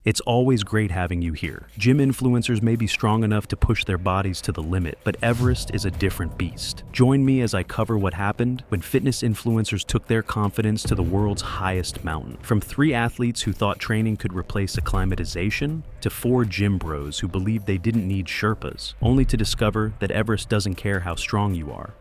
It's always great having you here. Gym influencers may be strong enough to push their bodies to the limit, but Everest is a different beast. Join me as I cover what happened when fitness influencers took their confidence to the world's highest mountain. From 3 athletes who thought training could replace acclimatization, to 4 gym bros who believed they didn't need Sherpas, only to discover that Everest doesn't care how strong you are.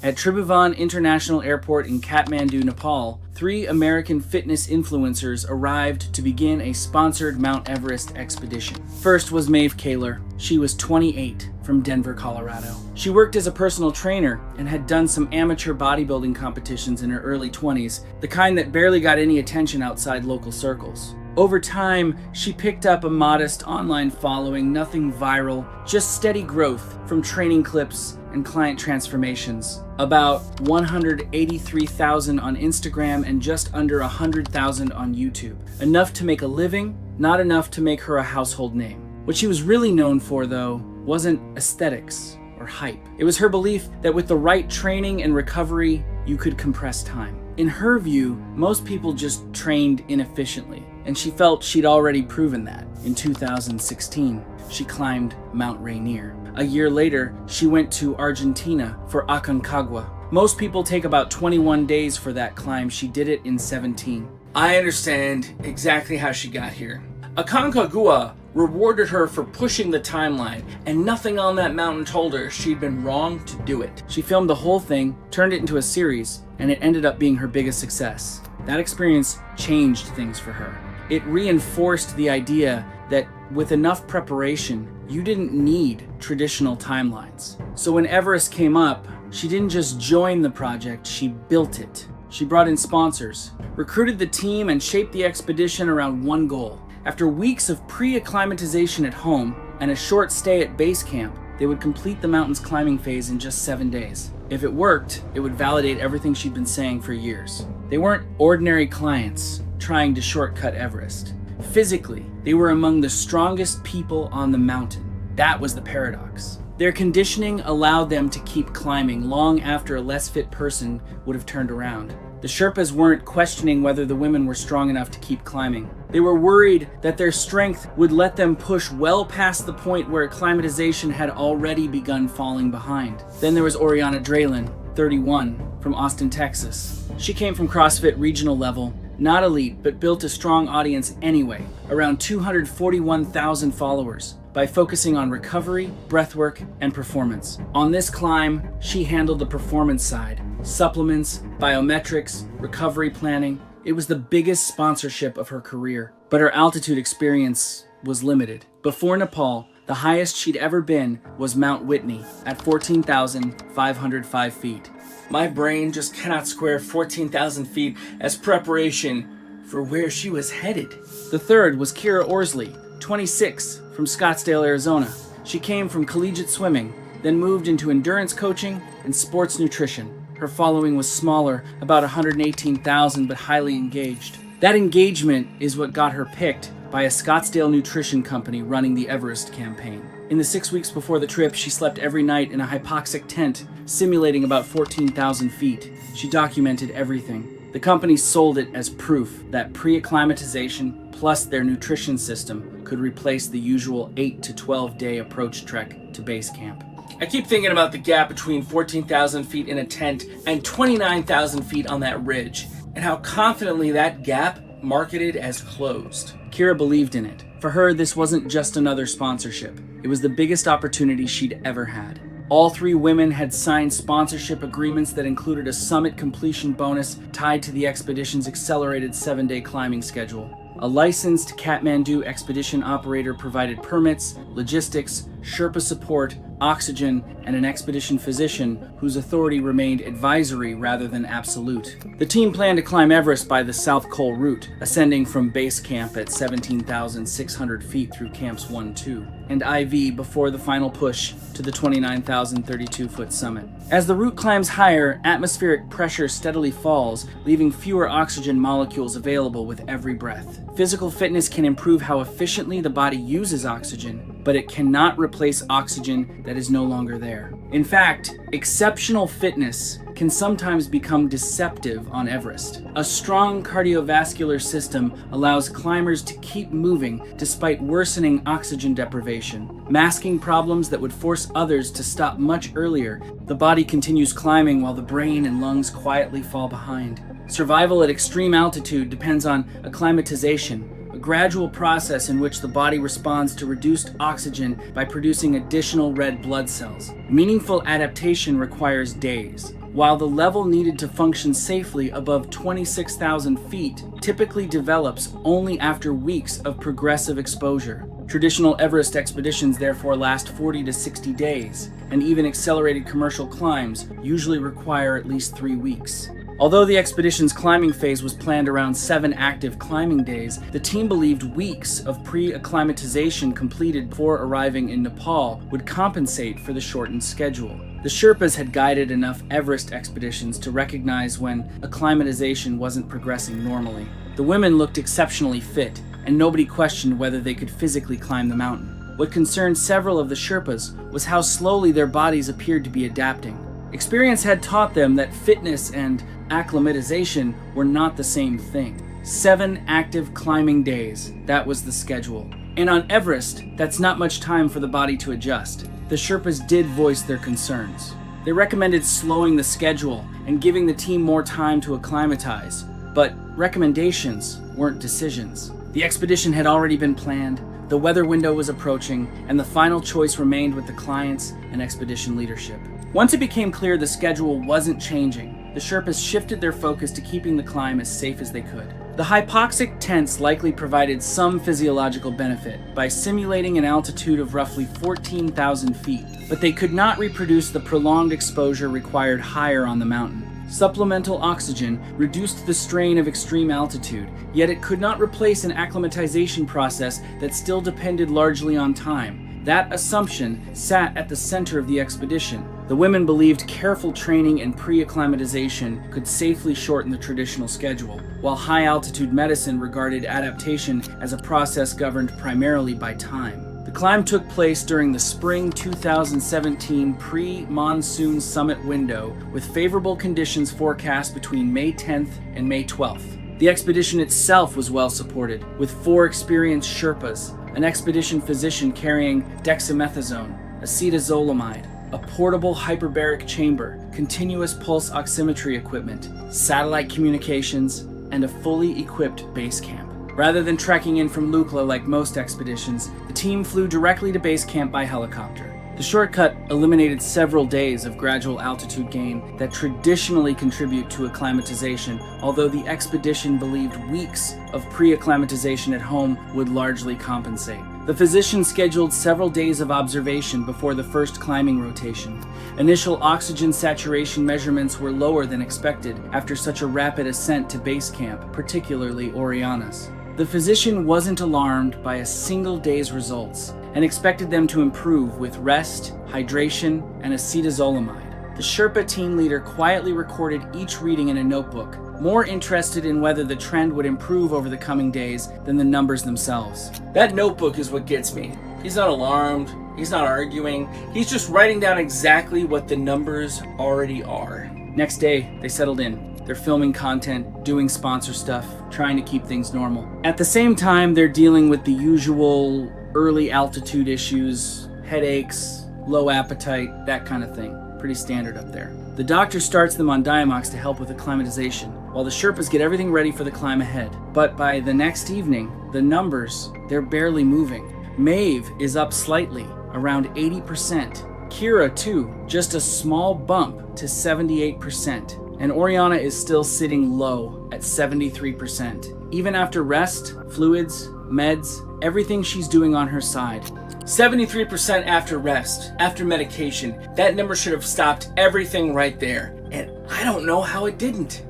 At Tribhuvan International Airport in Kathmandu, Nepal, 3 American fitness influencers arrived to begin a sponsored Mount Everest expedition. First was Maeve Kaler. She was 28, from Denver, Colorado. She worked as a personal trainer and had done some amateur bodybuilding competitions in her early 20s, the kind that barely got any attention outside local circles. Over time, she picked up a modest online following, nothing viral, just steady growth from training clips and client transformations. About 183,000 on Instagram and just under 100,000 on YouTube. Enough to make a living, not enough to make her a household name. What she was really known for, though, wasn't aesthetics or hype. It was her belief that with the right training and recovery, you could compress time. In her view, most people just trained inefficiently, and she felt she'd already proven that. In 2016, she climbed Mount Rainier. A year later, she went to Argentina for Aconcagua. Most people take about 21 days for that climb. She did it in 17. I understand exactly how she got here. Aconcagua rewarded her for pushing the timeline, and nothing on that mountain told her she'd been wrong to do it. She filmed the whole thing, turned it into a series, and it ended up being her biggest success. That experience changed things for her. It reinforced the idea that with enough preparation, you didn't need traditional timelines. So when Everest came up, she didn't just join the project, she built it. She brought in sponsors, recruited the team, and shaped the expedition around one goal. After weeks of pre-acclimatization at home and a short stay at base camp, they would complete the mountain's climbing phase in just 7 days. If it worked, it would validate everything she'd been saying for years. They weren't ordinary clients trying to shortcut Everest. Physically, they were among the strongest people on the mountain. That was the paradox. Their conditioning allowed them to keep climbing long after a less fit person would have turned around. The Sherpas weren't questioning whether the women were strong enough to keep climbing. They were worried that their strength would let them push well past the point where acclimatization had already begun falling behind. Then there was Oriana Dralin, 31, from Austin, Texas. She came from CrossFit regional level, not elite, but built a strong audience anyway, around 241,000 followers, by focusing on recovery, breathwork, and performance. On this climb, she handled the performance side, supplements, biometrics, recovery planning. It was the biggest sponsorship of her career, but her altitude experience was limited. Before Nepal, the highest she'd ever been was Mount Whitney at 14,505 feet. My brain just cannot square 14,000 feet as preparation for where she was headed. The third was Kira Orsley, 26, from Scottsdale, Arizona. She came from collegiate swimming, then moved into endurance coaching and sports nutrition. Her following was smaller, about 118,000, but highly engaged. That engagement is what got her picked by a Scottsdale nutrition company running the Everest campaign. In the 6 weeks before the trip, she slept every night in a hypoxic tent, simulating about 14,000 feet. She documented everything. The company sold it as proof that pre-acclimatization plus their nutrition system could replace the usual 8 to 12 day approach trek to base camp. I keep thinking about the gap between 14,000 feet in a tent and 29,000 feet on that ridge, and how confidently that gap marketed as closed. Kira believed in it. For her, this wasn't just another sponsorship. It was the biggest opportunity she'd ever had. All 3 women had signed sponsorship agreements that included a summit completion bonus tied to the expedition's accelerated 7-day climbing schedule. A licensed Kathmandu expedition operator provided permits, logistics, Sherpa support, oxygen, and an expedition physician whose authority remained advisory rather than absolute. The team planned to climb Everest by the South Col route, ascending from base camp at 17,600 feet through camps 1-2, and IV before the final push to the 29,032-foot summit. As the route climbs higher, atmospheric pressure steadily falls, leaving fewer oxygen molecules available with every breath. Physical fitness can improve how efficiently the body uses oxygen, but it cannot replace oxygen that is no longer there. In fact, exceptional fitness can sometimes become deceptive on Everest. A strong cardiovascular system allows climbers to keep moving despite worsening oxygen deprivation, masking problems that would force others to stop much earlier. The body continues climbing while the brain and lungs quietly fall behind. Survival at extreme altitude depends on acclimatization, a gradual process in which the body responds to reduced oxygen by producing additional red blood cells. Meaningful adaptation requires days, while the level needed to function safely above 26,000 feet typically develops only after weeks of progressive exposure. Traditional Everest expeditions therefore last 40 to 60 days, and even accelerated commercial climbs usually require at least 3 weeks. Although the expedition's climbing phase was planned around 7 active climbing days, the team believed weeks of pre-acclimatization completed before arriving in Nepal would compensate for the shortened schedule. The Sherpas had guided enough Everest expeditions to recognize when acclimatization wasn't progressing normally. The women looked exceptionally fit, and nobody questioned whether they could physically climb the mountain. What concerned several of the Sherpas was how slowly their bodies appeared to be adapting. Experience had taught them that fitness and acclimatization were not the same thing. 7 active climbing days, that was the schedule. And on Everest, that's not much time for the body to adjust. The Sherpas did voice their concerns. They recommended slowing the schedule and giving the team more time to acclimatize, but recommendations weren't decisions. The expedition had already been planned, the weather window was approaching, and the final choice remained with the clients and expedition leadership. Once it became clear the schedule wasn't changing, the Sherpas shifted their focus to keeping the climb as safe as they could. The hypoxic tents likely provided some physiological benefit by simulating an altitude of roughly 14,000 feet, but they could not reproduce the prolonged exposure required higher on the mountain. Supplemental oxygen reduced the strain of extreme altitude, yet it could not replace an acclimatization process that still depended largely on time. That assumption sat at the center of the expedition. The women believed careful training and pre-acclimatization could safely shorten the traditional schedule, while high-altitude medicine regarded adaptation as a process governed primarily by time. The climb took place during the spring 2017 pre-monsoon summit window, with favorable conditions forecast between May 10th and May 12th. The expedition itself was well supported, with 4 experienced Sherpas, an expedition physician carrying dexamethasone, acetazolamide, a portable hyperbaric chamber, continuous pulse oximetry equipment, satellite communications, and a fully equipped base camp. Rather than trekking in from Lukla like most expeditions, the team flew directly to base camp by helicopter. The shortcut eliminated several days of gradual altitude gain that traditionally contribute to acclimatization, although the expedition believed weeks of pre-acclimatization at home would largely compensate. The physician scheduled several days of observation before the first climbing rotation. Initial oxygen saturation measurements were lower than expected after such a rapid ascent to base camp, particularly Oriana's. The physician wasn't alarmed by a single day's results and expected them to improve with rest, hydration, and acetazolamide. The Sherpa team leader quietly recorded each reading in a notebook, more interested in whether the trend would improve over the coming days than the numbers themselves. That notebook is what gets me. He's not alarmed, he's not arguing, he's just writing down exactly what the numbers already are. Next day, they settled in. They're filming content, doing sponsor stuff, trying to keep things normal. At the same time, they're dealing with the usual early altitude issues, headaches, low appetite, that kind of thing. Pretty standard up there. The doctor starts them on Diamox to help with acclimatization, while the Sherpas get everything ready for the climb ahead. But by the next evening, the numbers, they're barely moving. Maeve is up slightly, around 80%. Kira, too, just a small bump to 78%. And Oriana is still sitting low at 73%. Even after rest, fluids, meds, everything she's doing on her side. 73% after rest, after medication. That number should have stopped everything right there. And I don't know how it didn't.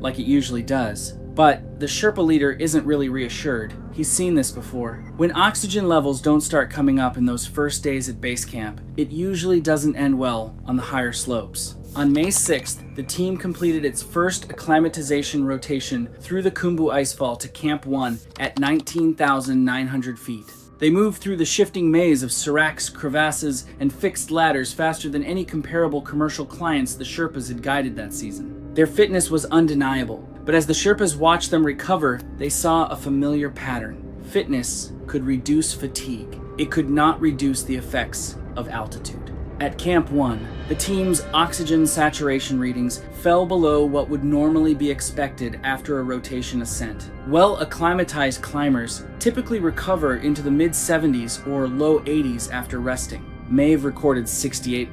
Like it usually does. But the Sherpa leader isn't really reassured. He's seen this before. When oxygen levels don't start coming up in those first days at base camp, it usually doesn't end well on the higher slopes. On May 6th, the team completed its first acclimatization rotation through the Khumbu Icefall to Camp 1 at 19,900 feet. They moved through the shifting maze of seracs, crevasses, and fixed ladders faster than any comparable commercial clients the Sherpas had guided that season. Their fitness was undeniable, but as the Sherpas watched them recover, they saw a familiar pattern. Fitness could reduce fatigue. It could not reduce the effects of altitude. At Camp 1, the team's oxygen saturation readings fell below what would normally be expected after a rotation ascent. Well-acclimatized climbers typically recover into the mid-70s or low 80s after resting. Maeve recorded 68%,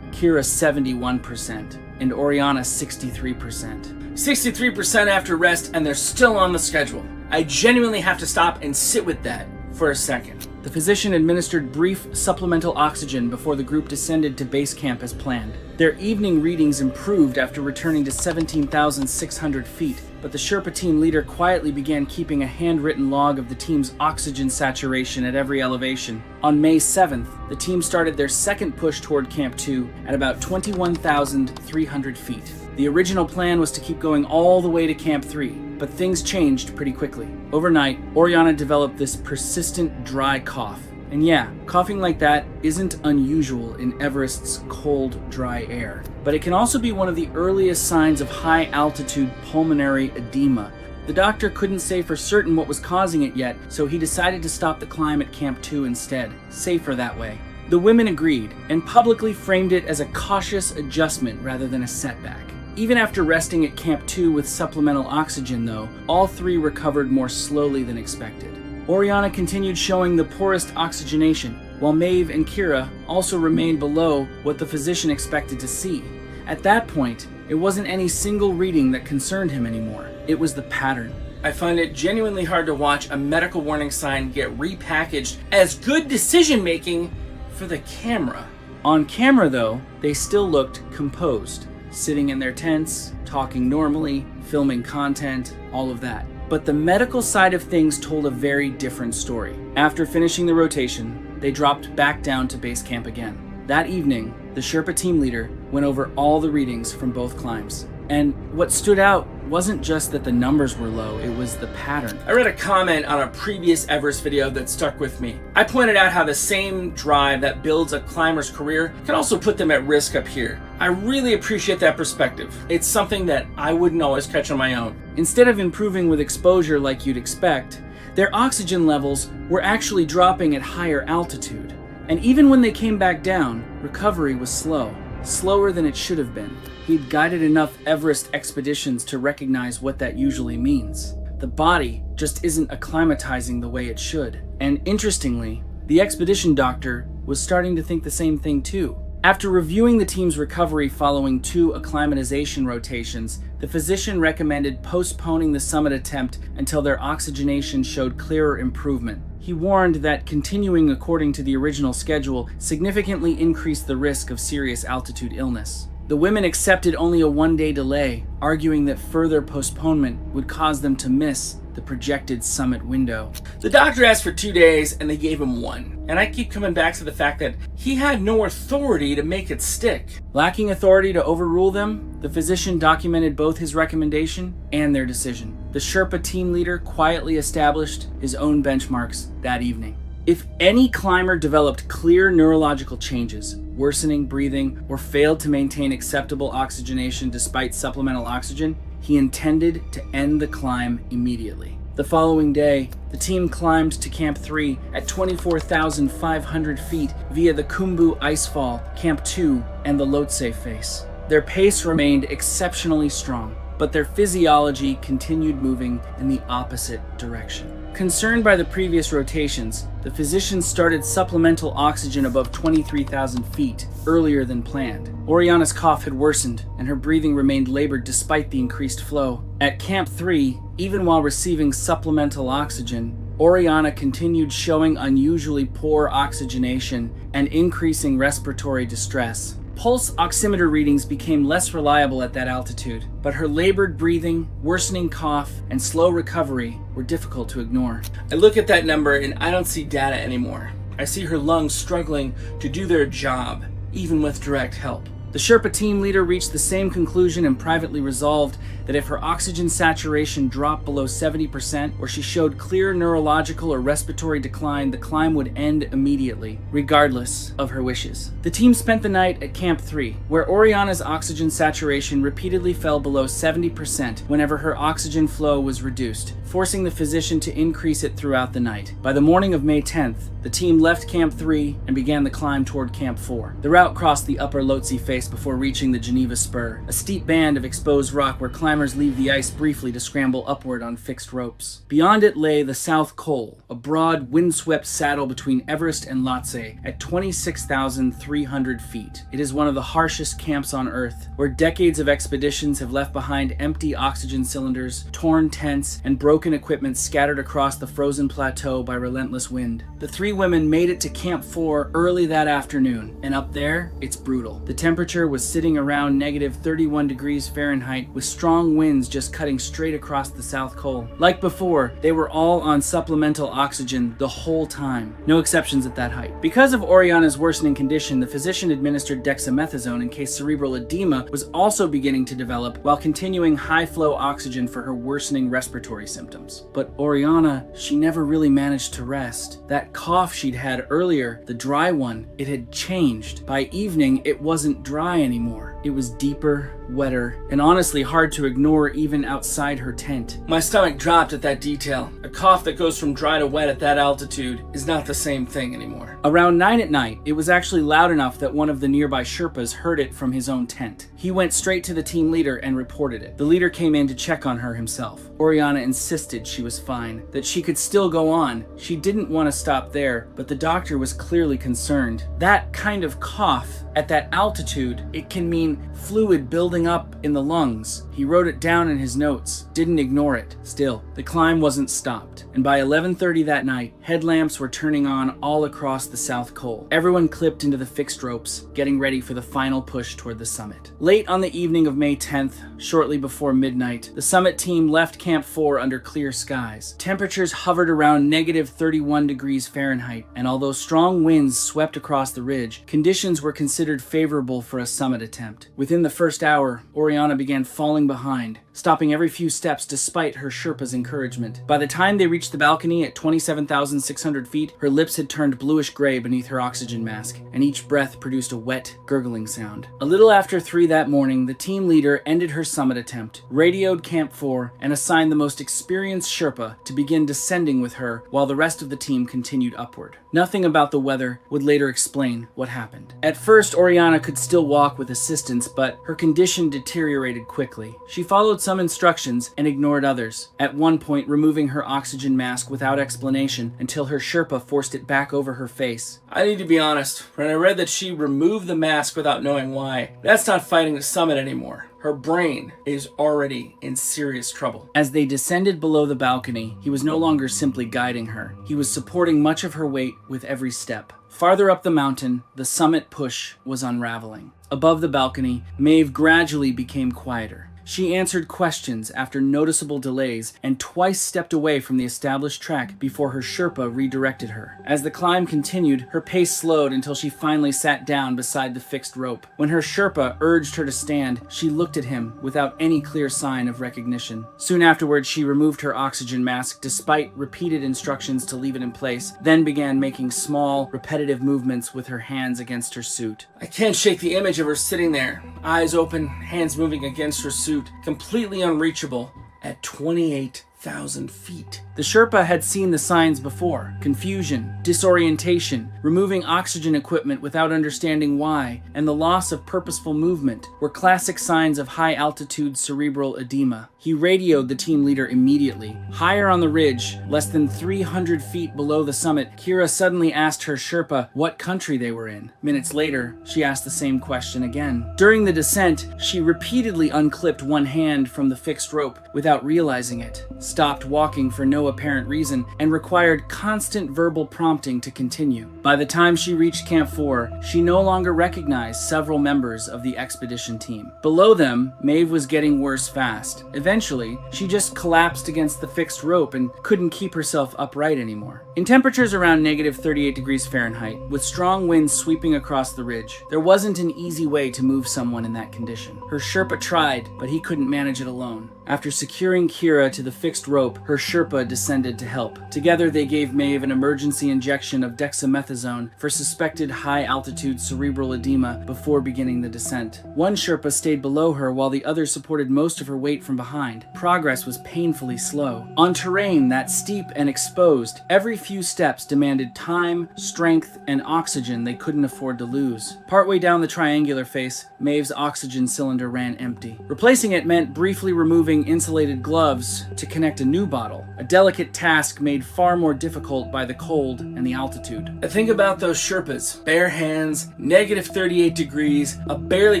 Kira 71%, and Oriana 63%. 63% after rest, and they're still on the schedule. I genuinely have to stop and sit with that for a second. The physician administered brief supplemental oxygen before the group descended to base camp as planned. Their evening readings improved after returning to 17,600 feet, but the Sherpa team leader quietly began keeping a handwritten log of the team's oxygen saturation at every elevation. On May 7th, the team started their second push toward Camp 2 at about 21,300 feet. The original plan was to keep going all the way to Camp 3, but things changed pretty quickly. Overnight, Oriana developed this persistent dry cough. And yeah, coughing like that isn't unusual in Everest's cold, dry air. But it can also be one of the earliest signs of high-altitude pulmonary edema. The doctor couldn't say for certain what was causing it yet, so he decided to stop the climb at Camp 2 instead. Safer that way. The women agreed, and publicly framed it as a cautious adjustment rather than a setback. Even after resting at Camp 2 with supplemental oxygen, though, all three recovered more slowly than expected. Oriana continued showing the poorest oxygenation, while Maeve and Kira also remained below what the physician expected to see. At that point, it wasn't any single reading that concerned him anymore. It was the pattern. I find it genuinely hard to watch a medical warning sign get repackaged as good decision-making for the camera. On camera, though, they still looked composed, sitting in their tents, talking normally, filming content, all of that. But the medical side of things told a very different story. After finishing the rotation, they dropped back down to base camp again. That evening, the Sherpa team leader went over all the readings from both climbs. And what stood out wasn't just that the numbers were low, it was the pattern. I read a comment on a previous Everest video that stuck with me. I pointed out how the same drive that builds a climber's career can also put them at risk up here. I really appreciate that perspective. It's something that I wouldn't always catch on my own. Instead of improving with exposure like you'd expect, their oxygen levels were actually dropping at higher altitude. And even when they came back down, recovery was slow. Slower than it should have been. He'd guided enough Everest expeditions to recognize what that usually means. The body just isn't acclimatizing the way it should. And interestingly, the expedition doctor was starting to think the same thing too. After reviewing the team's recovery following 2 acclimatization rotations, the physician recommended postponing the summit attempt until their oxygenation showed clearer improvement. He warned that continuing according to the original schedule significantly increased the risk of serious altitude illness. The women accepted only a 1-day delay, arguing that further postponement would cause them to miss the projected summit window. The doctor asked for 2 days and they gave him 1. And I keep coming back to the fact that he had no authority to make it stick. Lacking authority to overrule them, the physician documented both his recommendation and their decision. The Sherpa team leader quietly established his own benchmarks that evening. If any climber developed clear neurological changes, worsening breathing, or failed to maintain acceptable oxygenation despite supplemental oxygen, he intended to end the climb immediately. The following day, the team climbed to Camp 3 at 24,500 feet via the Khumbu Icefall, Camp 2, and the Lhotse face. Their pace remained exceptionally strong, but their physiology continued moving in the opposite direction. Concerned by the previous rotations, the physicians started supplemental oxygen above 23,000 feet earlier than planned. Oriana's cough had worsened, and her breathing remained labored despite the increased flow. At Camp 3, even while receiving supplemental oxygen, Oriana continued showing unusually poor oxygenation and increasing respiratory distress. Pulse oximeter readings became less reliable at that altitude, but her labored breathing, worsening cough, and slow recovery were difficult to ignore. I look at that number and I don't see data anymore. I see her lungs struggling to do their job, even with direct help. The Sherpa team leader reached the same conclusion and privately resolved that if her oxygen saturation dropped below 70% or she showed clear neurological or respiratory decline, the climb would end immediately, regardless of her wishes. The team spent the night at Camp 3, where Oriana's oxygen saturation repeatedly fell below 70% whenever her oxygen flow was reduced, forcing the physician to increase it throughout the night. By the morning of May 10th, the team left Camp 3 and began the climb toward Camp 4. The route crossed the upper Lhotse face before reaching the Geneva Spur, a steep band of exposed rock where climbers leave the ice briefly to scramble upward on fixed ropes. Beyond it lay the South Col, a broad, windswept saddle between Everest and Lhotse at 26,300 feet. It is one of the harshest camps on Earth, where decades of expeditions have left behind empty oxygen cylinders, torn tents, and broken equipment scattered across the frozen plateau by relentless wind. The three women made it to Camp 4 early that afternoon, and up there, it's brutal. The temperature was sitting around negative 31 degrees Fahrenheit, with strong winds just cutting straight across the South Col. Like before, they were all on supplemental oxygen the whole time. No exceptions at that height. Because of Oriana's worsening condition, the physician administered dexamethasone in case cerebral edema was also beginning to develop while continuing high-flow oxygen for her worsening respiratory symptoms. But Oriana, she never really managed to rest. That cough she'd had earlier, the dry one, it had changed. By evening, it wasn't dry anymore. It was deeper, wetter, and honestly hard to ignore even outside her tent. My stomach dropped at that detail. A cough that goes from dry to wet at that altitude is not the same thing anymore. Around 9 at night, it was actually loud enough that one of the nearby Sherpas heard it from his own tent. He went straight to the team leader and reported it. The leader came in to check on her himself. Oriana insisted she was fine, that she could still go on. She didn't want to stop there, but the doctor was clearly concerned. That kind of cough at that altitude, it can mean fluid building up in the lungs. He wrote it down in his notes, didn't ignore it. Still, the climb wasn't stopped, and by 11:30 that night, headlamps were turning on all across the South Col. Everyone clipped into the fixed ropes, getting ready for the final push toward the summit. Late on the evening of May 10th, shortly before midnight, the summit team left Camp 4 under clear skies. Temperatures hovered around negative 31 degrees Fahrenheit, and although strong winds swept across the ridge, conditions were considered favorable for a summit attempt. Within the first hour, Oriana began falling behind, stopping every few steps despite her Sherpa's encouragement. By the time they reached the balcony at 27,600 feet, her lips had turned bluish-gray beneath her oxygen mask, and each breath produced a wet, gurgling sound. A little after 3 that morning, the team leader ended her summit attempt, radioed Camp 4, and assigned the most experienced Sherpa to begin descending with her while the rest of the team continued upward. Nothing about the weather would later explain what happened. At first, Oriana could still walk with assistance, but her condition deteriorated quickly. She followed some instructions and ignored others, at one point removing her oxygen mask without explanation until her Sherpa forced it back over her face. I need to be honest, when I read that she removed the mask without knowing why, that's not fighting the summit anymore. Her brain is already in serious trouble. As they descended below the balcony, he was no longer simply guiding her. He was supporting much of her weight with every step. Farther up the mountain, the summit push was unraveling. Above the balcony, Maeve gradually became quieter. She answered questions after noticeable delays and twice stepped away from the established track before her Sherpa redirected her. As the climb continued, her pace slowed until she finally sat down beside the fixed rope. When her Sherpa urged her to stand, she looked at him without any clear sign of recognition. Soon afterwards, she removed her oxygen mask despite repeated instructions to leave it in place, then began making small, repetitive movements with her hands against her suit. I can't shake the image of her sitting there, eyes open, hands moving against her suit, completely unreachable at 28,000 feet. The Sherpa had seen the signs before: confusion, disorientation, removing oxygen equipment without understanding why, and the loss of purposeful movement were classic signs of high-altitude cerebral edema. He radioed the team leader immediately. Higher on the ridge, less than 300 feet below the summit, Kira suddenly asked her Sherpa what country they were in. Minutes later, she asked the same question again. During the descent, she repeatedly unclipped one hand from the fixed rope without realizing it, stopped walking for no no apparent reason and required constant verbal prompting to continue. By the time she reached Camp 4, she no longer recognized several members of the expedition team. Below them, Maeve was getting worse fast. Eventually, she just collapsed against the fixed rope and couldn't keep herself upright anymore. In temperatures around negative 38 degrees Fahrenheit, with strong winds sweeping across the ridge, there wasn't an easy way to move someone in that condition. Her Sherpa tried, but he couldn't manage it alone. After securing Kira to the fixed rope, her Sherpa descended to help. Together, they gave Maeve an emergency injection of dexamethasone for suspected high-altitude cerebral edema before beginning the descent. One Sherpa stayed below her while the other supported most of her weight from behind. Progress was painfully slow. On terrain that steep and exposed, every few steps demanded time, strength, and oxygen they couldn't afford to lose. Partway down the triangular face, Maeve's oxygen cylinder ran empty. Replacing it meant briefly removing insulated gloves to connect a new bottle, a delicate task made far more difficult by the cold and the altitude. I think about those Sherpas, bare hands, negative 38 degrees, a barely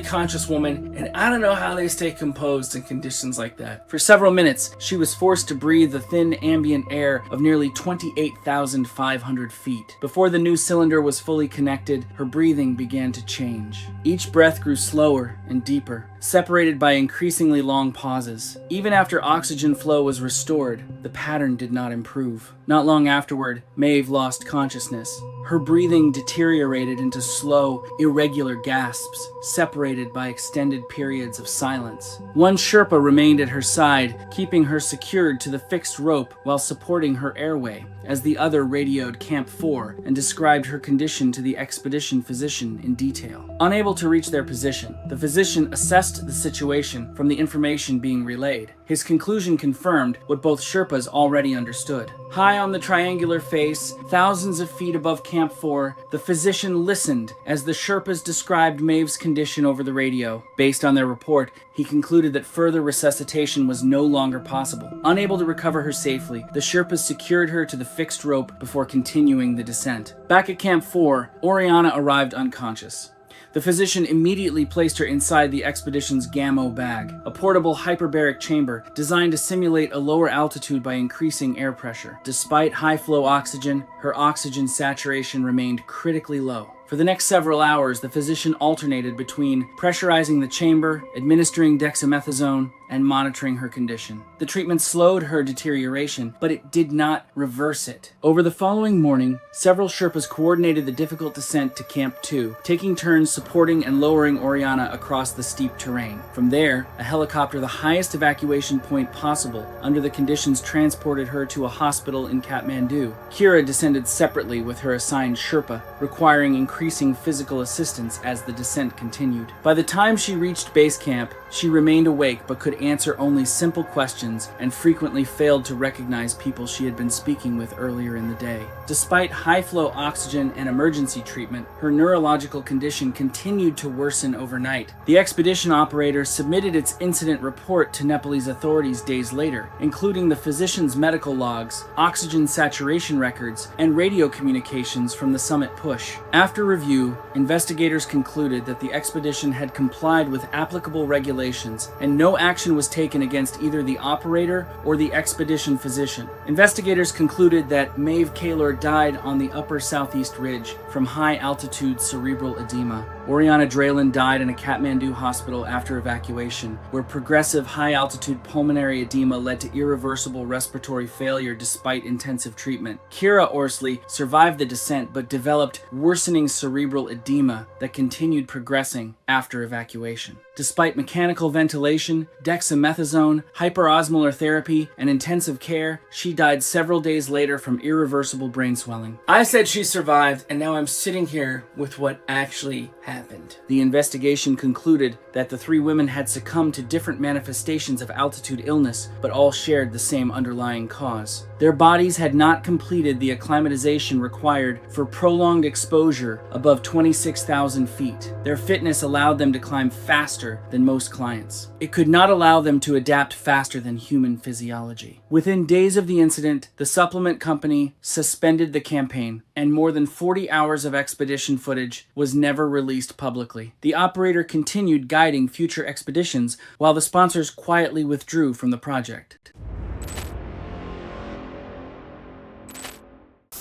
conscious woman, and I don't know how they stay composed in conditions like that. For several minutes, she was forced to breathe the thin ambient air of nearly 28,500 feet. Before the new cylinder was fully connected, her breathing began to change. Each breath grew slower and deeper, separated by increasingly long pauses. Even after oxygen flow was restored, the pattern did not improve. Not long afterward, Maeve lost consciousness. Her breathing deteriorated into slow, irregular gasps, separated by extended periods of silence. One Sherpa remained at her side, keeping her secured to the fixed rope while supporting her airway, as the other radioed Camp 4 and described her condition to the expedition physician in detail. Unable to reach their position, the physician assessed the situation from the information being relayed. His conclusion confirmed what both Sherpas already understood. High on the triangular face, thousands of feet above Camp 4, the physician listened as the Sherpas described Maeve's condition over the radio. Based on their report, he concluded that further resuscitation was no longer possible. Unable to recover her safely, the Sherpas secured her to the fixed rope before continuing the descent. Back at Camp 4, Oriana arrived unconscious. The physician immediately placed her inside the expedition's Gammo bag, a portable hyperbaric chamber designed to simulate a lower altitude by increasing air pressure. Despite high-flow oxygen, her oxygen saturation remained critically low. For the next several hours, the physician alternated between pressurizing the chamber, administering dexamethasone, and monitoring her condition. The treatment slowed her deterioration, but it did not reverse it. Over the following morning, several Sherpas coordinated the difficult descent to Camp 2, taking turns supporting and lowering Oriana across the steep terrain. From there, a helicopter, the highest evacuation point possible under the conditions, transported her to a hospital in Kathmandu. Kira descended separately with her assigned Sherpa, requiring increasing physical assistance as the descent continued. By the time she reached base camp, she remained awake but could answer only simple questions and frequently failed to recognize people she had been speaking with earlier in the day. Despite high-flow oxygen and emergency treatment, her neurological condition continued to worsen overnight. The expedition operator submitted its incident report to Nepalese authorities days later, including the physician's medical logs, oxygen saturation records, and radio communications from the summit push. After review, investigators concluded that the expedition had complied with applicable regulations, and no action was taken against either the operator or the expedition physician. Investigators concluded that Maeve Kaylor died on the upper southeast ridge from high-altitude cerebral edema. Oriana Draylen died in a Kathmandu hospital after evacuation, where progressive high-altitude pulmonary edema led to irreversible respiratory failure despite intensive treatment. Kira Orsley survived the descent but developed worsening cerebral edema that continued progressing after evacuation. Despite mechanical ventilation, dexamethasone, hyperosmolar therapy, and intensive care, she died several days later from irreversible brain swelling. I said she survived, and now I'm sitting here with what actually happened. The investigation concluded that the three women had succumbed to different manifestations of altitude illness, but all shared the same underlying cause. Their bodies had not completed the acclimatization required for prolonged exposure above 26,000 feet. Their fitness allowed them to climb faster than most clients. It could not allow them to adapt faster than human physiology. Within days of the incident, the supplement company suspended the campaign, and more than 40 hours of expedition footage was never released publicly. The operator continued guiding future expeditions while the sponsors quietly withdrew from the project.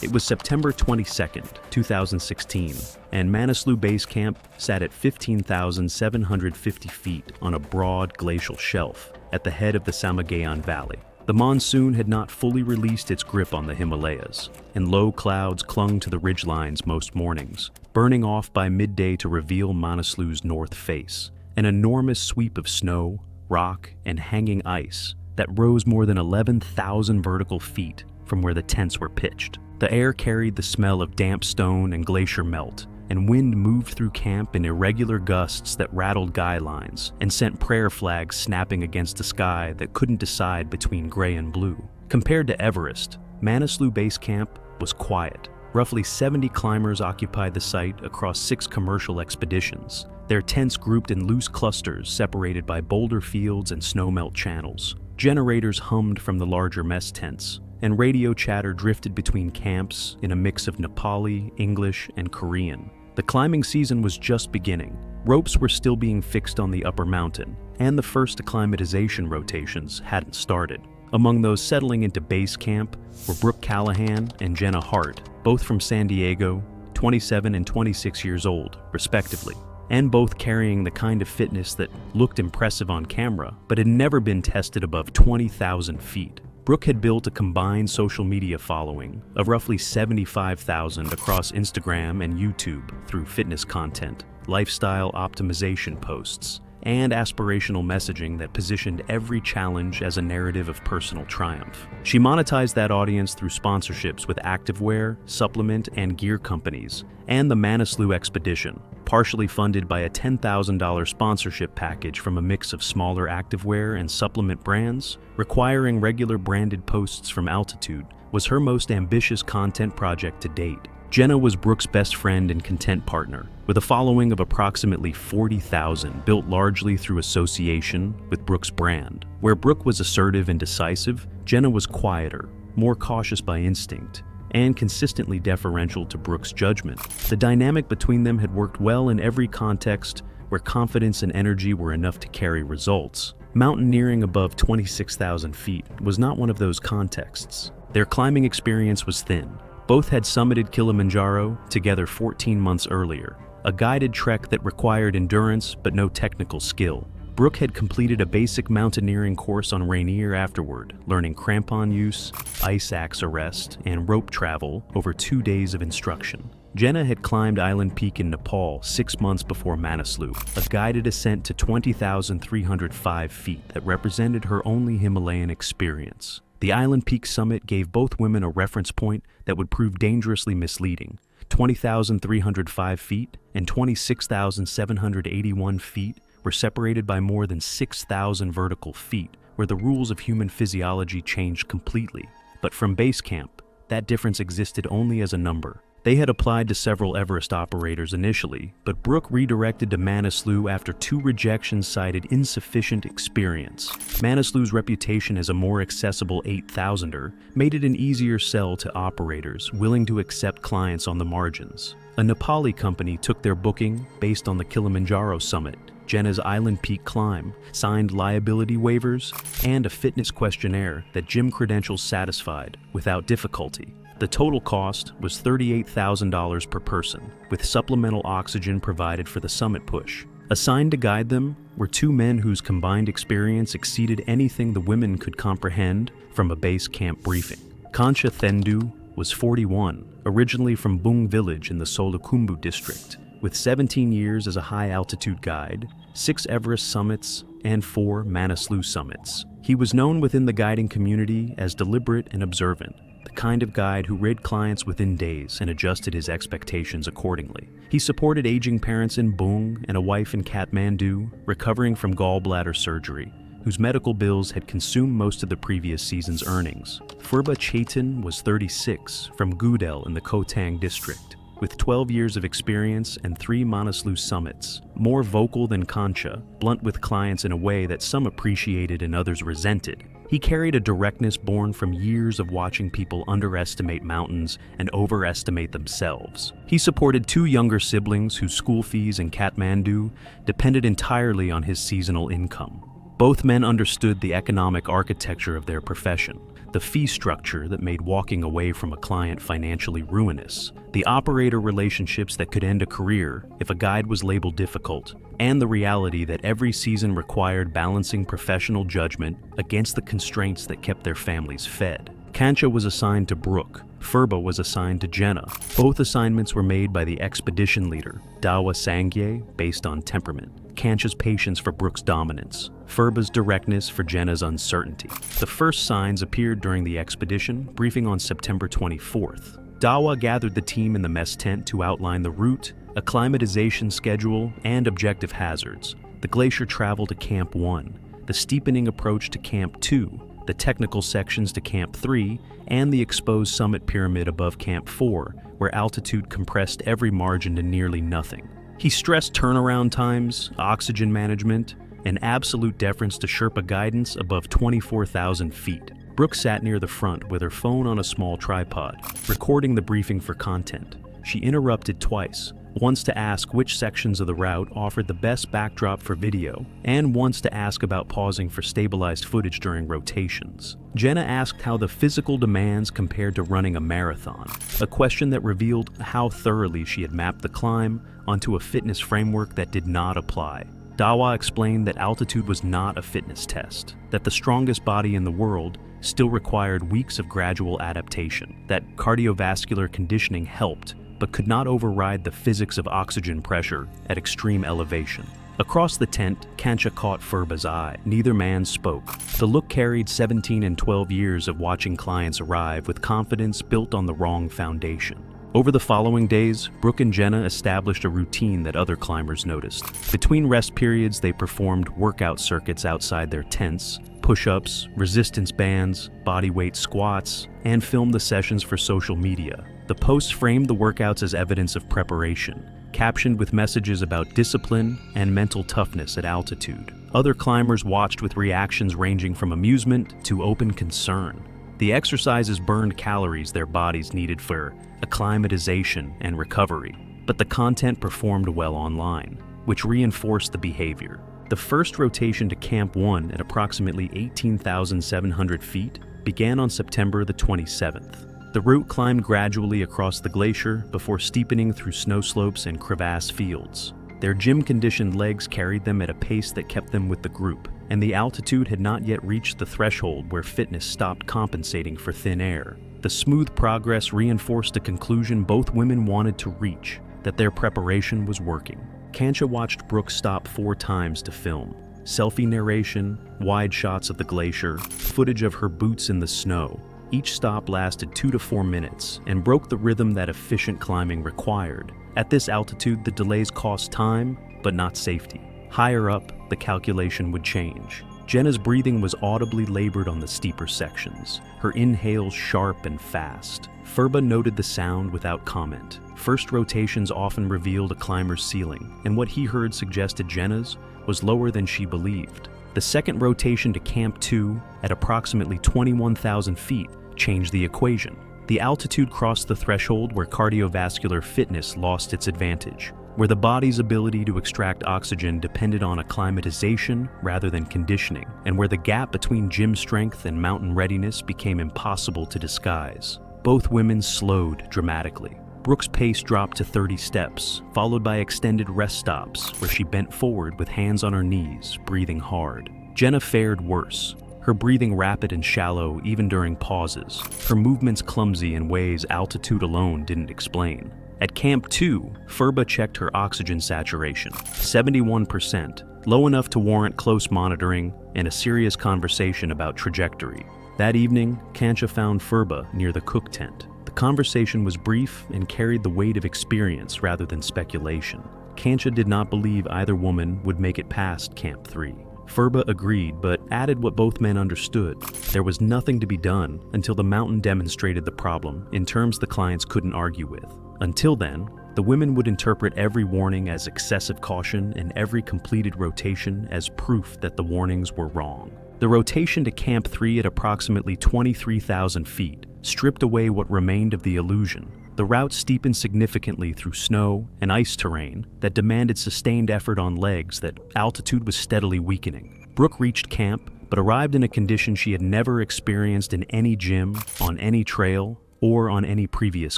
It was September 22nd, 2016, and Manaslu Base Camp sat at 15,750 feet on a broad glacial shelf at the head of the Samagayan Valley. The monsoon had not fully released its grip on the Himalayas, and low clouds clung to the ridgelines most mornings, burning off by midday to reveal Manaslu's north face, an enormous sweep of snow, rock, and hanging ice that rose more than 11,000 vertical feet from where the tents were pitched. The air carried the smell of damp stone and glacier melt, and wind moved through camp in irregular gusts that rattled guy lines and sent prayer flags snapping against a sky that couldn't decide between gray and blue. Compared to Everest, Manaslu Base Camp was quiet. Roughly 70 climbers occupied the site across 6 commercial expeditions, their tents grouped in loose clusters separated by boulder fields and snowmelt channels. Generators hummed from the larger mess tents, and radio chatter drifted between camps in a mix of Nepali, English, and Korean. The climbing season was just beginning. Ropes were still being fixed on the upper mountain, and the first acclimatization rotations hadn't started. Among those settling into base camp were Brooke Callahan and Jenna Hart, both from San Diego, 27 and 26 years old, respectively, and both carrying the kind of fitness that looked impressive on camera, but had never been tested above 20,000 feet. Brooke had built a combined social media following of roughly 75,000 across Instagram and YouTube through fitness content, lifestyle optimization posts, and aspirational messaging that positioned every challenge as a narrative of personal triumph. She monetized that audience through sponsorships with activewear, supplement, and gear companies, and the Manaslu Expedition, partially funded by a $10,000 sponsorship package from a mix of smaller activewear and supplement brands. Requiring regular branded posts from altitude was her most ambitious content project to date. Jenna was Brooke's best friend and content partner, with a following of approximately 40,000 built largely through association with Brooke's brand. Where Brooke was assertive and decisive, Jenna was quieter, more cautious by instinct, and consistently deferential to Brooke's judgment. The dynamic between them had worked well in every context where confidence and energy were enough to carry results. Mountaineering above 26,000 feet was not one of those contexts. Their climbing experience was thin. Both had summited Kilimanjaro together 14 months earlier, a guided trek that required endurance but no technical skill. Brooke had completed a basic mountaineering course on Rainier afterward, learning crampon use, ice axe arrest, and rope travel over 2 days of instruction. Jenna had climbed Island Peak in Nepal 6 months before Manaslu, a guided ascent to 20,305 feet that represented her only Himalayan experience. The Island Peak summit gave both women a reference point that would prove dangerously misleading. 20,305 feet and 26,781 feet were separated by more than 6,000 vertical feet, where the rules of human physiology changed completely. But from base camp, that difference existed only as a number. They had applied to several Everest operators initially, but Brooke redirected to Manaslu after 2 rejections cited insufficient experience. Manaslu's reputation as a more accessible 8,000er made it an easier sell to operators willing to accept clients on the margins. A Nepali company took their booking based on the Kilimanjaro summit, Jenna's Island Peak climb, signed liability waivers, and a fitness questionnaire that gym credentials satisfied without difficulty. The total cost was $38,000 per person, with supplemental oxygen provided for the summit push. Assigned to guide them were 2 men whose combined experience exceeded anything the women could comprehend from a base camp briefing. Kancha Thendu was 41, originally from Bung village in the Solukhumbu district, with 17 years as a high-altitude guide, 6 Everest summits, and 4 Manaslu summits. He was known within the guiding community as deliberate and observant, the kind of guide who read clients within days and adjusted his expectations accordingly. He supported aging parents in Bung and a wife in Kathmandu, recovering from gallbladder surgery, whose medical bills had consumed most of the previous season's earnings. Furba Chaitan was 36, from Gudel in the Kotang district, with 12 years of experience and 3 Manaslu summits. More vocal than Kancha, blunt with clients in a way that some appreciated and others resented. He carried a directness born from years of watching people underestimate mountains and overestimate themselves. He supported 2 younger siblings whose school fees in Kathmandu depended entirely on his seasonal income. Both men understood the economic architecture of their profession, the fee structure that made walking away from a client financially ruinous, the operator relationships that could end a career if a guide was labeled difficult, and the reality that every season required balancing professional judgment against the constraints that kept their families fed. Kancha was assigned to Brooke. Furba was assigned to Jenna. Both assignments were made by the expedition leader, Dawa Sangye, based on temperament, Kancha's patience for Brooke's dominance, Furba's directness for Jenna's uncertainty. The first signs appeared during the expedition, briefing on September 24th. Dawa gathered the team in the mess tent to outline the route, acclimatization schedule, and objective hazards. The glacier travel to Camp 1, the steepening approach to Camp 2, the technical sections to Camp 3, and the exposed summit pyramid above Camp 4, where altitude compressed every margin to nearly nothing. He stressed turnaround times, oxygen management, and absolute deference to Sherpa guidance above 24,000 feet. Brooke sat near the front with her phone on a small tripod, recording the briefing for content. She interrupted twice, once to ask which sections of the route offered the best backdrop for video, and once to ask about pausing for stabilized footage during rotations. Jenna asked how the physical demands compared to running a marathon, a question that revealed how thoroughly she had mapped the climb onto a fitness framework that did not apply. Dawa explained that altitude was not a fitness test, that the strongest body in the world still required weeks of gradual adaptation, that cardiovascular conditioning helped, but could not override the physics of oxygen pressure at extreme elevation. Across the tent, Kancha caught Furba's eye. Neither man spoke. The look carried 17 and 12 years of watching clients arrive with confidence built on the wrong foundation. Over the following days, Brooke and Jenna established a routine that other climbers noticed. Between rest periods, they performed workout circuits outside their tents, push-ups, resistance bands, bodyweight squats, and filmed the sessions for social media. The posts framed the workouts as evidence of preparation, captioned with messages about discipline and mental toughness at altitude. Other climbers watched with reactions ranging from amusement to open concern. The exercises burned calories their bodies needed for acclimatization and recovery, but the content performed well online, which reinforced the behavior. The first rotation to Camp 1 at approximately 18,700 feet began on September the 27th. The route climbed gradually across the glacier before steepening through snow slopes and crevasse fields. Their gym-conditioned legs carried them at a pace that kept them with the group, and the altitude had not yet reached the threshold where fitness stopped compensating for thin air. The smooth progress reinforced a conclusion both women wanted to reach, that their preparation was working. Kancha watched Brooke stop 4 times to film. Selfie narration, wide shots of the glacier, footage of her boots in the snow. Each stop lasted 2 to 4 minutes and broke the rhythm that efficient climbing required. At this altitude, the delays cost time, but not safety. Higher up, the calculation would change. Jenna's breathing was audibly labored on the steeper sections, her inhales sharp and fast. Furba noted the sound without comment. First rotations often revealed a climber's ceiling, and what he heard suggested Jenna's was lower than she believed. The second rotation to Camp 2, at approximately 21,000 feet, changed the equation. The altitude crossed the threshold where cardiovascular fitness lost its advantage, where the body's ability to extract oxygen depended on acclimatization rather than conditioning, and where the gap between gym strength and mountain readiness became impossible to disguise. Both women slowed dramatically. Brooke's pace dropped to 30 steps, followed by extended rest stops where she bent forward with hands on her knees, breathing hard. Jenna fared worse. Her breathing rapid and shallow even during pauses. Her movements clumsy in ways altitude alone didn't explain. At Camp 2, Furba checked her oxygen saturation, 71%, low enough to warrant close monitoring and a serious conversation about trajectory. That evening, Kancha found Furba near the cook tent. The conversation was brief and carried the weight of experience rather than speculation. Kancha did not believe either woman would make it past Camp 3. Furba agreed, but added what both men understood. There was nothing to be done until the mountain demonstrated the problem in terms the clients couldn't argue with. Until then, the women would interpret every warning as excessive caution and every completed rotation as proof that the warnings were wrong. The rotation to Camp 3 at approximately 23,000 feet stripped away what remained of the illusion. The route steepened significantly through snow and ice terrain that demanded sustained effort on legs that altitude was steadily weakening. Brooke reached camp, but arrived in a condition she had never experienced in any gym, on any trail, or on any previous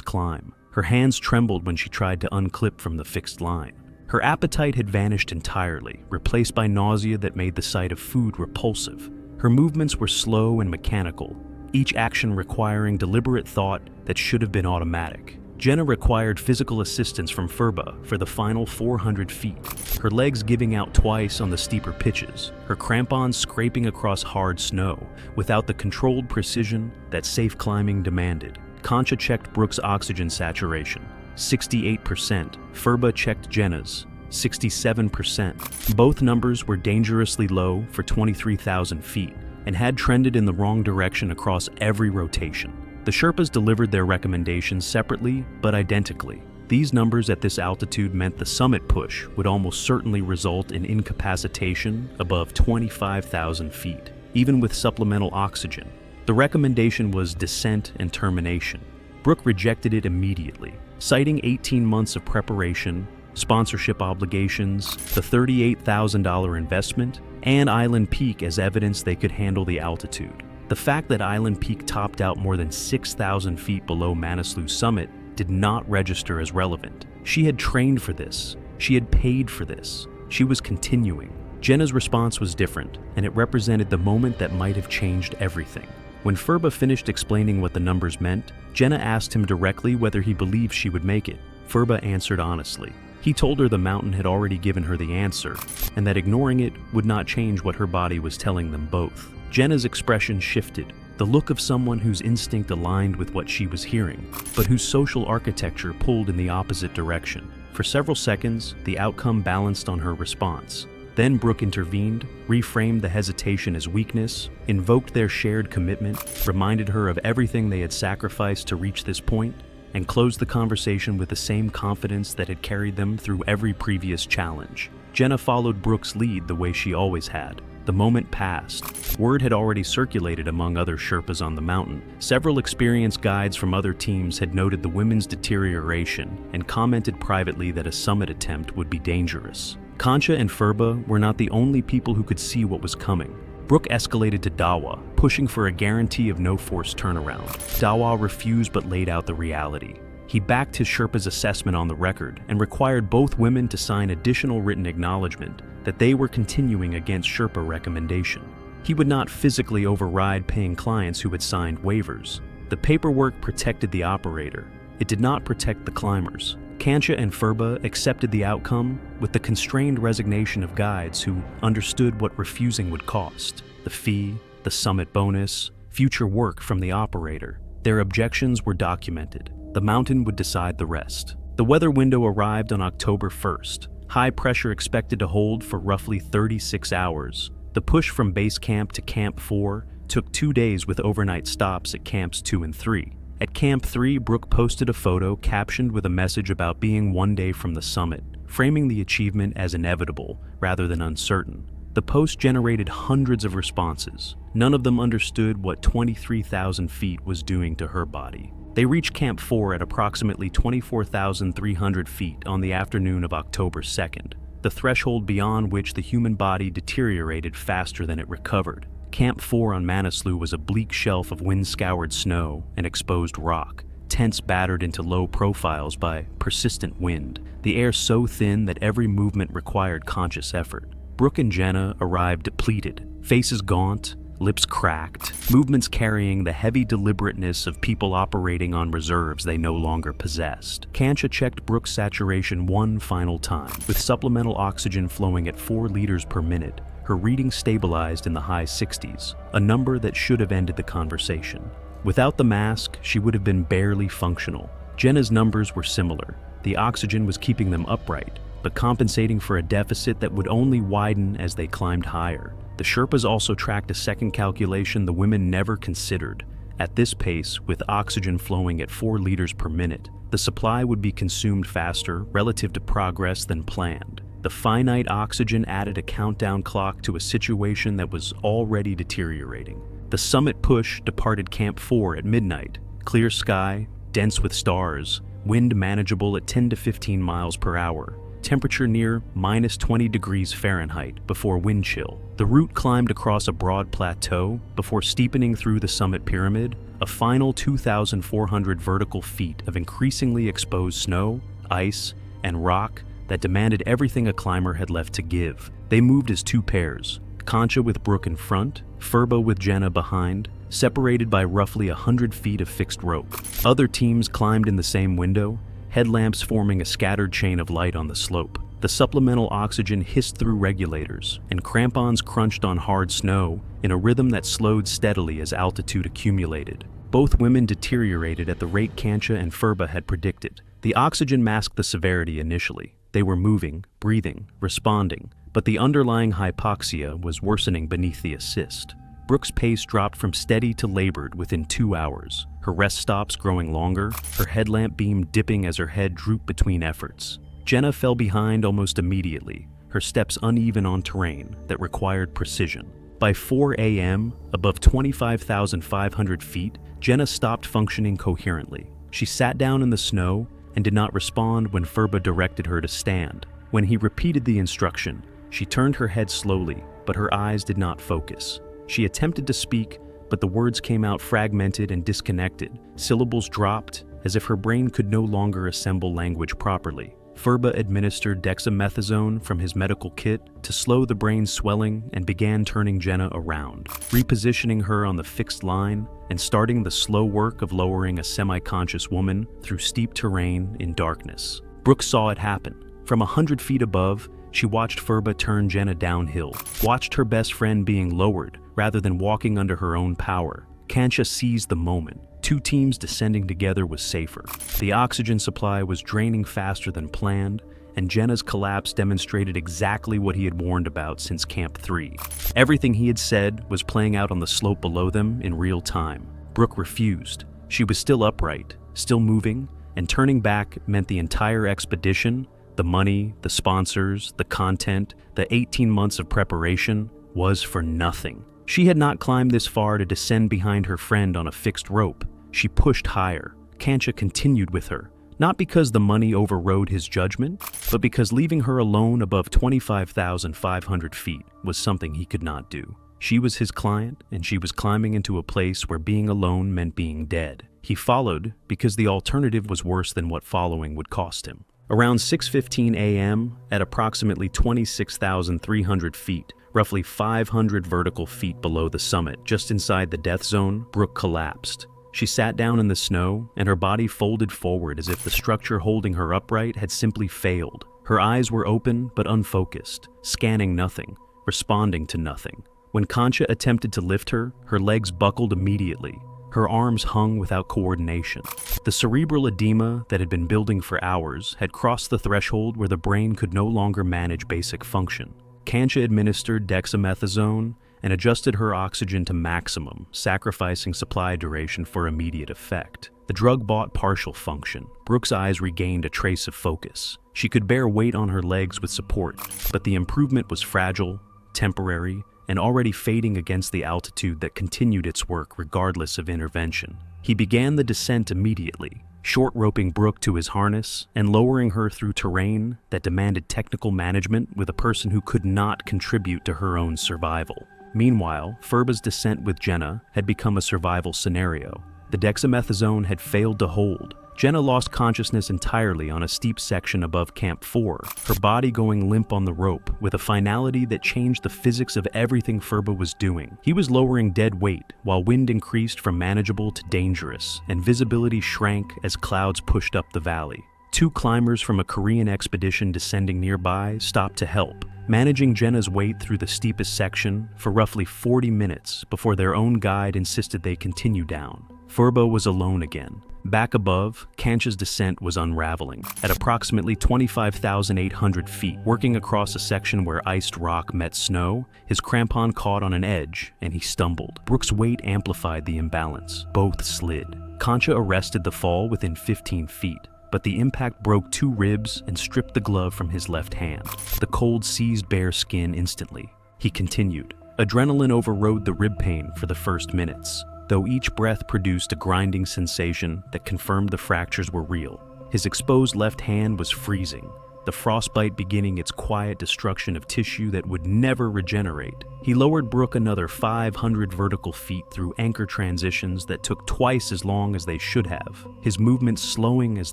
climb. Her hands trembled when she tried to unclip from the fixed line. Her appetite had vanished entirely, replaced by nausea that made the sight of food repulsive. Her movements were slow and mechanical, each action requiring deliberate thought that should have been automatic. Jenna required physical assistance from Furba for the final 400 feet, her legs giving out twice on the steeper pitches, her crampons scraping across hard snow without the controlled precision that safe climbing demanded. Concha checked Brooke's oxygen saturation, 68%. Furba checked Jenna's, 67%. Both numbers were dangerously low for 23,000 feet and had trended in the wrong direction across every rotation. The Sherpas delivered their recommendations separately but identically. These numbers at this altitude meant the summit push would almost certainly result in incapacitation above 25,000 feet, even with supplemental oxygen. The recommendation was descent and termination. Brooke rejected it immediately, citing 18 months of preparation, sponsorship obligations, the $38,000 investment, and Island Peak as evidence they could handle the altitude. The fact that Island Peak topped out more than 6,000 feet below Manaslu's summit did not register as relevant. She had trained for this. She had paid for this. She was continuing. Jenna's response was different, and it represented the moment that might have changed everything. When Furba finished explaining what the numbers meant, Jenna asked him directly whether he believed she would make it. Furba answered honestly. He told her the mountain had already given her the answer, and that ignoring it would not change what her body was telling them both. Jenna's expression shifted, the look of someone whose instinct aligned with what she was hearing, but whose social architecture pulled in the opposite direction. For several seconds, the outcome balanced on her response. Then Brooke intervened, reframed the hesitation as weakness, invoked their shared commitment, reminded her of everything they had sacrificed to reach this point, and closed the conversation with the same confidence that had carried them through every previous challenge. Jenna followed Brooke's lead the way she always had. The moment passed. Word had already circulated among other Sherpas on the mountain. Several experienced guides from other teams had noted the women's deterioration and commented privately that a summit attempt would be dangerous. Concha and Furba were not the only people who could see what was coming. Brooke escalated to Dawa, pushing for a guarantee of no forced turnaround. Dawa refused but laid out the reality. He backed his Sherpa's assessment on the record and required both women to sign additional written acknowledgement that they were continuing against Sherpa recommendation. He would not physically override paying clients who had signed waivers. The paperwork protected the operator. It did not protect the climbers. Concha and Furba accepted the outcome with the constrained resignation of guides who understood what refusing would cost: the fee, the summit bonus, future work from the operator. Their objections were documented. The mountain would decide the rest. The weather window arrived on October 1st. High pressure expected to hold for roughly 36 hours. The push from base camp to Camp 4 took 2 days with overnight stops at Camps 2 and 3. At Camp 3, Brooke posted a photo captioned with a message about being 1 day from the summit, framing the achievement as inevitable rather than uncertain. The post generated hundreds of responses. None of them understood what 23,000 feet was doing to her body. They reached Camp 4 at approximately 24,300 feet on the afternoon of October 2nd, the threshold beyond which the human body deteriorated faster than it recovered. Camp 4 on Manaslu was a bleak shelf of wind-scoured snow and exposed rock, tents battered into low profiles by persistent wind, the air so thin that every movement required conscious effort. Brooke and Jenna arrived depleted, faces gaunt, lips cracked, movements carrying the heavy deliberateness of people operating on reserves they no longer possessed. Concha checked Brooke's saturation one final time, with supplemental oxygen flowing at 4 liters per minute. Her reading stabilized in the high 60s, a number that should have ended the conversation. Without the mask, she would have been barely functional. Jenna's numbers were similar. The oxygen was keeping them upright, but compensating for a deficit that would only widen as they climbed higher. The Sherpas also tracked a second calculation the women never considered. At this pace, with oxygen flowing at 4 liters per minute, the supply would be consumed faster relative to progress than planned. The finite oxygen added a countdown clock to a situation that was already deteriorating. The summit push departed Camp 4 at midnight. Clear sky, dense with stars, wind manageable at 10 to 15 miles per hour. temperature near -20 degrees Fahrenheit before wind chill. The route climbed across a broad plateau before steepening through the summit pyramid, a final 2,400 vertical feet of increasingly exposed snow, ice, and rock that demanded everything a climber had left to give. They moved as two pairs, Concha with Brooke in front, Furba with Jenna behind, separated by roughly 100 feet of fixed rope. Other teams climbed in the same window, headlamps forming a scattered chain of light on the slope. The supplemental oxygen hissed through regulators, and crampons crunched on hard snow in a rhythm that slowed steadily as altitude accumulated. Both women deteriorated at the rate Concha and Furba had predicted. The oxygen masked the severity initially. They were moving, breathing, responding, but the underlying hypoxia was worsening beneath the assist. Brooke's pace dropped from steady to labored within 2 hours, her rest stops growing longer, her headlamp beam dipping as her head drooped between efforts. Jenna fell behind almost immediately, her steps uneven on terrain that required precision. By 4 a.m., above 25,500 feet, Jenna stopped functioning coherently. She sat down in the snow and did not respond when Furba directed her to stand. When he repeated the instruction, she turned her head slowly, but her eyes did not focus. She attempted to speak, but the words came out fragmented and disconnected. Syllables dropped, as if her brain could no longer assemble language properly. Furba administered dexamethasone from his medical kit to slow the brain's swelling and began turning Jenna around, repositioning her on the fixed line and starting the slow work of lowering a semi-conscious woman through steep terrain in darkness. Brooke saw it happen. From 100 feet above, she watched Furba turn Jenna downhill, watched her best friend being lowered rather than walking under her own power. Concha seized the moment. Two teams descending together was safer. The oxygen supply was draining faster than planned, and Jenna's collapse demonstrated exactly what he had warned about since Camp 3. Everything he had said was playing out on the slope below them in real time. Brooke refused. She was still upright, still moving, and turning back meant the entire expedition, the money, the sponsors, the content, the 18 months of preparation, was for nothing. She had not climbed this far to descend behind her friend on a fixed rope. She pushed higher. Concha continued with her, not because the money overrode his judgment, but because leaving her alone above 25,500 feet was something he could not do. She was his client, and she was climbing into a place where being alone meant being dead. He followed because the alternative was worse than what following would cost him. Around 6:15 a.m., at approximately 26,300 feet, roughly 500 vertical feet below the summit, just inside the death zone, Brooke collapsed. She sat down in the snow, and her body folded forward as if the structure holding her upright had simply failed. Her eyes were open but unfocused, scanning nothing, responding to nothing. When Concha attempted to lift her, her legs buckled immediately. Her arms hung without coordination. The cerebral edema that had been building for hours had crossed the threshold where the brain could no longer manage basic function. Concha administered dexamethasone and adjusted her oxygen to maximum, sacrificing supply duration for immediate effect. The drug bought partial function. Brooke's eyes regained a trace of focus. She could bear weight on her legs with support, but the improvement was fragile, temporary, and already fading against the altitude that continued its work regardless of intervention. He began the descent immediately, short-roping Brooke to his harness and lowering her through terrain that demanded technical management with a person who could not contribute to her own survival. Meanwhile, Furba's descent with Jenna had become a survival scenario. The dexamethasone had failed to hold. Jenna lost consciousness entirely on a steep section above Camp 4, her body going limp on the rope with a finality that changed the physics of everything Furba was doing. He was lowering dead weight while wind increased from manageable to dangerous, and visibility shrank as clouds pushed up the valley. Two climbers from a Korean expedition descending nearby stopped to help, managing Jenna's weight through the steepest section for roughly 40 minutes before their own guide insisted they continue down. Furba was alone again. Back above, Concha's descent was unraveling. At approximately 25,800 feet, working across a section where iced rock met snow, his crampon caught on an edge, and he stumbled. Brooke's weight amplified the imbalance. Both slid. Concha arrested the fall within 15 feet, but the impact broke two ribs and stripped the glove from his left hand. The cold seized bare skin instantly. He continued. Adrenaline overrode the rib pain for the first minutes, though each breath produced a grinding sensation that confirmed the fractures were real. His exposed left hand was freezing, the frostbite beginning its quiet destruction of tissue that would never regenerate. He lowered Brooke another 500 vertical feet through anchor transitions that took twice as long as they should have, his movements slowing as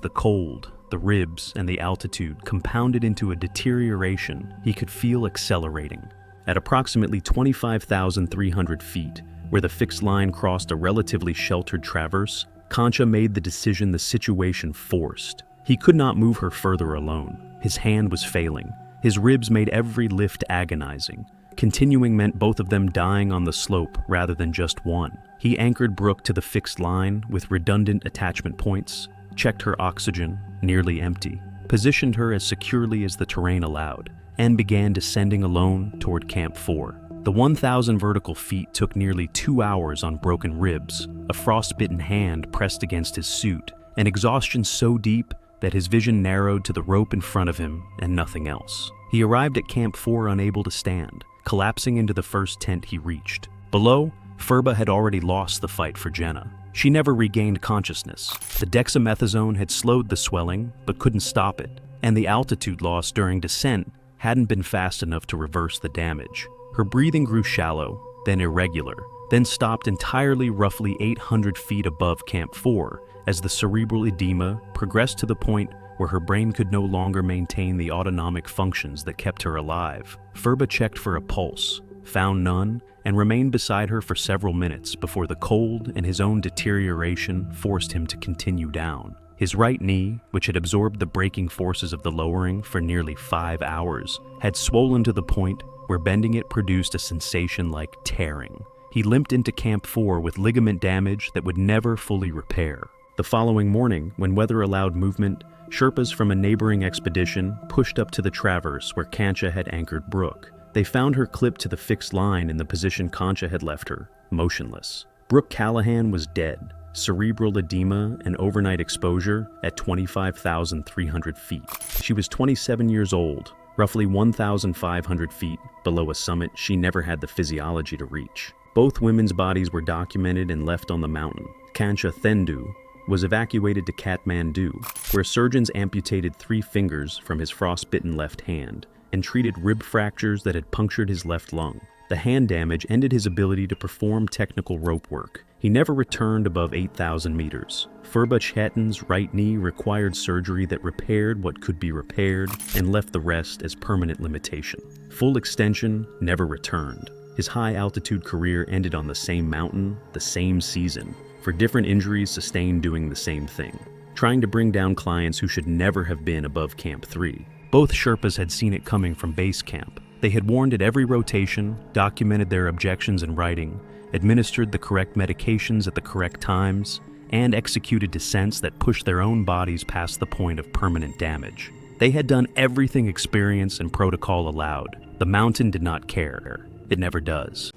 the cold, the ribs, and the altitude compounded into a deterioration he could feel accelerating. At approximately 25,300 feet, where the fixed line crossed a relatively sheltered traverse, Concha made the decision the situation forced. He could not move her further alone. His hand was failing. His ribs made every lift agonizing. Continuing meant both of them dying on the slope rather than just one. He anchored Brooke to the fixed line with redundant attachment points, checked her oxygen, nearly empty, positioned her as securely as the terrain allowed, and began descending alone toward Camp 4. The 1,000 vertical feet took nearly 2 hours on broken ribs, a frostbitten hand pressed against his suit, and exhaustion so deep that his vision narrowed to the rope in front of him and nothing else. He arrived at Camp 4 unable to stand, collapsing into the first tent he reached. Below, Furba had already lost the fight for Jenna. She never regained consciousness. The dexamethasone had slowed the swelling, but couldn't stop it, and the altitude loss during descent hadn't been fast enough to reverse the damage. Her breathing grew shallow, then irregular, then stopped entirely roughly 800 feet above Camp 4, as the cerebral edema progressed to the point where her brain could no longer maintain the autonomic functions that kept her alive. Furba checked for a pulse, found none, and remained beside her for several minutes before the cold and his own deterioration forced him to continue down. His right knee, which had absorbed the braking forces of the lowering for nearly 5 hours, had swollen to the point where bending it produced a sensation like tearing. He limped into Camp 4 with ligament damage that would never fully repair. The following morning, when weather allowed movement, Sherpas from a neighboring expedition pushed up to the traverse where Concha had anchored Brooke. They found her clipped to the fixed line in the position Concha had left her, motionless. Brooke Callahan was dead, cerebral edema and overnight exposure at 25,300 feet. She was 27 years old, roughly 1,500 feet below a summit she never had the physiology to reach. Both women's bodies were documented and left on the mountain. Concha Thendu was evacuated to Kathmandu, where surgeons amputated 3 fingers from his frostbitten left hand and treated rib fractures that had punctured his left lung. The hand damage ended his ability to perform technical rope work. He never returned above 8,000 meters. Furba Chetan's right knee required surgery that repaired what could be repaired and left the rest as permanent limitation. Full extension never returned. His high-altitude career ended on the same mountain, the same season, for different injuries sustained doing the same thing, trying to bring down clients who should never have been above Camp 3. Both Sherpas had seen it coming from base camp. They had warned at every rotation, documented their objections in writing, administered the correct medications at the correct times, and executed descents that pushed their own bodies past the point of permanent damage. They had done everything experience and protocol allowed. The mountain did not care. It never does.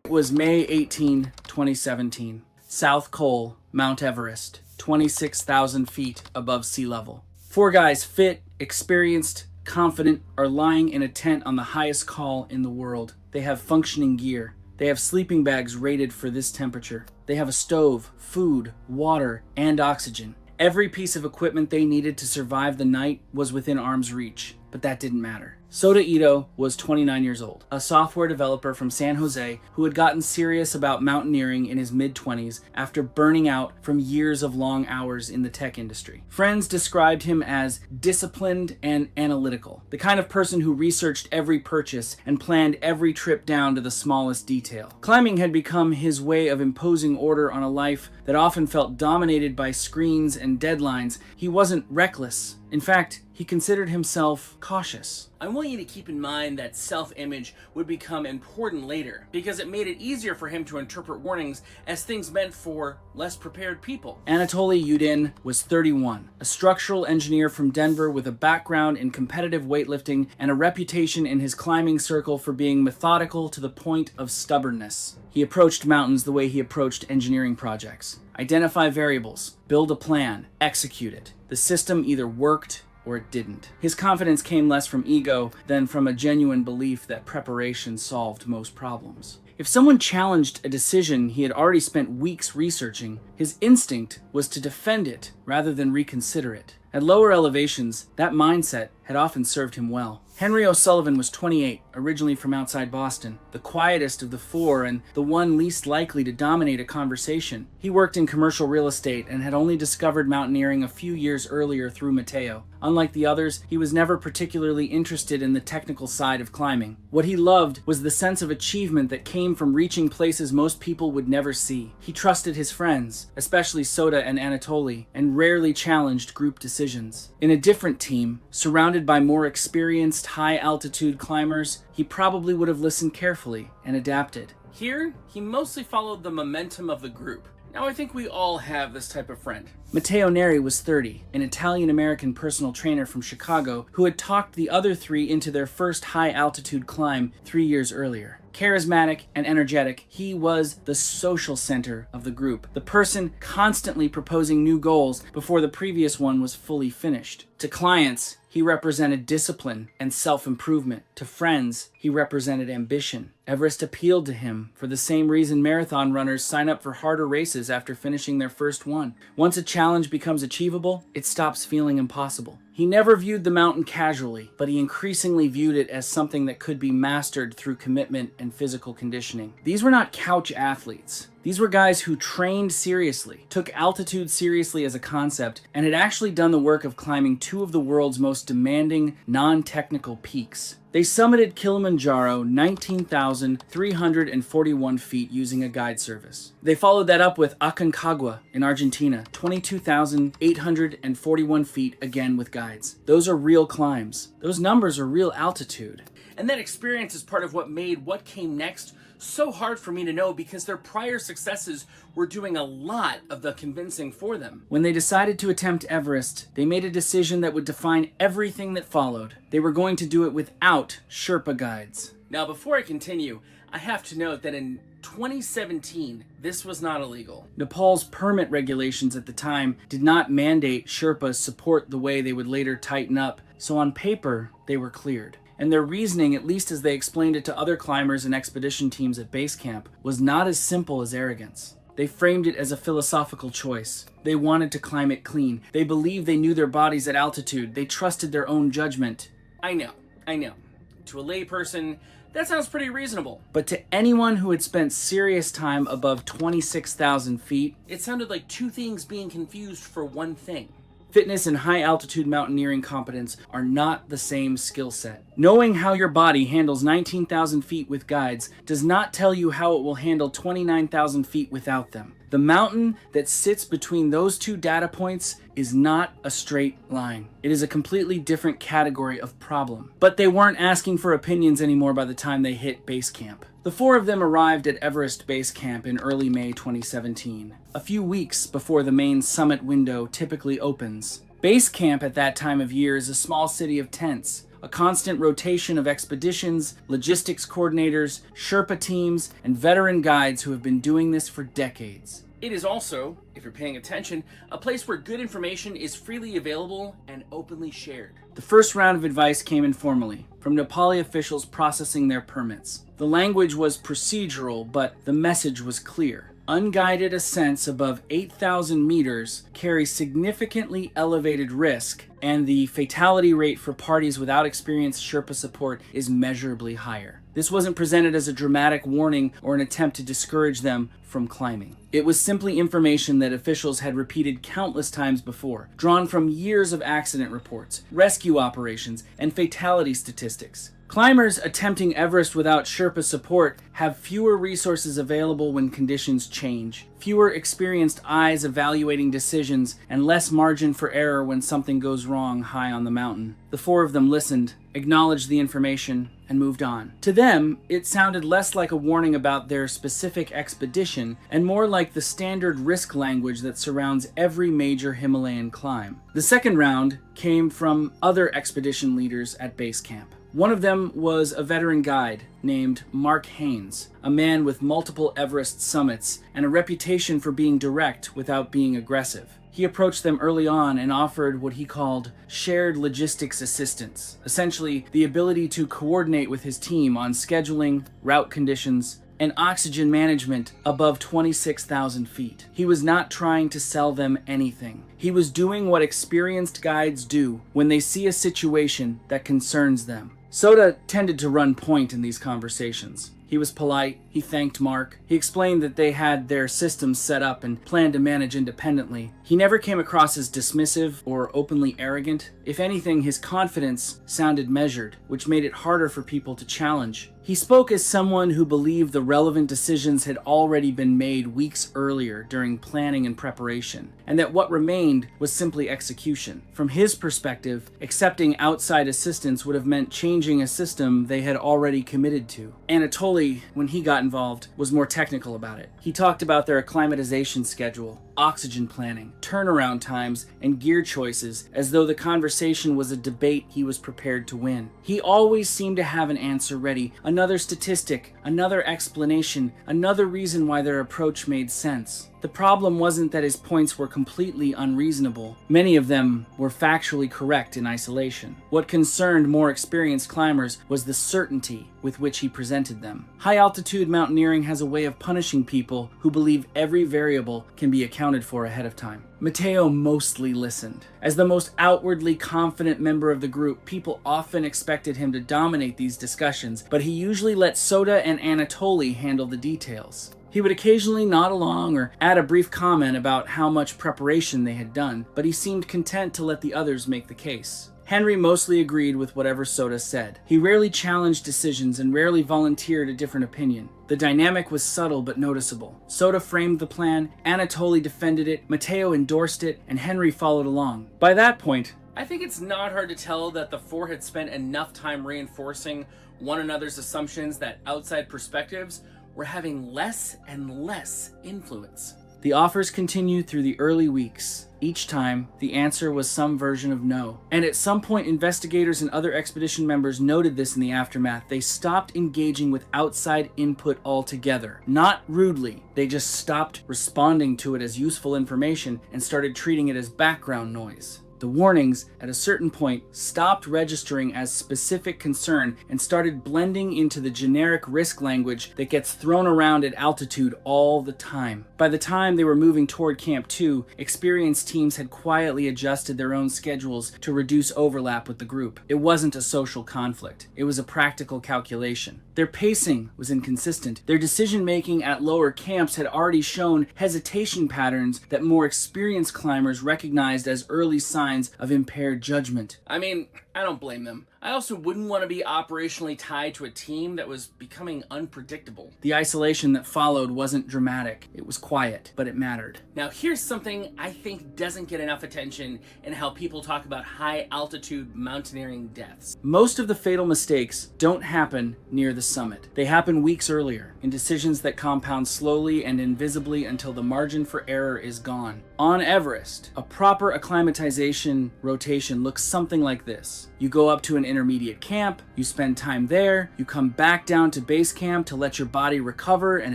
It was May 18, 2017. South Col, Mount Everest, 26,000 feet above sea level. 4 guys, fit, experienced, confident, are lying in a tent on the highest col in the world. They have functioning gear. They have sleeping bags rated for this temperature. They have a stove, food, water, and oxygen. Every piece of equipment they needed to survive the night was within arm's reach, but that didn't matter. Sota Ito was 29 years old, a software developer from San Jose who had gotten serious about mountaineering in his mid-20s after burning out from years of long hours in the tech industry. Friends described him as disciplined and analytical, the kind of person who researched every purchase and planned every trip down to the smallest detail. Climbing had become his way of imposing order on a life that often felt dominated by screens and deadlines. He wasn't reckless. In fact, he considered himself cautious. I want you to keep in mind that self-image would become important later, because it made it easier for him to interpret warnings as things meant for less prepared people. Anatoly Yudin was 31, a structural engineer from Denver with a background in competitive weightlifting and a reputation in his climbing circle for being methodical to the point of stubbornness. He approached mountains the way he approached engineering projects. Identify variables, build a plan, execute it. The system either worked or it didn't. His confidence came less from ego than from a genuine belief that preparation solved most problems. If someone challenged a decision he had already spent weeks researching, his instinct was to defend it rather than reconsider it. At lower elevations, that mindset had often served him well. Henry O'Sullivan was 28, originally from outside Boston, the quietest of the four and the one least likely to dominate a conversation. He worked in commercial real estate and had only discovered mountaineering a few years earlier through Mateo. Unlike the others, he was never particularly interested in the technical side of climbing. What he loved was the sense of achievement that came from reaching places most people would never see. He trusted his friends, especially Soda and Anatoly, and rarely challenged group decisions. In a different team, surrounded by more experienced high-altitude climbers, he probably would have listened carefully and adapted. Here, he mostly followed the momentum of the group. Now I think we all have this type of friend. Matteo Neri was 30, an Italian-American personal trainer from Chicago who had talked the other three into their first high-altitude climb 3 years earlier. Charismatic and energetic, he was the social center of the group, the person constantly proposing new goals before the previous one was fully finished. To clients, he represented discipline and self-improvement. To friends, he represented ambition. Everest appealed to him for the same reason marathon runners sign up for harder races after finishing their first one. Once a challenge becomes achievable, it stops feeling impossible. He never viewed the mountain casually, but he increasingly viewed it as something that could be mastered through commitment and physical conditioning. These were not couch athletes. These were guys who trained seriously, took altitude seriously as a concept, and had actually done the work of climbing two of the world's most demanding, non-technical peaks. They summited Kilimanjaro 19,341 feet using a guide service. They followed that up with Aconcagua in Argentina, 22,841 feet, again with guides. Those are real climbs. Those numbers are real altitude. And that experience is part of what made what came next so hard for me to know, because their prior successes were doing a lot of the convincing for them. When they decided to attempt Everest, they made a decision that would define everything that followed. They were going to do it without Sherpa guides. Now, before I continue, I have to note that in 2017, this was not illegal. Nepal's permit regulations at the time did not mandate Sherpas support the way they would later tighten up, so on paper, they were cleared. And their reasoning, at least as they explained it to other climbers and expedition teams at base camp, was not as simple as arrogance. They framed it as a philosophical choice. They wanted to climb it clean. They believed they knew their bodies at altitude. They trusted their own judgment. I know. To a layperson, that sounds pretty reasonable. But to anyone who had spent serious time above 26,000 feet, it sounded like two things being confused for one thing. Fitness and high-altitude mountaineering competence are not the same skill set. Knowing how your body handles 19,000 feet with guides does not tell you how it will handle 29,000 feet without them. The mountain that sits between those two data points is not a straight line. It is a completely different category of problem. But they weren't asking for opinions anymore by the time they hit base camp. The four of them arrived at Everest Base Camp in early May 2017, a few weeks before the main summit window typically opens. Base camp at that time of year is a small city of tents, a constant rotation of expeditions, logistics coordinators, Sherpa teams, and veteran guides who have been doing this for decades. It is also, if you're paying attention, a place where good information is freely available and openly shared. The first round of advice came informally, from Nepali officials processing their permits. The language was procedural, but the message was clear. Unguided ascents above 8,000 meters carry significantly elevated risk, and the fatality rate for parties without experienced Sherpa support is measurably higher. This wasn't presented as a dramatic warning or an attempt to discourage them from climbing. It was simply information that officials had repeated countless times before, drawn from years of accident reports, rescue operations, and fatality statistics. Climbers attempting Everest without Sherpa support have fewer resources available when conditions change, fewer experienced eyes evaluating decisions, and less margin for error when something goes wrong high on the mountain. The four of them listened, acknowledged the information, and moved on. To them, it sounded less like a warning about their specific expedition and more like the standard risk language that surrounds every major Himalayan climb. The second round came from other expedition leaders at base camp. One of them was a veteran guide named Mark Haynes, a man with multiple Everest summits and a reputation for being direct without being aggressive. He approached them early on and offered what he called shared logistics assistance, essentially the ability to coordinate with his team on scheduling, route conditions, and oxygen management above 26,000 feet. He was not trying to sell them anything. He was doing what experienced guides do when they see a situation that concerns them. Soda tended to run point in these conversations. He was polite, he thanked Mark, he explained that they had their systems set up and planned to manage independently. He never came across as dismissive or openly arrogant. If anything, his confidence sounded measured, which made it harder for people to challenge. He spoke as someone who believed the relevant decisions had already been made weeks earlier during planning and preparation, and that what remained was simply execution. From his perspective, accepting outside assistance would have meant changing a system they had already committed to. Anatoly, when he got involved, was more technical about it. He talked about their acclimatization schedule, oxygen planning, turnaround times, and gear choices as though the conversation was a debate he was prepared to win. He always seemed to have an answer ready, another statistic, another explanation, another reason why their approach made sense. The problem wasn't that his points were completely unreasonable. Many of them were factually correct in isolation. What concerned more experienced climbers was the certainty with which he presented them. High-altitude mountaineering has a way of punishing people who believe every variable can be accounted for ahead of time. Matteo mostly listened. As the most outwardly confident member of the group, people often expected him to dominate these discussions, but he usually let Soda and Anatoly handle the details. He would occasionally nod along or add a brief comment about how much preparation they had done, but he seemed content to let the others make the case. Henry mostly agreed with whatever Soda said. He rarely challenged decisions and rarely volunteered a different opinion. The dynamic was subtle but noticeable. Soda framed the plan, Anatoly defended it, Matteo endorsed it, and Henry followed along. By that point, I think it's not hard to tell that the four had spent enough time reinforcing one another's assumptions that outside perspectives were having less and less influence. The offers continued through the early weeks. Each time, the answer was some version of no. And at some point, investigators and other expedition members noted this in the aftermath. They stopped engaging with outside input altogether. Not rudely, they just stopped responding to it as useful information and started treating it as background noise. The warnings, at a certain point, stopped registering as specific concern and started blending into the generic risk language that gets thrown around at altitude all the time. By the time they were moving toward Camp 2, experienced teams had quietly adjusted their own schedules to reduce overlap with the group. It wasn't a social conflict. It was a practical calculation. Their pacing was inconsistent. Their decision-making at lower camps had already shown hesitation patterns that more experienced climbers recognized as early signs of impaired judgment. I mean, I don't blame them. I also wouldn't want to be operationally tied to a team that was becoming unpredictable. The isolation that followed wasn't dramatic. It was quiet, but it mattered. Now here's something I think doesn't get enough attention in how people talk about high altitude mountaineering deaths. Most of the fatal mistakes don't happen near the summit. They happen weeks earlier, in decisions that compound slowly and invisibly until the margin for error is gone. On Everest, a proper acclimatization rotation looks something like this. You go up to an intermediate camp, you spend time there, you come back down to base camp to let your body recover and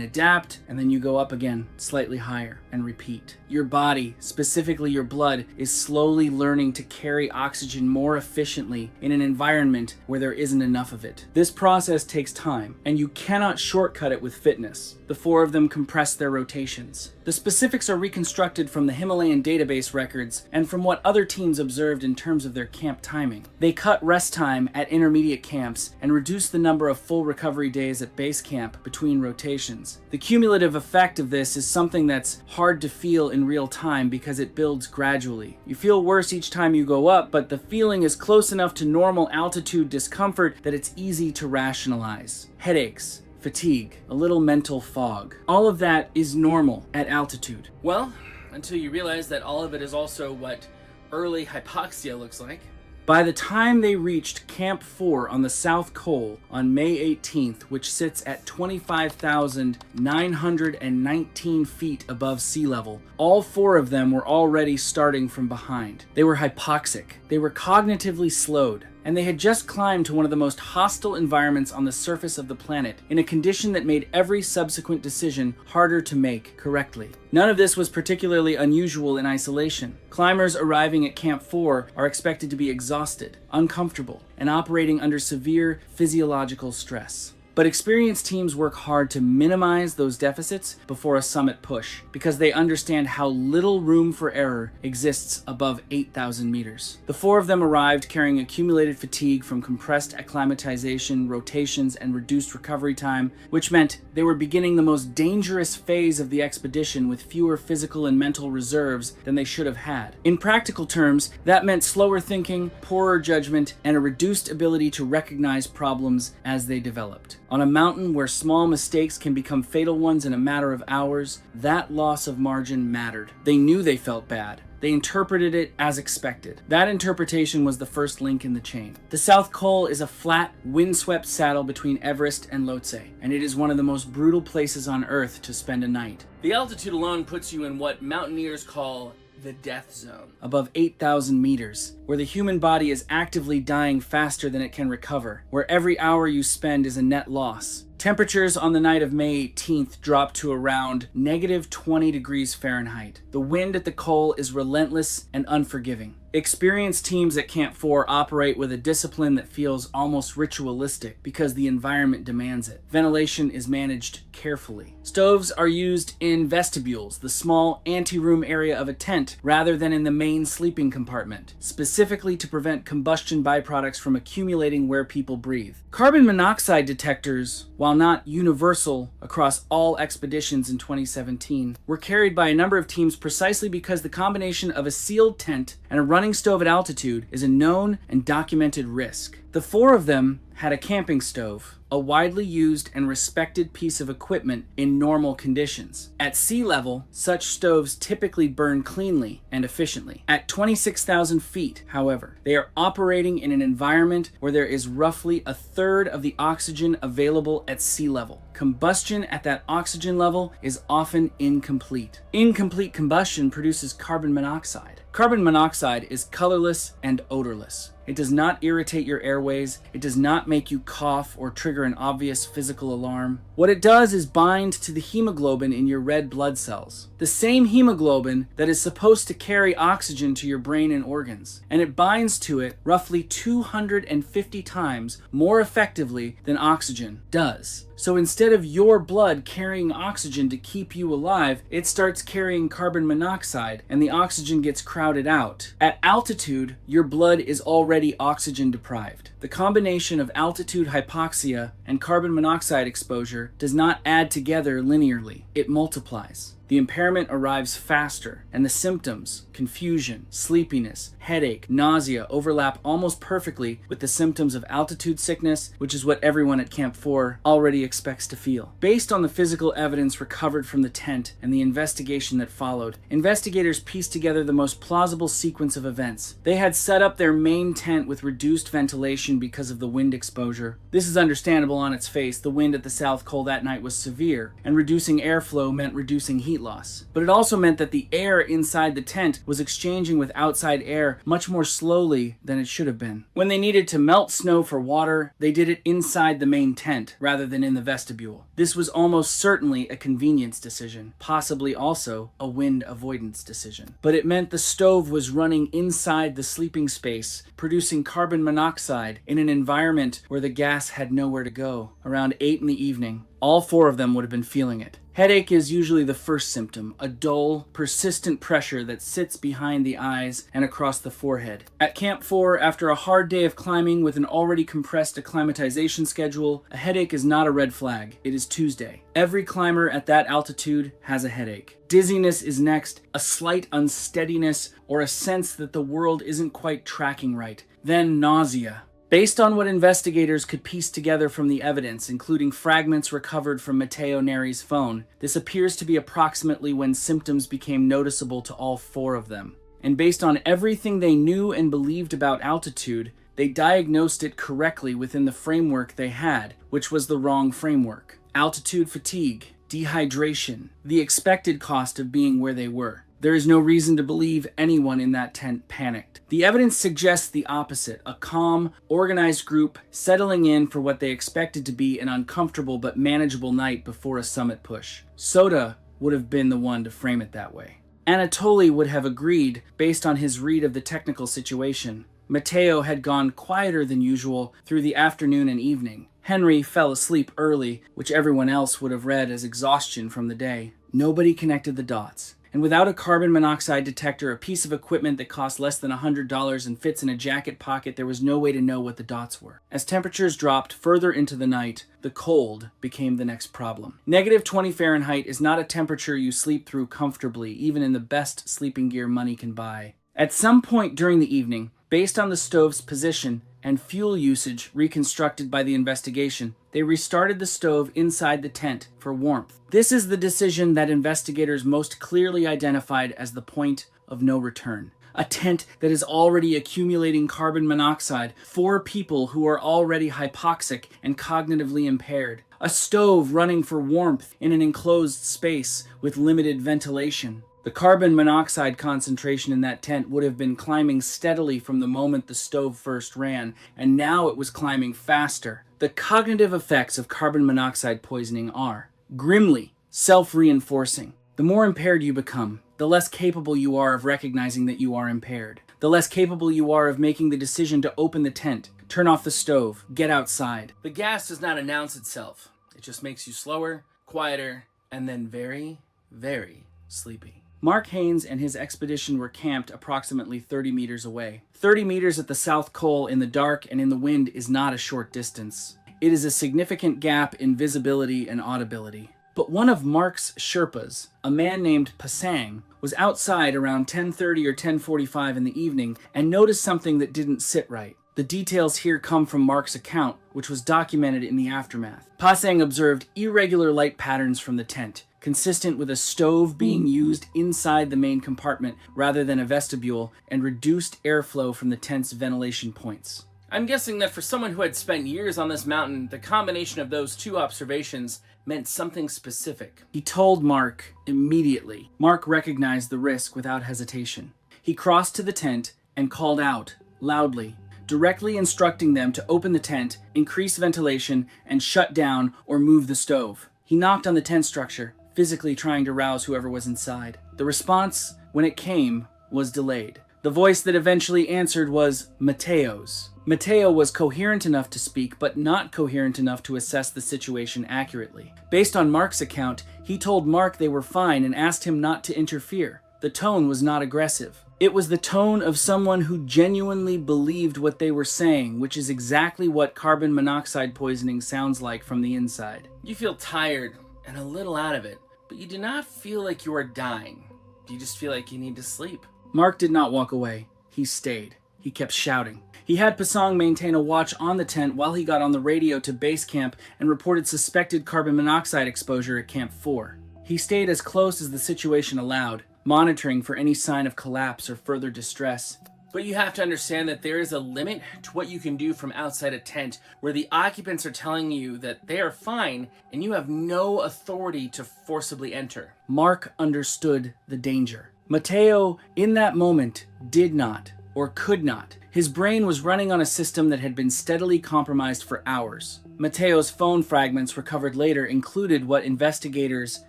adapt, and then you go up again, slightly higher, and repeat. Your body, specifically your blood, is slowly learning to carry oxygen more efficiently in an environment where there isn't enough of it. This process takes time, and you cannot shortcut it with fitness. The four of them compress their rotations. The specifics are reconstructed from the Himalayan database records and from what other teams observed in terms of their camp timing. They cut rest time at intermediate camps and reduce the number of full recovery days at base camp between rotations. The cumulative effect of this is something that's hard to feel in real time because it builds gradually. You feel worse each time you go up, but the feeling is close enough to normal altitude discomfort that it's easy to rationalize. Headaches, fatigue, a little mental fog. All of that is normal at altitude. Well, until you realize that all of it is also what early hypoxia looks like. By the time they reached Camp 4 on the South Col on May 18th, which sits at 25,919 feet above sea level, all four of them were already starting from behind. They were hypoxic. They were cognitively slowed. And they had just climbed to one of the most hostile environments on the surface of the planet, in a condition that made every subsequent decision harder to make correctly. None of this was particularly unusual in isolation. Climbers arriving at Camp 4 are expected to be exhausted, uncomfortable, and operating under severe physiological stress. But experienced teams work hard to minimize those deficits before a summit push because they understand how little room for error exists above 8,000 meters. The four of them arrived carrying accumulated fatigue from compressed acclimatization, rotations, and reduced recovery time, which meant they were beginning the most dangerous phase of the expedition with fewer physical and mental reserves than they should have had. In practical terms, that meant slower thinking, poorer judgment, and a reduced ability to recognize problems as they developed. On a mountain where small mistakes can become fatal ones in a matter of hours, that loss of margin mattered. They knew they felt bad. They interpreted it as expected. That interpretation was the first link in the chain. The South Col is a flat, windswept saddle between Everest and Lhotse, and it is one of the most brutal places on Earth to spend a night. The altitude alone puts you in what mountaineers call the death zone. Above 8,000 meters, where the human body is actively dying faster than it can recover, where every hour you spend is a net loss. Temperatures on the night of May 18th dropped to around negative 20 degrees Fahrenheit. The wind at the Col is relentless and unforgiving. Experienced teams at Camp 4 operate with a discipline that feels almost ritualistic because the environment demands it. Ventilation is managed carefully. Stoves are used in vestibules, the small anteroom area of a tent, rather than in the main sleeping compartment, specifically to prevent combustion byproducts from accumulating where people breathe. Carbon monoxide detectors, while not universal across all expeditions in 2017, were carried by a number of teams precisely because the combination of a sealed tent and a running stove at altitude is a known and documented risk. The four of them had a camping stove, a widely used and respected piece of equipment in normal conditions. At sea level, such stoves typically burn cleanly and efficiently. At 26,000 feet, however, they are operating in an environment where there is roughly a third of the oxygen available at sea level. Combustion at that oxygen level is often incomplete. Incomplete combustion produces carbon monoxide. Carbon monoxide is colorless and odorless. It does not irritate your airways. It does not make you cough or trigger an obvious physical alarm. What it does is bind to the hemoglobin in your red blood cells, the same hemoglobin that is supposed to carry oxygen to your brain and organs, and it binds to it roughly 250 times more effectively than oxygen does. So instead of your blood carrying oxygen to keep you alive, it starts carrying carbon monoxide and the oxygen gets crowded out. At altitude, your blood is already oxygen deprived. The combination of altitude hypoxia and carbon monoxide exposure does not add together linearly. It multiplies. The impairment arrives faster, and the symptoms, confusion, sleepiness, headache, nausea, overlap almost perfectly with the symptoms of altitude sickness, which is what everyone at Camp 4 already expects to feel. Based on the physical evidence recovered from the tent and the investigation that followed, investigators pieced together the most plausible sequence of events. They had set up their main tent with reduced ventilation because of the wind exposure. This is understandable on its face. The wind at the South Col that night was severe, and reducing airflow meant reducing heat loss. But it also meant that the air inside the tent was exchanging with outside air much more slowly than it should have been. When they needed to melt snow for water, they did it inside the main tent rather than in the vestibule. This was almost certainly a convenience decision, possibly also a wind avoidance decision. But it meant the stove was running inside the sleeping space, producing carbon monoxide in an environment where the gas had nowhere to go. Around 8 in the evening, all four of them would have been feeling it. Headache is usually the first symptom, a dull, persistent pressure that sits behind the eyes and across the forehead. At Camp 4, after a hard day of climbing with an already compressed acclimatization schedule, a headache is not a red flag. It is Tuesday. Every climber at that altitude has a headache. Dizziness is next, a slight unsteadiness or a sense that the world isn't quite tracking right. Then nausea. Based on what investigators could piece together from the evidence, including fragments recovered from Matteo Neri's phone, this appears to be approximately when symptoms became noticeable to all four of them. And based on everything they knew and believed about altitude, they diagnosed it correctly within the framework they had, which was the wrong framework. Altitude fatigue, dehydration, the expected cost of being where they were. There is no reason to believe anyone in that tent panicked. The evidence suggests the opposite, a calm, organized group settling in for what they expected to be an uncomfortable but manageable night before a summit push. Soda would have been the one to frame it that way. Anatoly would have agreed based on his read of the technical situation. Matteo had gone quieter than usual through the afternoon and evening. Henry fell asleep early, which everyone else would have read as exhaustion from the day. Nobody connected the dots. And without a carbon monoxide detector, a piece of equipment that costs less than $100 and fits in a jacket pocket, there was no way to know what the dots were. As temperatures dropped further into the night, the cold became the next problem. -20 Fahrenheit is not a temperature you sleep through comfortably, even in the best sleeping gear money can buy. At some point during the evening, based on the stove's position and fuel usage reconstructed by the investigation, they restarted the stove inside the tent for warmth. This is the decision that investigators most clearly identified as the point of no return. A tent that is already accumulating carbon monoxide for people who are already hypoxic and cognitively impaired. A stove running for warmth in an enclosed space with limited ventilation. The carbon monoxide concentration in that tent would have been climbing steadily from the moment the stove first ran, and now it was climbing faster. The cognitive effects of carbon monoxide poisoning are grimly self-reinforcing. The more impaired you become, the less capable you are of recognizing that you are impaired. The less capable you are of making the decision to open the tent, turn off the stove, get outside. The gas does not announce itself. It just makes you slower, quieter, and then very, very sleepy. Mark Haynes and his expedition were camped approximately 30 meters away. 30 meters at the South Col in the dark and in the wind is not a short distance. It is a significant gap in visibility and audibility. But one of Mark's Sherpas, a man named Pasang, was outside around 10:30 or 10:45 in the evening and noticed something that didn't sit right. The details here come from Mark's account, which was documented in the aftermath. Pasang observed irregular light patterns from the tent, consistent with a stove being used inside the main compartment rather than a vestibule, and reduced airflow from the tent's ventilation points. I'm guessing that for someone who had spent years on this mountain, the combination of those two observations meant something specific. He told Mark immediately. Mark recognized the risk without hesitation. He crossed to the tent and called out loudly, directly instructing them to open the tent, increase ventilation, and shut down or move the stove. He knocked on the tent structure, physically trying to rouse whoever was inside. The response, when it came, was delayed. The voice that eventually answered was Matteo's. Matteo was coherent enough to speak, but not coherent enough to assess the situation accurately. Based on Mark's account, he told Mark they were fine and asked him not to interfere. The tone was not aggressive. It was the tone of someone who genuinely believed what they were saying, which is exactly what carbon monoxide poisoning sounds like from the inside. You feel tired and a little out of it, but you do not feel like you are dying. You just feel like you need to sleep. Mark did not walk away. He stayed. He kept shouting. He had Pasang maintain a watch on the tent while he got on the radio to base camp and reported suspected carbon monoxide exposure at Camp 4. He stayed as close as the situation allowed, monitoring for any sign of collapse or further distress. But you have to understand that there is a limit to what you can do from outside a tent where the occupants are telling you that they are fine and you have no authority to forcibly enter. Mark understood the danger. Matteo, in that moment, did not, or could not. His brain was running on a system that had been steadily compromised for hours. Matteo's phone fragments recovered later included what investigators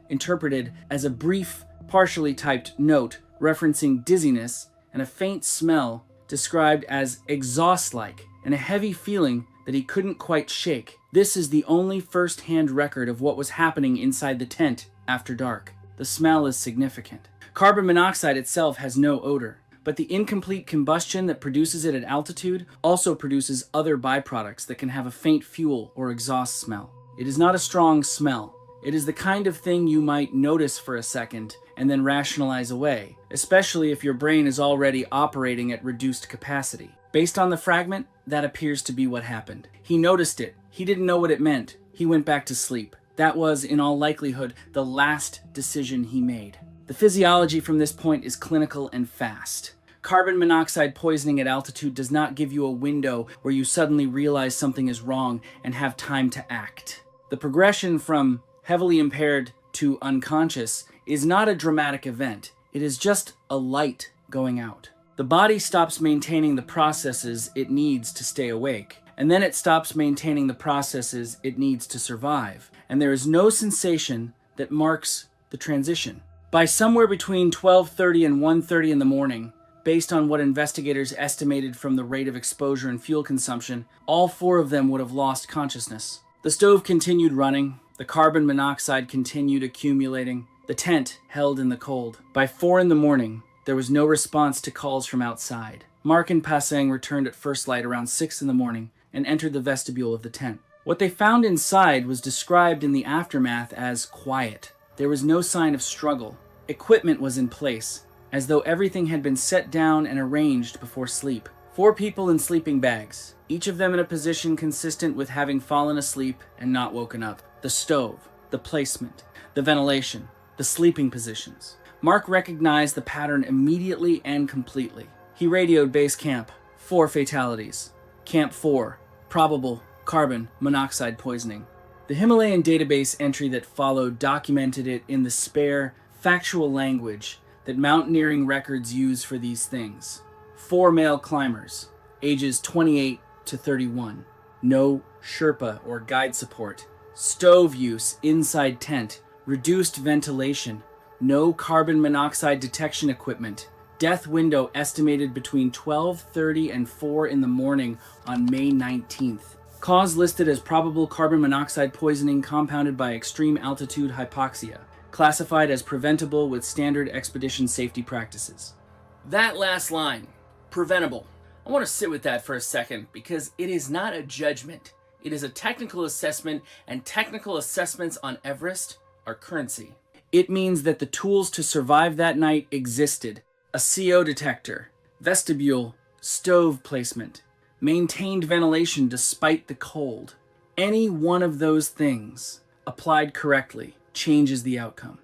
interpreted as a brief, partially typed note referencing dizziness and a faint smell described as exhaust-like and a heavy feeling that he couldn't quite shake. This is the only first-hand record of what was happening inside the tent after dark. The smell is significant. Carbon monoxide itself has no odor, but the incomplete combustion that produces it at altitude also produces other byproducts that can have a faint fuel or exhaust smell. It is not a strong smell. It is the kind of thing you might notice for a second and then rationalize away, especially if your brain is already operating at reduced capacity. Based on the fragment, that appears to be what happened. He noticed it. He didn't know what it meant. He went back to sleep. That was, in all likelihood, the last decision he made. The physiology from this point is clinical and fast. Carbon monoxide poisoning at altitude does not give you a window where you suddenly realize something is wrong and have time to act. The progression from heavily impaired to unconscious is not a dramatic event. It is just a light going out. The body stops maintaining the processes it needs to stay awake, and then it stops maintaining the processes it needs to survive, and there is no sensation that marks the transition. By somewhere between 12:30 and 1:30 in the morning, Based on what investigators estimated from the rate of exposure and fuel consumption, all 4 of them would have lost consciousness. The stove continued running, the carbon monoxide continued accumulating, the tent held in the cold. By 4 in the morning, there was no response to calls from outside. Mark and Passang returned at first light around 6 in the morning and entered the vestibule of the tent. What they found inside was described in the aftermath as quiet. There was no sign of struggle. Equipment was in place, as though everything had been set down and arranged before sleep. 4 people in sleeping bags, each of them in a position consistent with having fallen asleep and not woken up. The stove, the placement, the ventilation, the sleeping positions. Mark recognized the pattern immediately and completely. He radioed base camp. 4 fatalities. Camp 4, probable carbon monoxide poisoning. The Himalayan database entry that followed documented it in the spare, factual language that mountaineering records use for these things. 4 male climbers, ages 28 to 31. No Sherpa or guide support. Stove use inside tent. Reduced ventilation. No carbon monoxide detection equipment. Death window estimated between 12:30 and 4 in the morning on May 19th. Cause listed as probable carbon monoxide poisoning compounded by extreme altitude hypoxia. Classified as preventable with standard expedition safety practices. That last line, preventable. I want to sit with that for a second because it is not a judgment. It is a technical assessment, and technical assessments on Everest are currency. It means that the tools to survive that night existed. A CO detector, vestibule, stove placement, maintained ventilation despite the cold. Any one of those things, applied correctly, changes the outcome.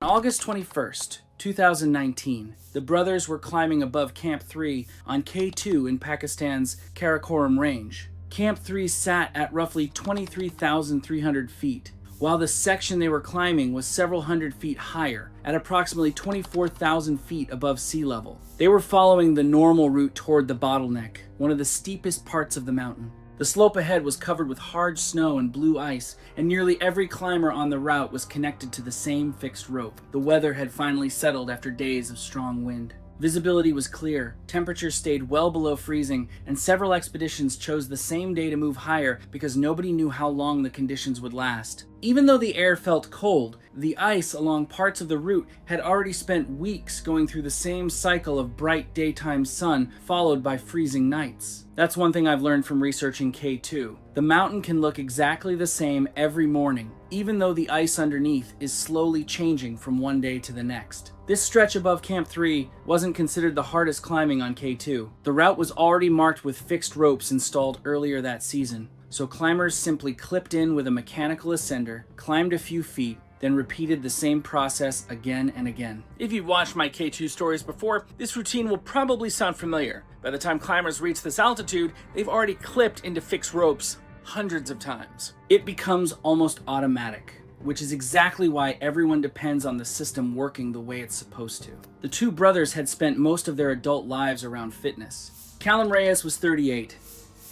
On August 21st, 2019, the brothers were climbing above Camp 3 on K2 in Pakistan's Karakoram Range. Camp 3 sat at roughly 23,300 feet, while the section they were climbing was several hundred feet higher, at approximately 24,000 feet above sea level. They were following the normal route toward the bottleneck, one of the steepest parts of the mountain. The slope ahead was covered with hard snow and blue ice, and nearly every climber on the route was connected to the same fixed rope. The weather had finally settled after days of strong wind. Visibility was clear, temperatures stayed well below freezing, and several expeditions chose the same day to move higher because nobody knew how long the conditions would last. Even though the air felt cold, the ice along parts of the route had already spent weeks going through the same cycle of bright daytime sun followed by freezing nights. That's one thing I've learned from researching K2. The mountain can look exactly the same every morning, even though the ice underneath is slowly changing from one day to the next. This stretch above Camp 3 wasn't considered the hardest climbing on K2. The route was already marked with fixed ropes installed earlier that season, so climbers simply clipped in with a mechanical ascender, climbed a few feet, then repeated the same process again and again. If you've watched my K2 stories before, this routine will probably sound familiar. By the time climbers reach this altitude, they've already clipped into fixed ropes hundreds of times. It becomes almost automatic, which is exactly why everyone depends on the system working the way it's supposed to. The 2 brothers had spent most of their adult lives around fitness. Callum Reyes was 38.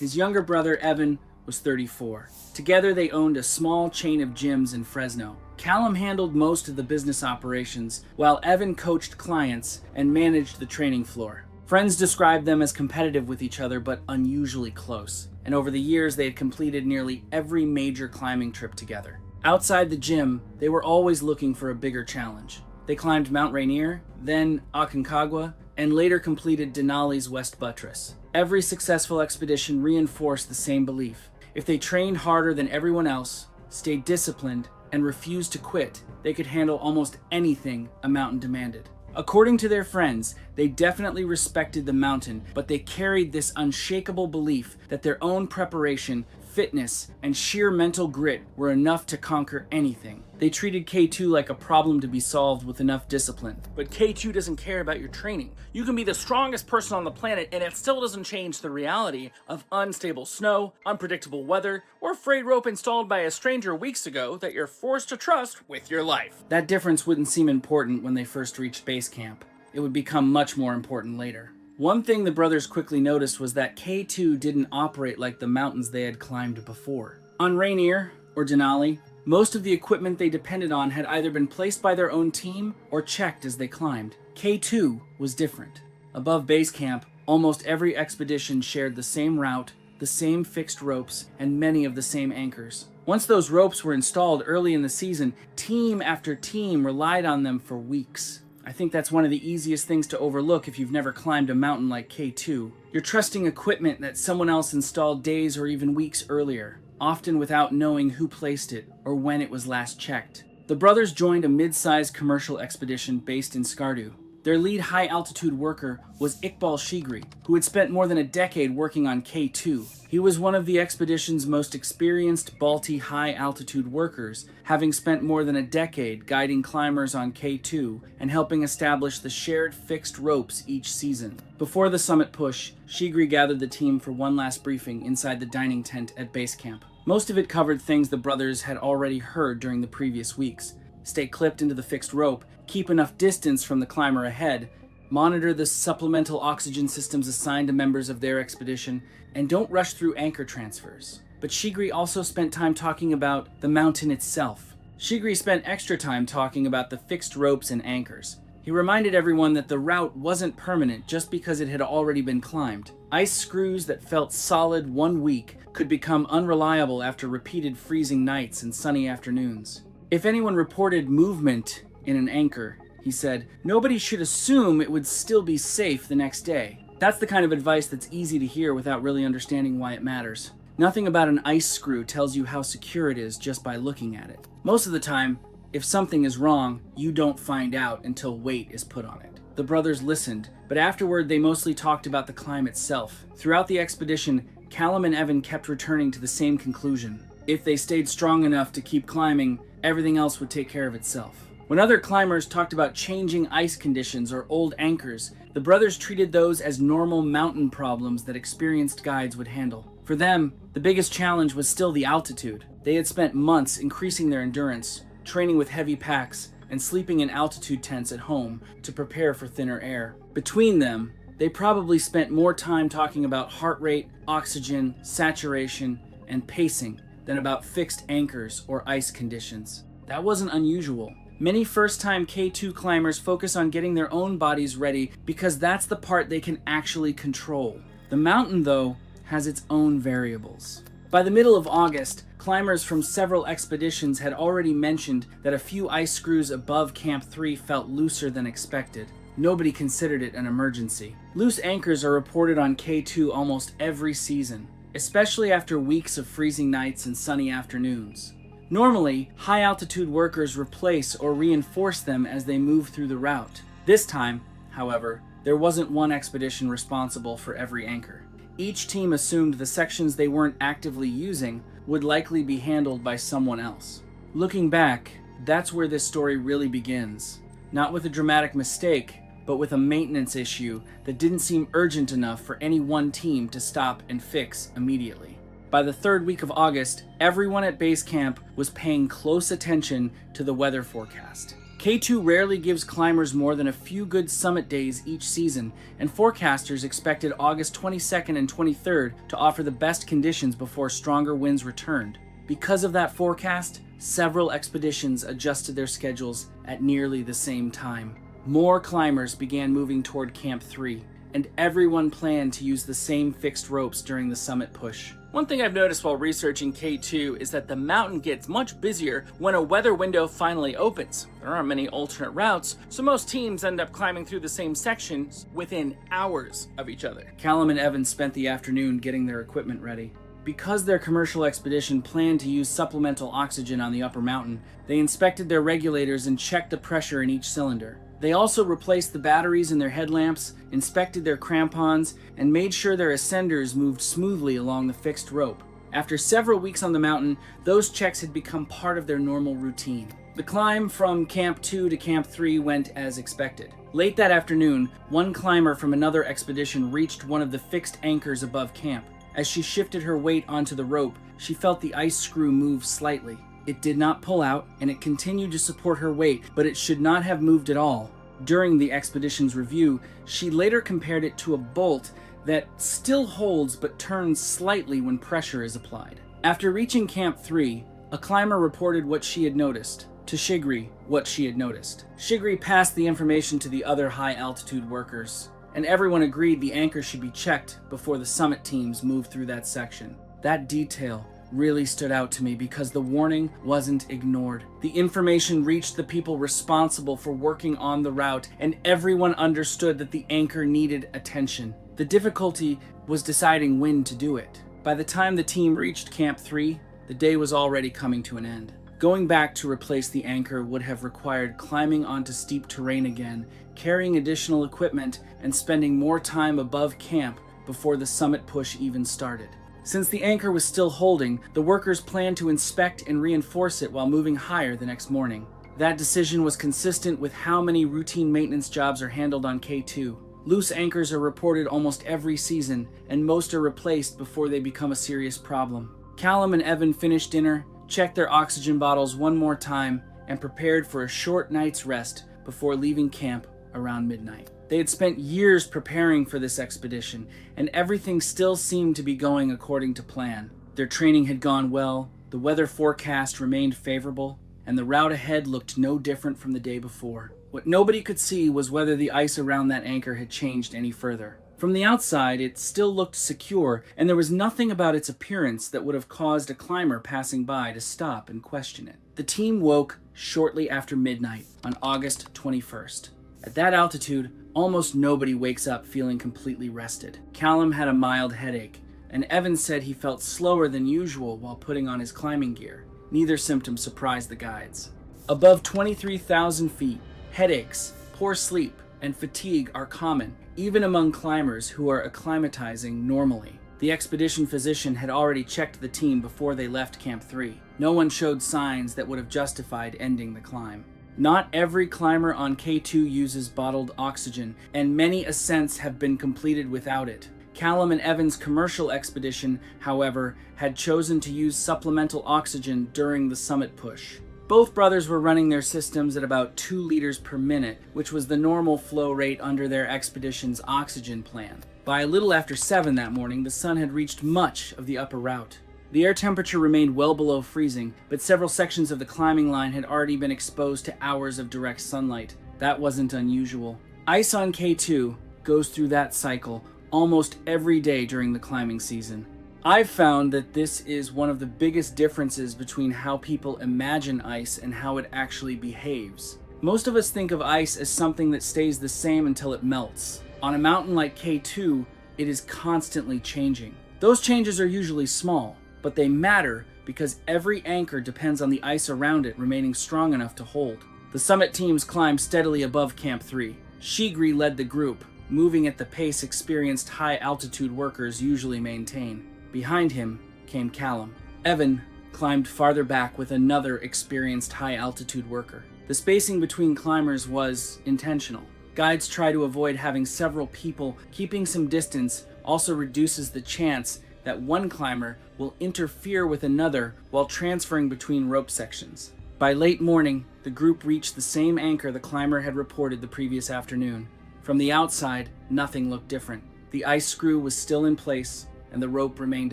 His younger brother, Evan, was 34. Together they owned a small chain of gyms in Fresno. Callum handled most of the business operations, while Evan coached clients and managed the training floor. Friends described them as competitive with each other, but unusually close. And over the years, they had completed nearly every major climbing trip together. Outside the gym, they were always looking for a bigger challenge. They climbed Mount Rainier, then Aconcagua, and later completed Denali's West Buttress. Every successful expedition reinforced the same belief. If they trained harder than everyone else, stayed disciplined, and refused to quit, they could handle almost anything a mountain demanded. According to their friends, they definitely respected the mountain, but they carried this unshakable belief that their own preparation, fitness, and sheer mental grit were enough to conquer anything. They treated K2 like a problem to be solved with enough discipline. But K2 doesn't care about your training. You can be the strongest person on the planet, and it still doesn't change the reality of unstable snow, unpredictable weather, or frayed rope installed by a stranger weeks ago that you're forced to trust with your life. That difference wouldn't seem important when they first reached base camp. It would become much more important later. One thing the brothers quickly noticed was that K2 didn't operate like the mountains they had climbed before. On Rainier, or Denali, Most of the equipment they depended on had either been placed by their own team or checked as they climbed. K2 was different. Above base camp, almost every expedition shared the same route, the same fixed ropes, and many of the same anchors. Once those ropes were installed early in the season, team after team relied on them for weeks. I think that's one of the easiest things to overlook if you've never climbed a mountain like K2. You're trusting equipment that someone else installed days or even weeks earlier, often without knowing who placed it or when it was last checked. The brothers joined a mid-sized commercial expedition based in Skardu. Their lead high-altitude worker was Iqbal Shigri, who had spent more than a decade working on K2. He was one of the expedition's most experienced Balti high-altitude workers, having spent more than a decade guiding climbers on K2 and helping establish the shared fixed ropes each season. Before the summit push, Shigri gathered the team for one last briefing inside the dining tent at base camp. Most of it covered things the brothers had already heard during the previous weeks. Stay clipped into the fixed rope, keep enough distance from the climber ahead, monitor the supplemental oxygen systems assigned to members of their expedition, and don't rush through anchor transfers. But Shigri also spent time talking about the mountain itself. Shigri spent extra time talking about the fixed ropes and anchors. He reminded everyone that the route wasn't permanent just because it had already been climbed. Ice screws that felt solid 1 week could become unreliable after repeated freezing nights and sunny afternoons. If anyone reported movement in an anchor, he said, nobody should assume it would still be safe the next day. That's the kind of advice that's easy to hear without really understanding why it matters. Nothing about an ice screw tells you how secure it is just by looking at it. Most of the time, if something is wrong, you don't find out until weight is put on it. The brothers listened, but afterward they mostly talked about the climb itself. Throughout the expedition, Callum and Evan kept returning to the same conclusion. If they stayed strong enough to keep climbing, everything else would take care of itself. When other climbers talked about changing ice conditions or old anchors, the brothers treated those as normal mountain problems that experienced guides would handle. For them, the biggest challenge was still the altitude. They had spent months increasing their endurance, training with heavy packs, and sleeping in altitude tents at home to prepare for thinner air. Between them, they probably spent more time talking about heart rate, oxygen, saturation, and pacing than about fixed anchors or ice conditions. That wasn't unusual. Many first-time K2 climbers focus on getting their own bodies ready because that's the part they can actually control. The mountain, though, has its own variables. By the middle of August, climbers from several expeditions had already mentioned that a few ice screws above Camp 3 felt looser than expected. Nobody considered it an emergency. Loose anchors are reported on K2 almost every season, especially after weeks of freezing nights and sunny afternoons. Normally, high-altitude workers replace or reinforce them as they move through the route. This time, however, there wasn't one expedition responsible for every anchor. Each team assumed the sections they weren't actively using would likely be handled by someone else. Looking back, that's where this story really begins. Not with a dramatic mistake, but with a maintenance issue that didn't seem urgent enough for any one team to stop and fix immediately. By the third week of August, everyone at base camp was paying close attention to the weather forecast. K2 rarely gives climbers more than a few good summit days each season, and forecasters expected August 22nd and 23rd to offer the best conditions before stronger winds returned. Because of that forecast, several expeditions adjusted their schedules at nearly the same time. More climbers began moving toward Camp 3, and everyone planned to use the same fixed ropes during the summit push. One thing I've noticed while researching K2 is that the mountain gets much busier when a weather window finally opens. There aren't many alternate routes, so most teams end up climbing through the same sections within hours of each other. Callum and Evan spent the afternoon getting their equipment ready. Because their commercial expedition planned to use supplemental oxygen on the upper mountain, they inspected their regulators and checked the pressure in each cylinder. They also replaced the batteries in their headlamps, inspected their crampons, and made sure their ascenders moved smoothly along the fixed rope. After several weeks on the mountain, those checks had become part of their normal routine. The climb from Camp 2 to Camp 3 went as expected. Late that afternoon, one climber from another expedition reached one of the fixed anchors above camp. As she shifted her weight onto the rope, she felt the ice screw move slightly. It did not pull out, and it continued to support her weight, but it should not have moved at all. During the expedition's review, she later compared it to a bolt that still holds but turns slightly when pressure is applied. After reaching Camp 3, A climber reported what she had noticed. To Shigri, what she had noticed. Shigri passed the information to the other high-altitude workers, and everyone agreed the anchor should be checked before the summit teams moved through that section. That detail really stood out to me because the warning wasn't ignored. The information reached the people responsible for working on the route, and everyone understood that the anchor needed attention. The difficulty was deciding when to do it. By the time the team reached Camp 3, the day was already coming to an end. Going back to replace the anchor would have required climbing onto steep terrain again, carrying additional equipment, and spending more time above camp before the summit push even started. Since the anchor was still holding, the workers planned to inspect and reinforce it while moving higher the next morning. That decision was consistent with how many routine maintenance jobs are handled on K2. Loose anchors are reported almost every season, and most are replaced before they become a serious problem. Callum and Evan finished dinner, checked their oxygen bottles one more time, and prepared for a short night's rest before leaving camp around midnight. They had spent years preparing for this expedition, and everything still seemed to be going according to plan. Their training had gone well, the weather forecast remained favorable, and the route ahead looked no different from the day before. What nobody could see was whether the ice around that anchor had changed any further. From the outside, it still looked secure, and there was nothing about its appearance that would have caused a climber passing by to stop and question it. The team woke shortly after midnight on August 21st. At that altitude, almost nobody wakes up feeling completely rested. Callum had a mild headache, and Evan said he felt slower than usual while putting on his climbing gear. Neither symptom surprised the guides. Above 23,000 feet, headaches, poor sleep, and fatigue are common, even among climbers who are acclimatizing normally. The expedition physician had already checked the team before they left Camp 3. No one showed signs that would have justified ending the climb. Not every climber on K2 uses bottled oxygen, and many ascents have been completed without it. Callum and Evan's commercial expedition, however, had chosen to use supplemental oxygen during the summit push. Both brothers were running their systems at about 2 liters per minute, which was the normal flow rate under their expedition's oxygen plan. By a little after 7 that morning, the sun had reached much of the upper route. The air temperature remained well below freezing, but several sections of the climbing line had already been exposed to hours of direct sunlight. That wasn't unusual. Ice on K2 goes through that cycle almost every day during the climbing season. I've found that this is one of the biggest differences between how people imagine ice and how it actually behaves. Most of us think of ice as something that stays the same until it melts. On a mountain like K2, it is constantly changing. Those changes are usually small, but they matter because every anchor depends on the ice around it remaining strong enough to hold. The summit teams climbed steadily above Camp 3. Shigri led the group, moving at the pace experienced high-altitude workers usually maintain. Behind him came Callum. Evan climbed farther back with another experienced high-altitude worker. The spacing between climbers was intentional. Guides try to avoid having several people. Keeping some distance also reduces the chance that one climber will interfere with another while transferring between rope sections. By late morning, the group reached the same anchor the climber had reported the previous afternoon. From the outside, nothing looked different. The ice screw was still in place, and the rope remained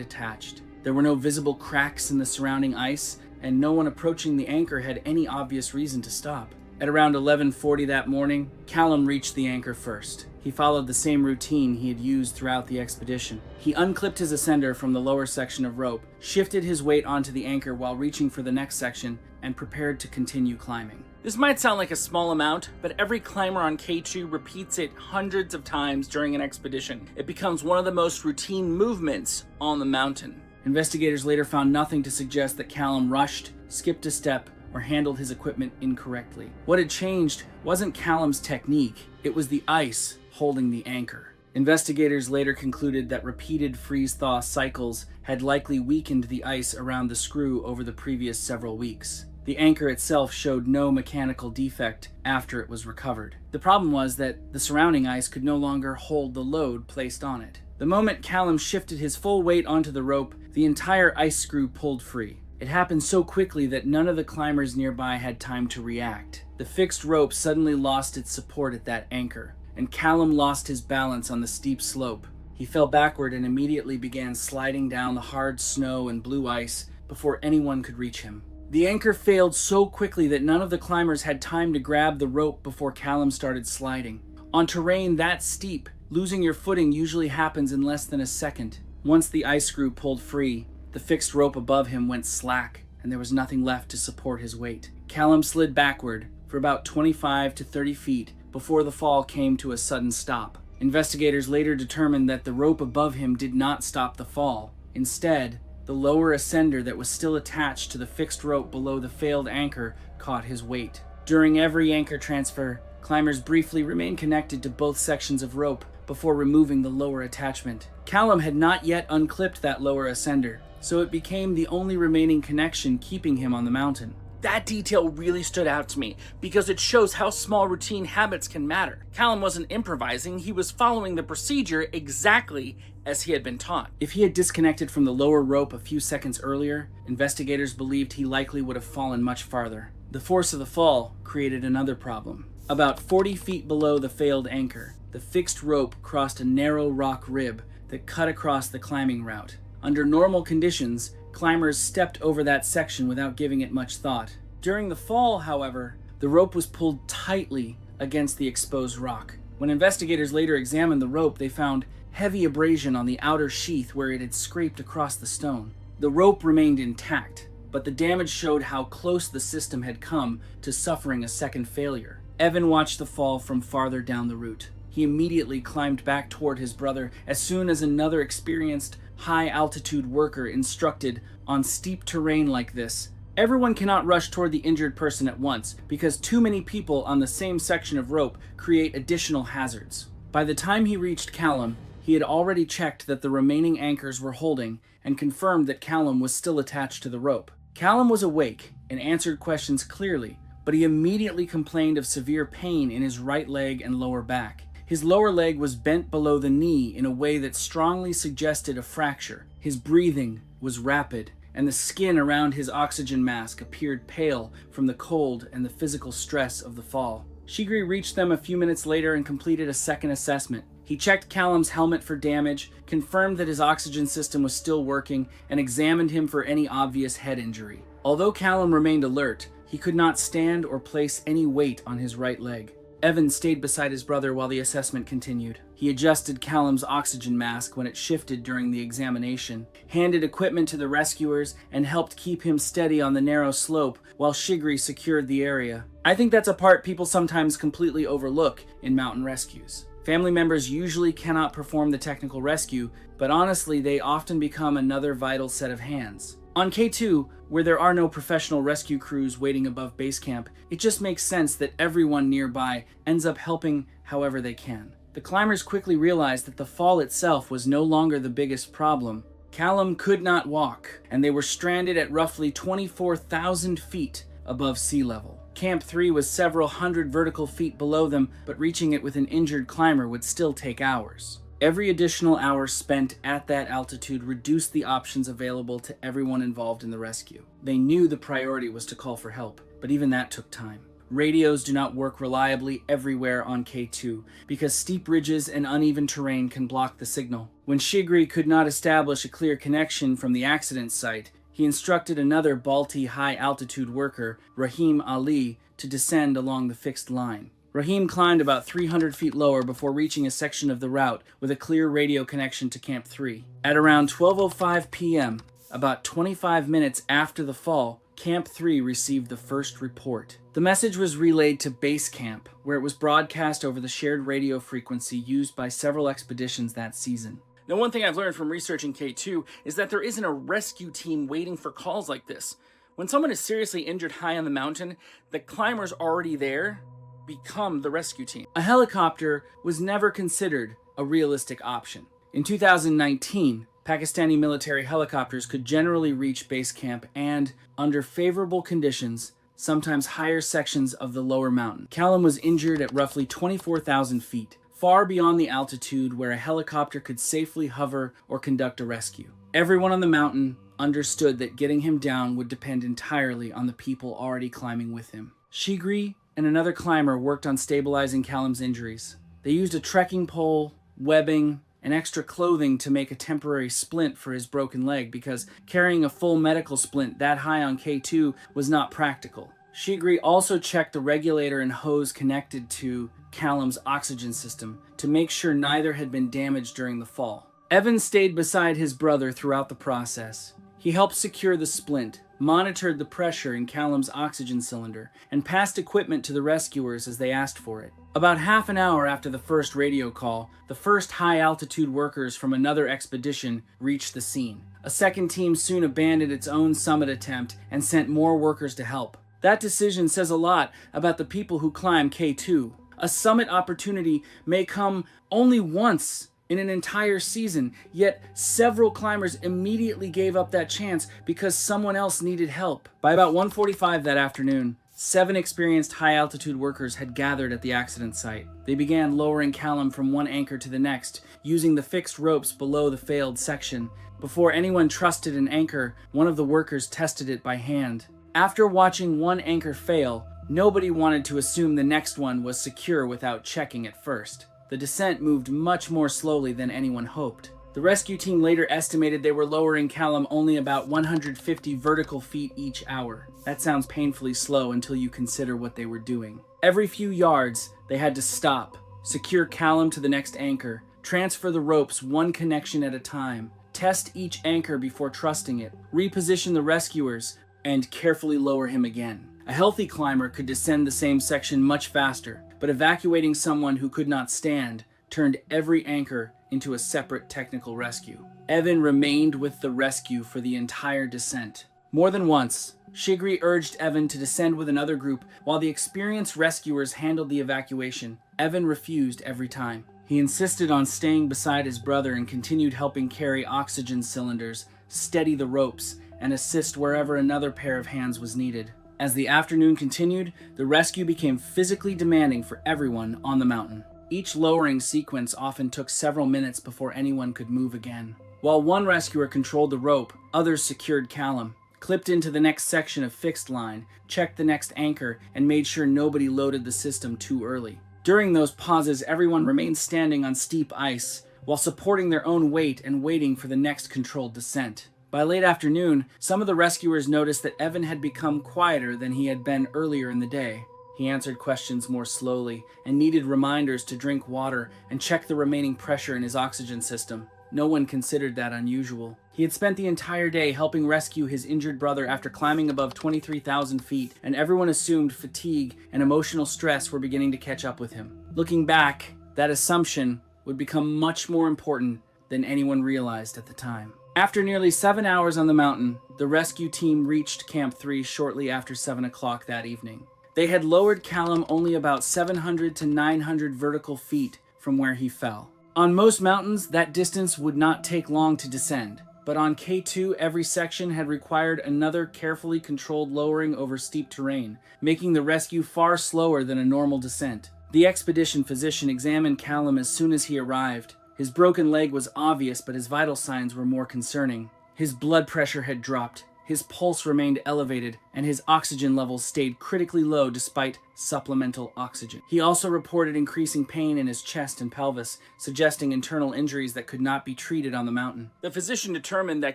attached. There were no visible cracks in the surrounding ice, and no one approaching the anchor had any obvious reason to stop. At around 11:40 that morning, Callum reached the anchor first. He followed the same routine he had used throughout the expedition. He unclipped his ascender from the lower section of rope, shifted his weight onto the anchor while reaching for the next section, and prepared to continue climbing. This might sound like a small amount, but every climber on K2 repeats it hundreds of times during an expedition. It becomes one of the most routine movements on the mountain. Investigators later found nothing to suggest that Callum rushed, skipped a step, or handled his equipment incorrectly. What had changed wasn't Callum's technique, it was the ice holding the anchor. Investigators later concluded that repeated freeze-thaw cycles had likely weakened the ice around the screw over the previous several weeks. The anchor itself showed no mechanical defect after it was recovered. The problem was that the surrounding ice could no longer hold the load placed on it. The moment Callum shifted his full weight onto the rope, the entire ice screw pulled free. It happened so quickly that none of the climbers nearby had time to react. The fixed rope suddenly lost its support at that anchor, and Callum lost his balance on the steep slope. He fell backward and immediately began sliding down the hard snow and blue ice before anyone could reach him. The anchor failed so quickly that none of the climbers had time to grab the rope before Callum started sliding. On terrain that steep, losing your footing usually happens in less than a second. Once the ice screw pulled free, the fixed rope above him went slack, and there was nothing left to support his weight. Callum slid backward for about 25 to 30 feet before the fall came to a sudden stop. Investigators later determined that the rope above him did not stop the fall. Instead, the lower ascender that was still attached to the fixed rope below the failed anchor caught his weight. During every anchor transfer, climbers briefly remained connected to both sections of rope before removing the lower attachment. Callum had not yet unclipped that lower ascender, so it became the only remaining connection keeping him on the mountain. That detail really stood out to me because it shows how small routine habits can matter. Callum wasn't improvising, he was following the procedure exactly as he had been taught. If he had disconnected from the lower rope a few seconds earlier, investigators believed he likely would have fallen much farther. The force of the fall created another problem. About 40 feet below the failed anchor, the fixed rope crossed a narrow rock rib that cut across the climbing route. Under normal conditions, climbers stepped over that section without giving it much thought. During the fall, however, the rope was pulled tightly against the exposed rock. When investigators later examined the rope, they found heavy abrasion on the outer sheath where it had scraped across the stone. The rope remained intact, but the damage showed how close the system had come to suffering a second failure. Evan watched the fall from farther down the route. He immediately climbed back toward his brother as soon as another experienced high-altitude worker instructed on steep terrain like this. Everyone cannot rush toward the injured person at once because too many people on the same section of rope create additional hazards. By the time he reached Callum, he had already checked that the remaining anchors were holding and confirmed that Callum was still attached to the rope. Callum was awake and answered questions clearly, but he immediately complained of severe pain in his right leg and lower back. His lower leg was bent below the knee in a way that strongly suggested a fracture. His breathing was rapid, and the skin around his oxygen mask appeared pale from the cold and the physical stress of the fall. Shigri reached them a few minutes later and completed a second assessment. He checked Callum's helmet for damage, confirmed that his oxygen system was still working, and examined him for any obvious head injury. Although Callum remained alert, he could not stand or place any weight on his right leg. Evan stayed beside his brother while the assessment continued. He adjusted Callum's oxygen mask when it shifted during the examination, handed equipment to the rescuers, and helped keep him steady on the narrow slope while Shigri secured the area. I think that's a part people sometimes completely overlook in mountain rescues. Family members usually cannot perform the technical rescue, but honestly, they often become another vital set of hands. On K2, where there are no professional rescue crews waiting above base camp, it just makes sense that everyone nearby ends up helping however they can. The climbers quickly realized that the fall itself was no longer the biggest problem. Callum could not walk, and they were stranded at roughly 24,000 feet above sea level. Camp 3 was several hundred vertical feet below them, but reaching it with an injured climber would still take hours. Every additional hour spent at that altitude reduced the options available to everyone involved in the rescue. They knew the priority was to call for help, but even that took time. Radios do not work reliably everywhere on K2 because steep ridges and uneven terrain can block the signal. When Shigri could not establish a clear connection from the accident site, he instructed another Balti high-altitude worker, Rahim Ali, to descend along the fixed line. Rahim climbed about 300 feet lower before reaching a section of the route with a clear radio connection to Camp 3. At around 12:05 p.m., about 25 minutes after the fall, Camp 3 received the first report. The message was relayed to Base Camp, where it was broadcast over the shared radio frequency used by several expeditions that season. Now, one thing I've learned from researching K2 is that there isn't a rescue team waiting for calls like this. When someone is seriously injured high on the mountain, the climbers already there become the rescue team. A helicopter was never considered a realistic option. In 2019, Pakistani military helicopters could generally reach base camp and, under favorable conditions, sometimes higher sections of the lower mountain. Callum was injured at roughly 24,000 feet, far beyond the altitude where a helicopter could safely hover or conduct a rescue. Everyone on the mountain understood that getting him down would depend entirely on the people already climbing with him. Shigri and another climber worked on stabilizing Callum's injuries. They used a trekking pole, webbing, and extra clothing to make a temporary splint for his broken leg because carrying a full medical splint that high on K2 was not practical. Shigri also checked the regulator and hose connected to Callum's oxygen system to make sure neither had been damaged during the fall. Evan stayed beside his brother throughout the process. He helped secure the splint, monitored the pressure in Callum's oxygen cylinder, and passed equipment to the rescuers as they asked for it. About half an hour after the first radio call, the first high-altitude workers from another expedition reached the scene. A second team soon abandoned its own summit attempt and sent more workers to help. That decision says a lot about the people who climb K2. A summit opportunity may come only once in an entire season, yet several climbers immediately gave up that chance because someone else needed help. By about 1:45 that afternoon, 7 experienced high-altitude workers had gathered at the accident site. They began lowering Callum from one anchor to the next, using the fixed ropes below the failed section. Before anyone trusted an anchor, one of the workers tested it by hand. After watching one anchor fail, nobody wanted to assume the next one was secure without checking it first. The descent moved much more slowly than anyone hoped. The rescue team later estimated they were lowering Callum only about 150 vertical feet each hour. That sounds painfully slow until you consider what they were doing. Every few yards, they had to stop, secure Callum to the next anchor, transfer the ropes one connection at a time, test each anchor before trusting it, reposition the rescuers, and carefully lower him again. A healthy climber could descend the same section much faster, but evacuating someone who could not stand turned every anchor into a separate technical rescue. Evan remained with the rescue for the entire descent. More than once, Shigri urged Evan to descend with another group while the experienced rescuers handled the evacuation. Evan refused every time. He insisted on staying beside his brother and continued helping carry oxygen cylinders, steady the ropes, and assist wherever another pair of hands was needed. As the afternoon continued, the rescue became physically demanding for everyone on the mountain. Each lowering sequence often took several minutes before anyone could move again. While one rescuer controlled the rope, others secured Callum, clipped into the next section of fixed line, checked the next anchor, and made sure nobody loaded the system too early. During those pauses, everyone remained standing on steep ice, while supporting their own weight and waiting for the next controlled descent. By late afternoon, some of the rescuers noticed that Evan had become quieter than he had been earlier in the day. He answered questions more slowly and needed reminders to drink water and check the remaining pressure in his oxygen system. No one considered that unusual. He had spent the entire day helping rescue his injured brother after climbing above 23,000 feet, and everyone assumed fatigue and emotional stress were beginning to catch up with him. Looking back, that assumption would become much more important than anyone realized at the time. After nearly 7 hours on the mountain, the rescue team reached Camp 3 shortly after 7 o'clock that evening. They had lowered Callum only about 700 to 900 vertical feet from where he fell. On most mountains, that distance would not take long to descend, but on K2, every section had required another carefully controlled lowering over steep terrain, making the rescue far slower than a normal descent. The expedition physician examined Callum as soon as he arrived. His broken leg was obvious, but his vital signs were more concerning. His blood pressure had dropped, his pulse remained elevated, and his oxygen levels stayed critically low despite supplemental oxygen. He also reported increasing pain in his chest and pelvis, suggesting internal injuries that could not be treated on the mountain. The physician determined that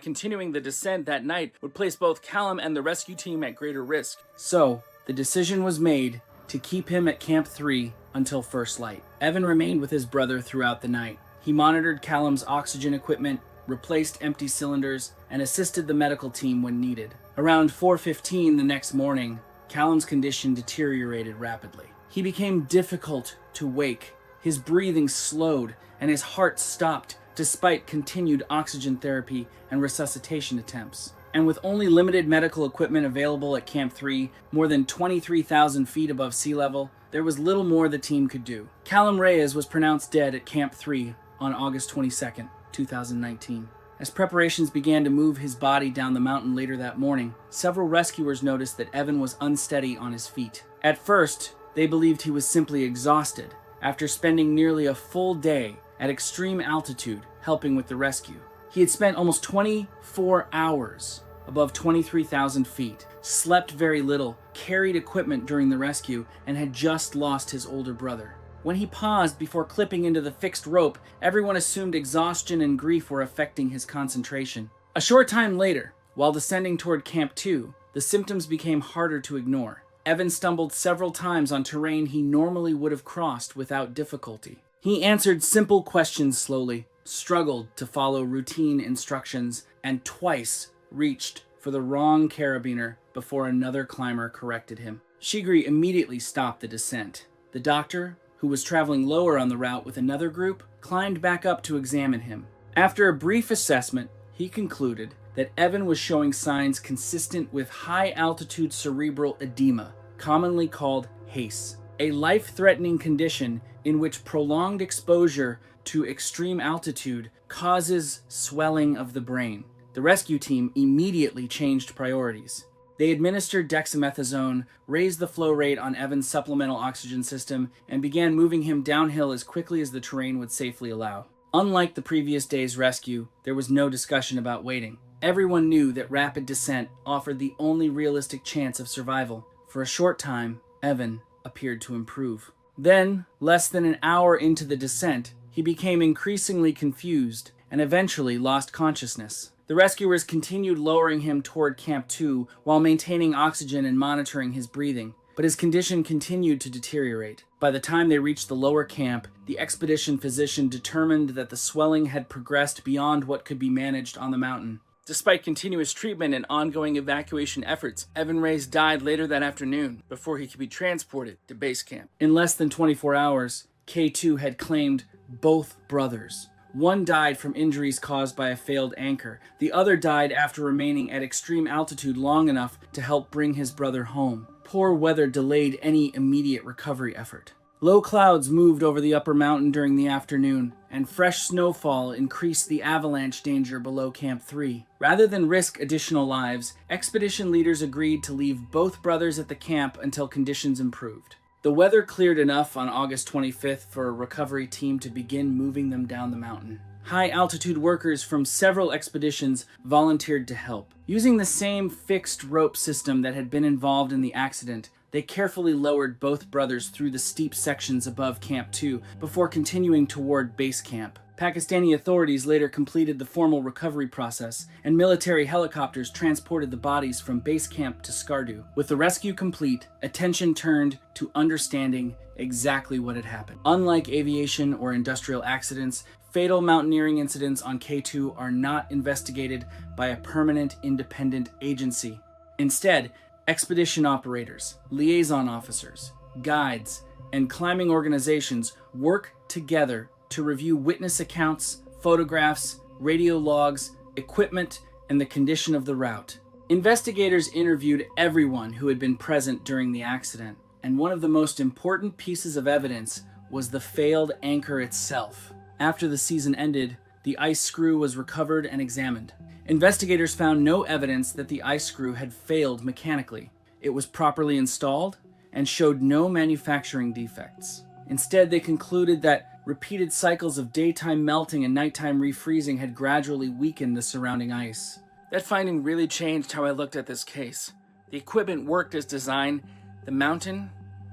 continuing the descent that night would place both Callum and the rescue team at greater risk. So, the decision was made to keep him at Camp 3 until first light. Evan remained with his brother throughout the night. He monitored Callum's oxygen equipment, replaced empty cylinders, and assisted the medical team when needed. Around 4:15 the next morning, Callum's condition deteriorated rapidly. He became difficult to wake, his breathing slowed, and his heart stopped despite continued oxygen therapy and resuscitation attempts. And with only limited medical equipment available at Camp 3, more than 23,000 feet above sea level, there was little more the team could do. Callum Reyes was pronounced dead at Camp 3 on August 22nd, 2019. As preparations began to move his body down the mountain later that morning, several rescuers noticed that Evan was unsteady on his feet. At first, they believed he was simply exhausted after spending nearly a full day at extreme altitude helping with the rescue. He had spent almost 24 hours above 23,000 feet, slept very little, carried equipment during the rescue, and had just lost his older brother. When he paused before clipping into the fixed rope, everyone assumed exhaustion and grief were affecting his concentration. A short time later, while descending toward Camp 2, the symptoms became harder to ignore. Evan stumbled several times on terrain he normally would have crossed without difficulty. He answered simple questions slowly, struggled to follow routine instructions, and twice reached for the wrong carabiner before another climber corrected him. Shigri immediately stopped the descent. The doctor, who was traveling lower on the route with another group, climbed back up to examine him. After a brief assessment, he concluded that Evan was showing signs consistent with high-altitude cerebral edema, commonly called HACE, a life-threatening condition in which prolonged exposure to extreme altitude causes swelling of the brain. The rescue team immediately changed priorities. They administered dexamethasone, raised the flow rate on Evan's supplemental oxygen system, and began moving him downhill as quickly as the terrain would safely allow. Unlike the previous day's rescue, there was no discussion about waiting. Everyone knew that rapid descent offered the only realistic chance of survival. For a short time, Evan appeared to improve. Then, less than an hour into the descent, he became increasingly confused and eventually lost consciousness. The rescuers continued lowering him toward Camp 2 while maintaining oxygen and monitoring his breathing, but his condition continued to deteriorate. By the time they reached the lower camp, the expedition physician determined that the swelling had progressed beyond what could be managed on the mountain. Despite continuous treatment and ongoing evacuation efforts, Evan Reyes died later that afternoon before he could be transported to base camp. In less than 24 hours, K2 had claimed both brothers. One died from injuries caused by a failed anchor. The other died after remaining at extreme altitude long enough to help bring his brother home. Poor weather delayed any immediate recovery effort. Low clouds moved over the upper mountain during the afternoon, and fresh snowfall increased the avalanche danger below Camp 3. Rather than risk additional lives, expedition leaders agreed to leave both brothers at the camp until conditions improved. The weather cleared enough on August 25th for a recovery team to begin moving them down the mountain. High-altitude workers from several expeditions volunteered to help. Using the same fixed rope system that had been involved in the accident, they carefully lowered both brothers through the steep sections above Camp 2 before continuing toward base camp. Pakistani authorities later completed the formal recovery process, and military helicopters transported the bodies from base camp to Skardu. With the rescue complete, attention turned to understanding exactly what had happened. Unlike aviation or industrial accidents, fatal mountaineering incidents on K2 are not investigated by a permanent independent agency. Instead, expedition operators, liaison officers, guides, and climbing organizations work together to review witness accounts, photographs, radio logs, equipment, and the condition of the route. Investigators interviewed everyone who had been present during the accident, and one of the most important pieces of evidence was the failed anchor itself. After the season ended, the ice screw was recovered and examined. Investigators found no evidence that the ice screw had failed mechanically. It was properly installed and showed no manufacturing defects. Instead, they concluded that repeated cycles of daytime melting and nighttime refreezing had gradually weakened the surrounding ice. That finding really changed how I looked at this case. The equipment worked as designed. The mountain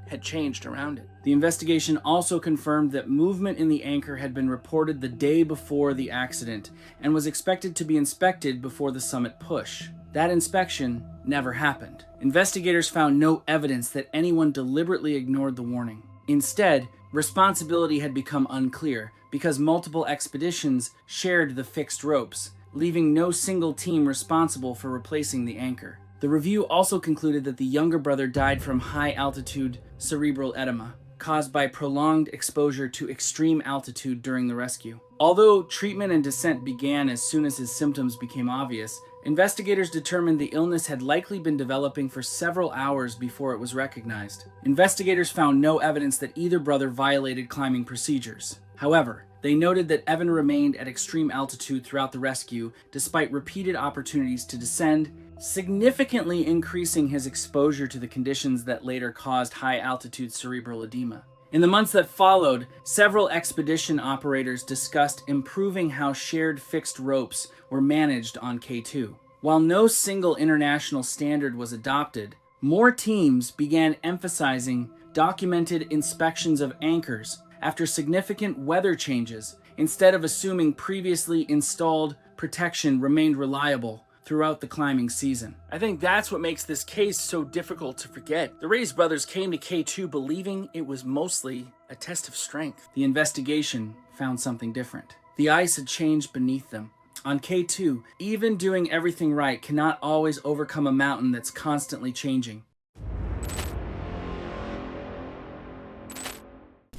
had changed around it. The investigation also confirmed that movement in the anchor had been reported the day before the accident and was expected to be inspected before the summit push. That inspection never happened. Investigators found no evidence that anyone deliberately ignored the warning. Instead, responsibility had become unclear because multiple expeditions shared the fixed ropes, leaving no single team responsible for replacing the anchor. The review also concluded that the younger brother died from high-altitude cerebral edema, caused by prolonged exposure to extreme altitude during the rescue. Although treatment and descent began as soon as his symptoms became obvious, investigators determined the illness had likely been developing for several hours before it was recognized. Investigators found no evidence that either brother violated climbing procedures. However, they noted that Evan remained at extreme altitude throughout the rescue despite repeated opportunities to descend, significantly increasing his exposure to the conditions that later caused high-altitude cerebral edema. In the months that followed, several expedition operators discussed improving how shared fixed ropes were managed on K2. While no single international standard was adopted, more teams began emphasizing documented inspections of anchors after significant weather changes, instead of assuming previously installed protection remained reliable throughout the climbing season. I think that's what makes this case so difficult to forget. The Reyes brothers came to K2 believing it was mostly a test of strength. The investigation found something different. The ice had changed beneath them. On K2, even doing everything right cannot always overcome a mountain that's constantly changing.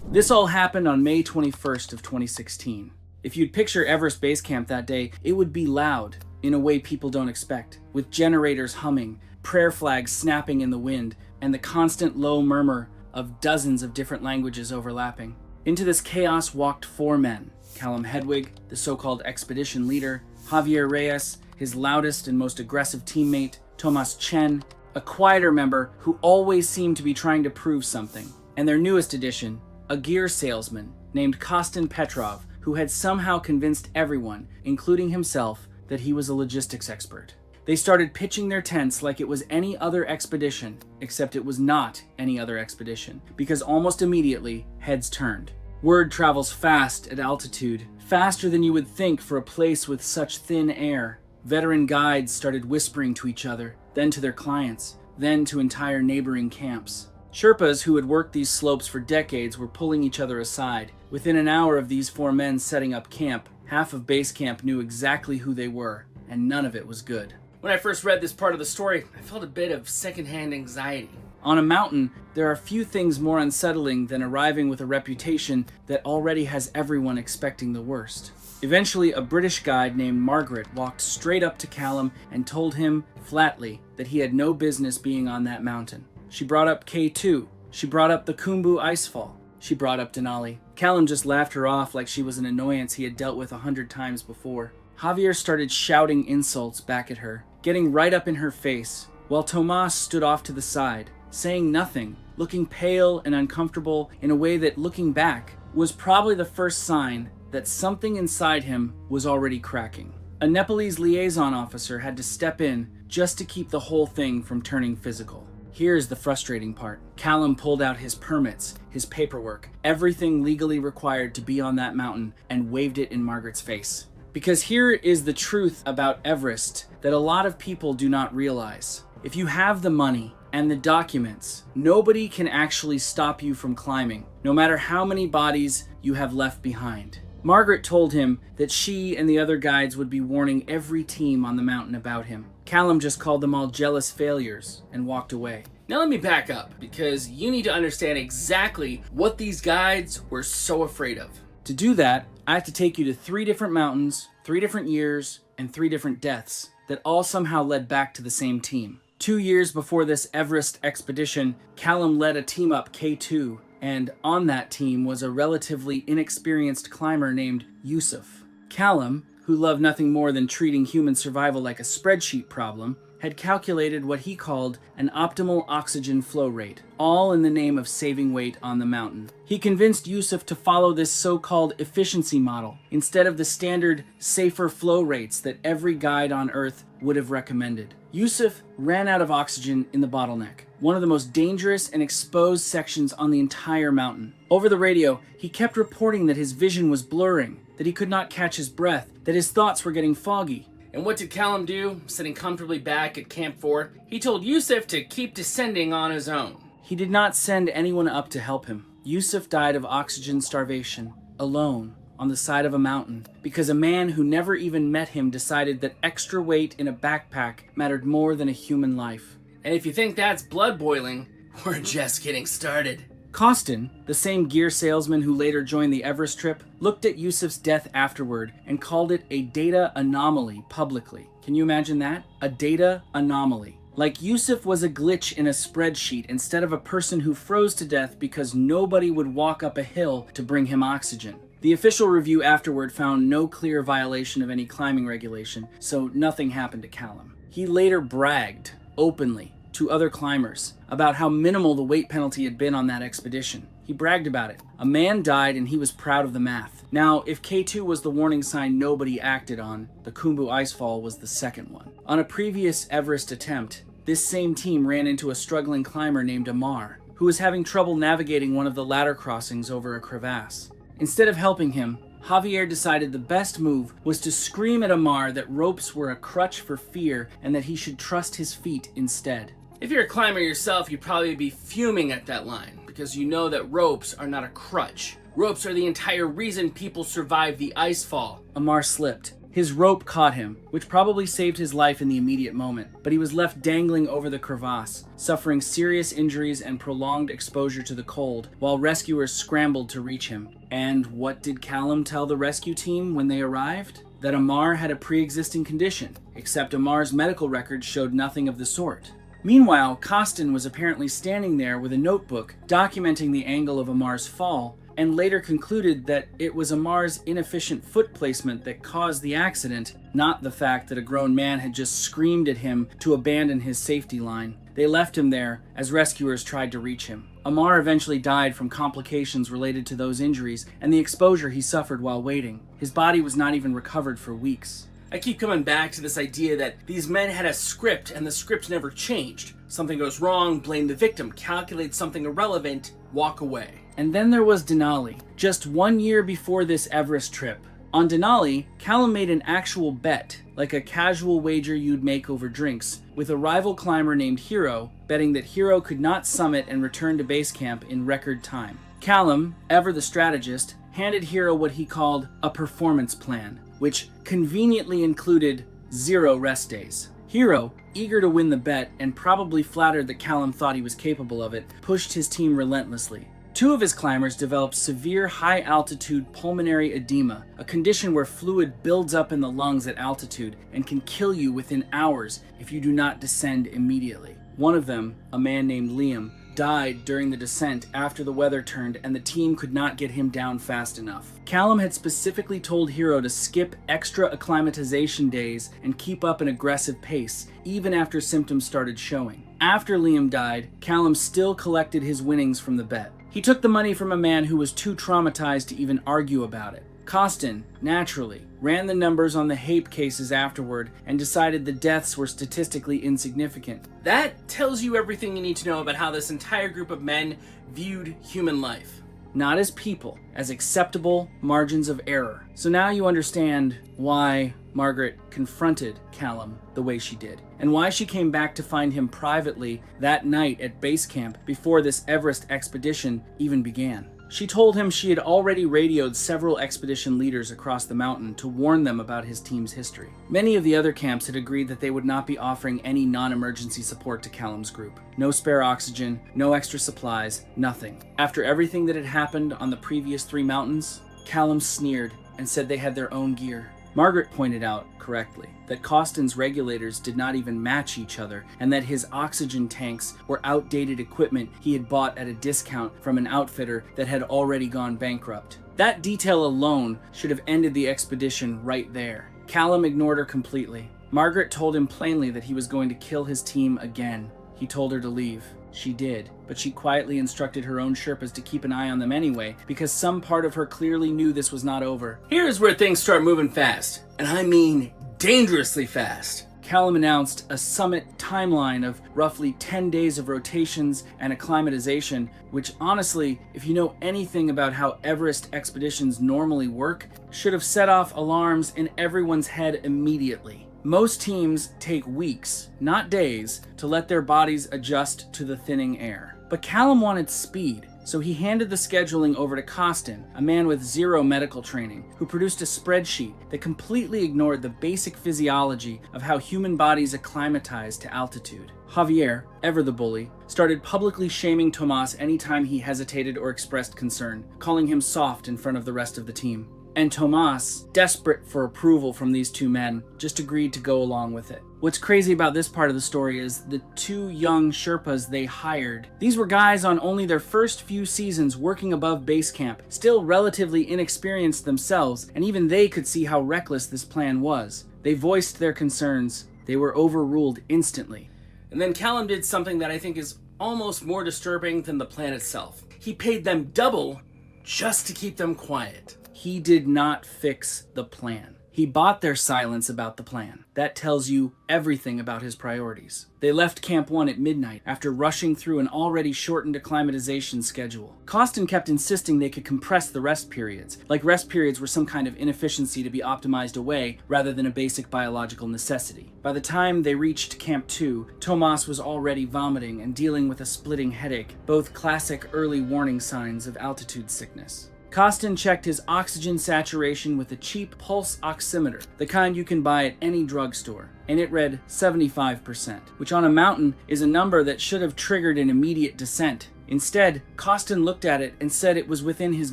This all happened on May 21st of 2016. If you'd picture Everest Base Camp that day, it would be loud in a way people don't expect, with generators humming, prayer flags snapping in the wind, and the constant low murmur of dozens of different languages overlapping. Into this chaos walked four men: Callum Hedwig, the so-called expedition leader; Javier Reyes, his loudest and most aggressive teammate; Thomas Chen, a quieter member who always seemed to be trying to prove something; and their newest addition, a gear salesman named Kostin Petrov, who had somehow convinced everyone, including himself, that he was a logistics expert. They started pitching their tents like it was any other expedition, except it was not any other expedition, because almost immediately, heads turned. Word travels fast at altitude, faster than you would think for a place with such thin air. Veteran guides started whispering to each other, then to their clients, then to entire neighboring camps. Sherpas who had worked these slopes for decades were pulling each other aside. Within an hour of these four men setting up camp, half of base camp knew exactly who they were, and none of it was good. When I first read this part of the story, I felt a bit of secondhand anxiety. On a mountain, there are few things more unsettling than arriving with a reputation that already has everyone expecting the worst. Eventually, a British guide named Margaret walked straight up to Callum and told him flatly that he had no business being on that mountain. She brought up K2. She brought up the Khumbu Icefall. She brought up Denali. Callum just laughed her off like she was an annoyance he had dealt with 100 times before. Javier started shouting insults back at her, getting right up in her face, while Tomas stood off to the side, saying nothing, looking pale and uncomfortable in a way that, looking back, was probably the first sign that something inside him was already cracking. A Nepalese liaison officer had to step in just to keep the whole thing from turning physical. Here's the frustrating part. Callum pulled out his permits, his paperwork, everything legally required to be on that mountain, and waved it in Margaret's face. Because here is the truth about Everest that a lot of people do not realize. If you have the money and the documents, nobody can actually stop you from climbing, no matter how many bodies you have left behind. Margaret told him that she and the other guides would be warning every team on the mountain about him. Callum just called them all jealous failures and walked away. Now let me back up, because you need to understand exactly what these guides were so afraid of. To do that, I have to take you to 3 different mountains, 3 different years, and 3 different deaths that all somehow led back to the same team. 2 years before this Everest expedition, Callum led a team up K2, and on that team was a relatively inexperienced climber named Yusuf. Callum, who loved nothing more than treating human survival like a spreadsheet problem, had calculated what he called an optimal oxygen flow rate, all in the name of saving weight on the mountain. He convinced Yusuf to follow this so-called efficiency model instead of the standard, safer flow rates that every guide on Earth would have recommended. Yusuf ran out of oxygen in the bottleneck, one of the most dangerous and exposed sections on the entire mountain. Over the radio, he kept reporting that his vision was blurring, that he could not catch his breath, that his thoughts were getting foggy. And what did Callum do? Sitting comfortably back at Camp 4, he told Yusuf to keep descending on his own. He did not send anyone up to help him. Yusuf died of oxygen starvation, alone, on the side of a mountain, because a man who never even met him decided that extra weight in a backpack mattered more than a human life. And if you think that's blood boiling, we're just getting started. Kostin, the same gear salesman who later joined the Everest trip, looked at Yusuf's death afterward and called it a data anomaly publicly. Can you imagine that? A data anomaly. Like Yusuf was a glitch in a spreadsheet instead of a person who froze to death because nobody would walk up a hill to bring him oxygen. The official review afterward found no clear violation of any climbing regulation, so nothing happened to Callum. He later bragged, openly, to other climbers about how minimal the weight penalty had been on that expedition. He bragged about it. A man died and he was proud of the math. Now, if K2 was the warning sign nobody acted on, the Khumbu Icefall was the second one. On a previous Everest attempt, this same team ran into a struggling climber named Amar. who was having trouble navigating one of the ladder crossings over a crevasse. Instead of helping him, Javier decided the best move was to scream at Amar that ropes were a crutch for fear and that he should trust his feet instead. If you're a climber yourself, you'd probably be fuming at that line, because you know that ropes are not a crutch. Ropes are the entire reason people survive the ice fall. Amar slipped. His rope caught him, which probably saved his life in the immediate moment, but he was left dangling over the crevasse, suffering serious injuries and prolonged exposure to the cold, while rescuers scrambled to reach him. And what did Callum tell the rescue team when they arrived? That Amar had a pre-existing condition, except Amar's medical records showed nothing of the sort. Meanwhile, Costin was apparently standing there with a notebook documenting the angle of Amar's fall, and later concluded that it was Amar's inefficient foot placement that caused the accident, not the fact that a grown man had just screamed at him to abandon his safety line. They left him there as rescuers tried to reach him. Amar eventually died from complications related to those injuries and the exposure he suffered while waiting. His body was not even recovered for weeks. I keep coming back to this idea that these men had a script and the script never changed. Something goes wrong, blame the victim, calculate something irrelevant, walk away. And then there was Denali, just 1 year before this Everest trip. On Denali, Callum made an actual bet, like a casual wager you'd make over drinks, with a rival climber named Hero, betting that Hero could not summit and return to base camp in record time. Callum, ever the strategist, handed Hero what he called a performance plan, which conveniently included 0 rest days. Hero, eager to win the bet and probably flattered that Callum thought he was capable of it, pushed his team relentlessly. 2 of his climbers developed severe high-altitude pulmonary edema, a condition where fluid builds up in the lungs at altitude and can kill you within hours if you do not descend immediately. One of them, a man named Liam, died during the descent after the weather turned and the team could not get him down fast enough. Callum had specifically told Hero to skip extra acclimatization days and keep up an aggressive pace, even after symptoms started showing. After Liam died, Callum still collected his winnings from the bet. He took the money from a man who was too traumatized to even argue about it. Costin, naturally, ran the numbers on the HAPE cases afterward and decided the deaths were statistically insignificant. That tells you everything you need to know about how this entire group of men viewed human life. Not as people, as acceptable margins of error. So now you understand why Margaret confronted Callum the way she did, and why she came back to find him privately that night at base camp before this Everest expedition even began. She told him she had already radioed several expedition leaders across the mountain to warn them about his team's history. Many of the other camps had agreed that they would not be offering any non-emergency support to Callum's group. No spare oxygen, no extra supplies, nothing. After everything that had happened on the previous 3 mountains, Callum sneered and said they had their own gear. Margaret pointed out, correctly, that Costin's regulators did not even match each other, and that his oxygen tanks were outdated equipment he had bought at a discount from an outfitter that had already gone bankrupt. That detail alone should have ended the expedition right there. Callum ignored her completely. Margaret told him plainly that he was going to kill his team again. He told her to leave. She did, but she quietly instructed her own Sherpas to keep an eye on them anyway, because some part of her clearly knew this was not over. Here's where things start moving fast, and I mean dangerously fast. Callum announced a summit timeline of roughly 10 days of rotations and acclimatization, which honestly, if you know anything about how Everest expeditions normally work, should have set off alarms in everyone's head immediately. Most teams take weeks, not days, to let their bodies adjust to the thinning air. But Callum wanted speed, so he handed the scheduling over to Costin, a man with 0 medical training, who produced a spreadsheet that completely ignored the basic physiology of how human bodies acclimatize to altitude. Javier, ever the bully, started publicly shaming Tomas anytime he hesitated or expressed concern, calling him soft in front of the rest of the team. And Tomas, desperate for approval from these 2 men, just agreed to go along with it. What's crazy about this part of the story is the 2 young Sherpas they hired. These were guys on only their first few seasons working above base camp, still relatively inexperienced themselves, and even they could see how reckless this plan was. They voiced their concerns. They were overruled instantly. And then Callum did something that I think is almost more disturbing than the plan itself. He paid them double just to keep them quiet. He did not fix the plan. He bought their silence about the plan. That tells you everything about his priorities. They left Camp 1 at midnight after rushing through an already shortened acclimatization schedule. Costin kept insisting they could compress the rest periods, like rest periods were some kind of inefficiency to be optimized away rather than a basic biological necessity. By the time they reached Camp 2, Tomas was already vomiting and dealing with a splitting headache, both classic early warning signs of altitude sickness. Costin checked his oxygen saturation with a cheap pulse oximeter, the kind you can buy at any drugstore, and it read 75%, which on a mountain is a number that should have triggered an immediate descent. Instead, Costin looked at it and said it was within his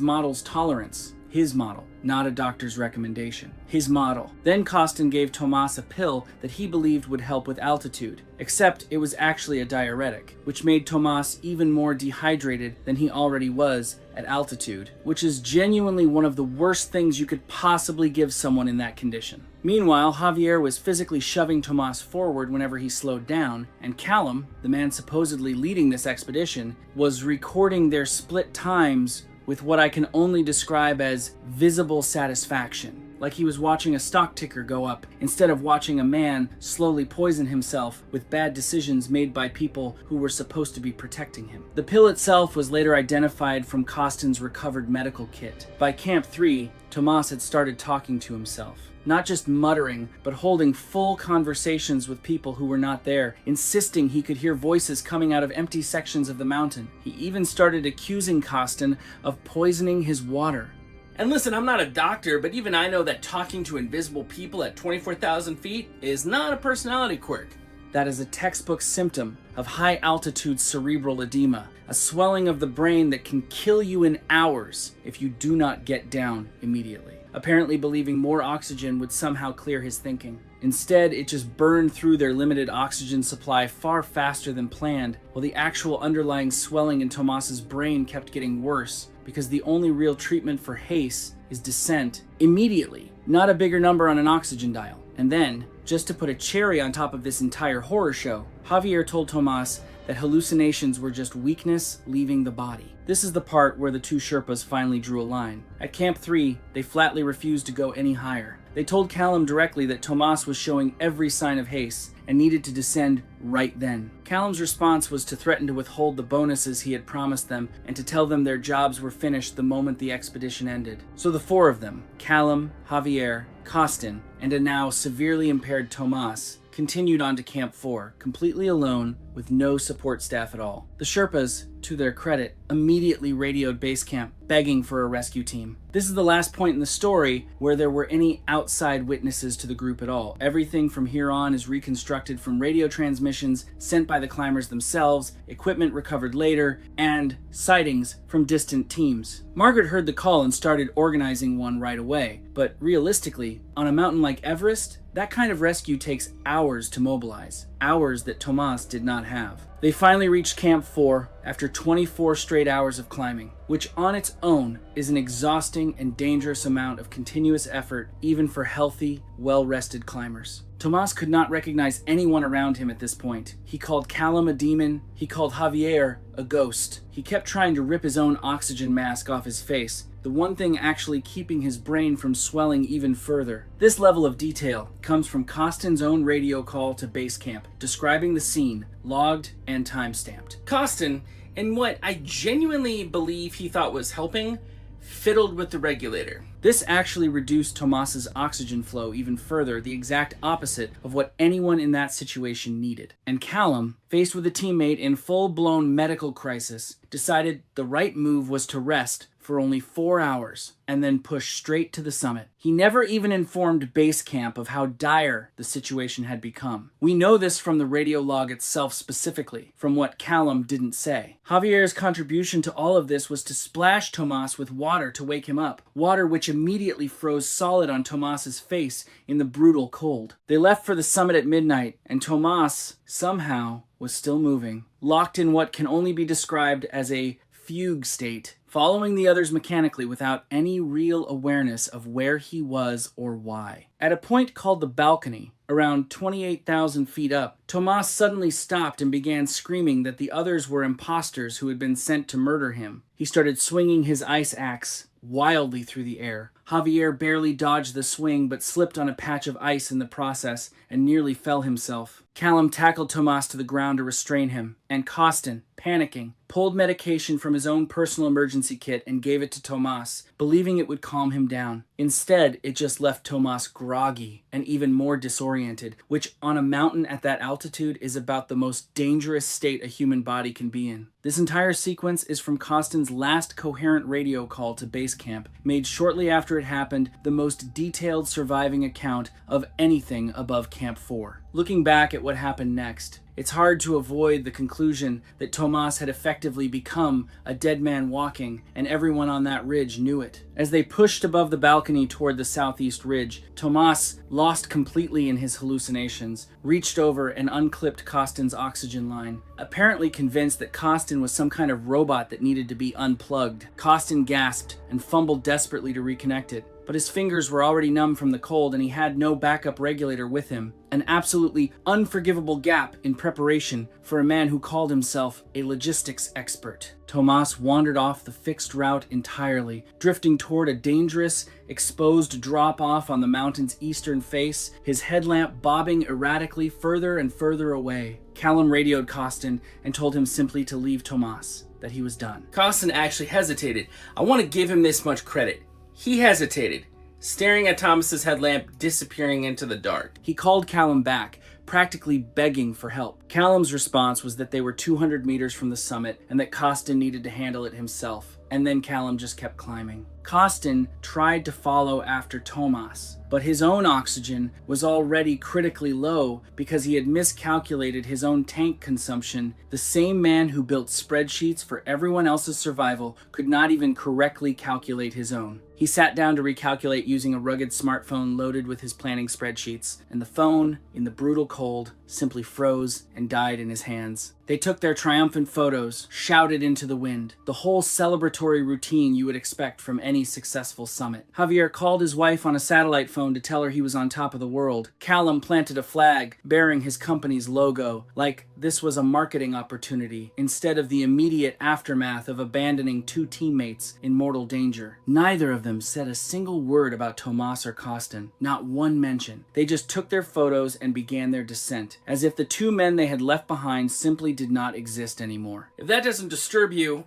model's tolerance. His model, not a doctor's recommendation. His model. Then Costin gave Tomas a pill that he believed would help with altitude, except it was actually a diuretic, which made Tomas even more dehydrated than he already was at altitude, which is genuinely one of the worst things you could possibly give someone in that condition. Meanwhile, Javier was physically shoving Tomas forward whenever he slowed down, and Callum, the man supposedly leading this expedition, was recording their split times with what I can only describe as visible satisfaction, like he was watching a stock ticker go up instead of watching a man slowly poison himself with bad decisions made by people who were supposed to be protecting him. The pill itself was later identified from Costin's recovered medical kit. By Camp 3, Tomas had started talking to himself. Not just muttering, but holding full conversations with people who were not there, insisting he could hear voices coming out of empty sections of the mountain. He even started accusing Costin of poisoning his water. And listen, I'm not a doctor, but even I know that talking to invisible people at 24,000 feet is not a personality quirk. That is a textbook symptom of high-altitude cerebral edema, a swelling of the brain that can kill you in hours if you do not get down immediately. Apparently believing more oxygen would somehow clear his thinking. Instead, it just burned through their limited oxygen supply far faster than planned, while the actual underlying swelling in Tomas's brain kept getting worse, because the only real treatment for haste is descent immediately, not a bigger number on an oxygen dial. And then, just to put a cherry on top of this entire horror show, Javier told Tomas that hallucinations were just weakness leaving the body. This is the part where the two Sherpas finally drew a line. At Camp 3, they flatly refused to go any higher. They told Callum directly that Tomas was showing every sign of haste and needed to descend right then. Callum's response was to threaten to withhold the bonuses he had promised them and to tell them their jobs were finished the moment the expedition ended. So the four of them, Callum, Javier, Costin, and a now severely impaired Tomas, continued on to Camp 4, completely alone, with no support staff at all. The Sherpas, to their credit, immediately radioed base camp, begging for a rescue team. This is the last point in the story where there were any outside witnesses to the group at all. Everything from here on is reconstructed from radio transmissions sent by the climbers themselves, equipment recovered later, and sightings from distant teams. Margaret heard the call and started organizing one right away, but realistically, on a mountain like Everest, that kind of rescue takes hours to mobilize, hours that Tomas did not have. They finally reached Camp 4 after 24 straight hours of climbing, which on its own is an exhausting and dangerous amount of continuous effort even for healthy, well-rested climbers. Tomas could not recognize anyone around him at this point. He called Callum a demon, he called Javier a ghost. He kept trying to rip his own oxygen mask off his face, the one thing actually keeping his brain from swelling even further. This level of detail comes from Costin's own radio call to base camp, describing the scene, logged and time-stamped. Costin, in what I genuinely believe he thought was helping, fiddled with the regulator. This actually reduced Tomas's oxygen flow even further, the exact opposite of what anyone in that situation needed. And Callum, faced with a teammate in full-blown medical crisis, decided the right move was to rest for only 4 hours and then push straight to the summit. He never even informed base camp of how dire the situation had become. We know this from the radio log itself specifically, from what Callum didn't say. Javier's contribution to all of this was to splash Tomas with water to wake him up, water which immediately froze solid on Tomas's face in the brutal cold. They left for the summit at midnight, and Tomas, somehow, was still moving, locked in what can only be described as a fugue state, following the others mechanically without any real awareness of where he was or why. At a point called the balcony, around 28,000 feet up, Tomas suddenly stopped and began screaming that the others were imposters who had been sent to murder him. He started swinging his ice axe wildly through the air, Javier barely dodged the swing but slipped on a patch of ice in the process and nearly fell himself. Callum tackled Tomas to the ground to restrain him, and Costin, panicking, pulled medication from his own personal emergency kit and gave it to Tomas, believing it would calm him down. Instead, it just left Tomas groggy and even more disoriented, which on a mountain at that altitude is about the most dangerous state a human body can be in. This entire sequence is from Costin's last coherent radio call to base camp, made shortly after it happened, the most detailed surviving account of anything above Camp 4. Looking back at what happened next, it's hard to avoid the conclusion that Tomas had effectively become a dead man walking, and everyone on that ridge knew it. As they pushed above the balcony toward the southeast ridge, Tomas, lost completely in his hallucinations, reached over and unclipped Costin's oxygen line. Apparently convinced that Costin was some kind of robot that needed to be unplugged, Costin gasped and fumbled desperately to reconnect it. But his fingers were already numb from the cold and he had no backup regulator with him. An absolutely unforgivable gap in preparation for a man who called himself a logistics expert. Tomas wandered off the fixed route entirely, drifting toward a dangerous, exposed drop-off on the mountain's eastern face, his headlamp bobbing erratically further and further away. Callum radioed Costin and told him simply to leave Tomas, that he was done. Costin actually hesitated. I want to give him this much credit. He hesitated, staring at Thomas's headlamp disappearing into the dark. He called Callum back, practically begging for help. Callum's response was that they were 200 meters from the summit and that Costin needed to handle it himself. And then Callum just kept climbing. Costin tried to follow after Tomas, but his own oxygen was already critically low because he had miscalculated his own tank consumption. The same man who built spreadsheets for everyone else's survival could not even correctly calculate his own. He sat down to recalculate using a rugged smartphone loaded with his planning spreadsheets, and the phone, in the brutal cold, simply froze and died in his hands. They took their triumphant photos, shouted into the wind, the whole celebratory routine you would expect from any successful summit. Javier called his wife on a satellite phone to tell her he was on top of the world. Callum planted a flag bearing his company's logo, like this was a marketing opportunity, instead of the immediate aftermath of abandoning two teammates in mortal danger. Neither of them said a single word about Tomas or Costin, not one mention. They just took their photos and began their descent, as if the two men they had left behind simply did not exist anymore. If that doesn't disturb you,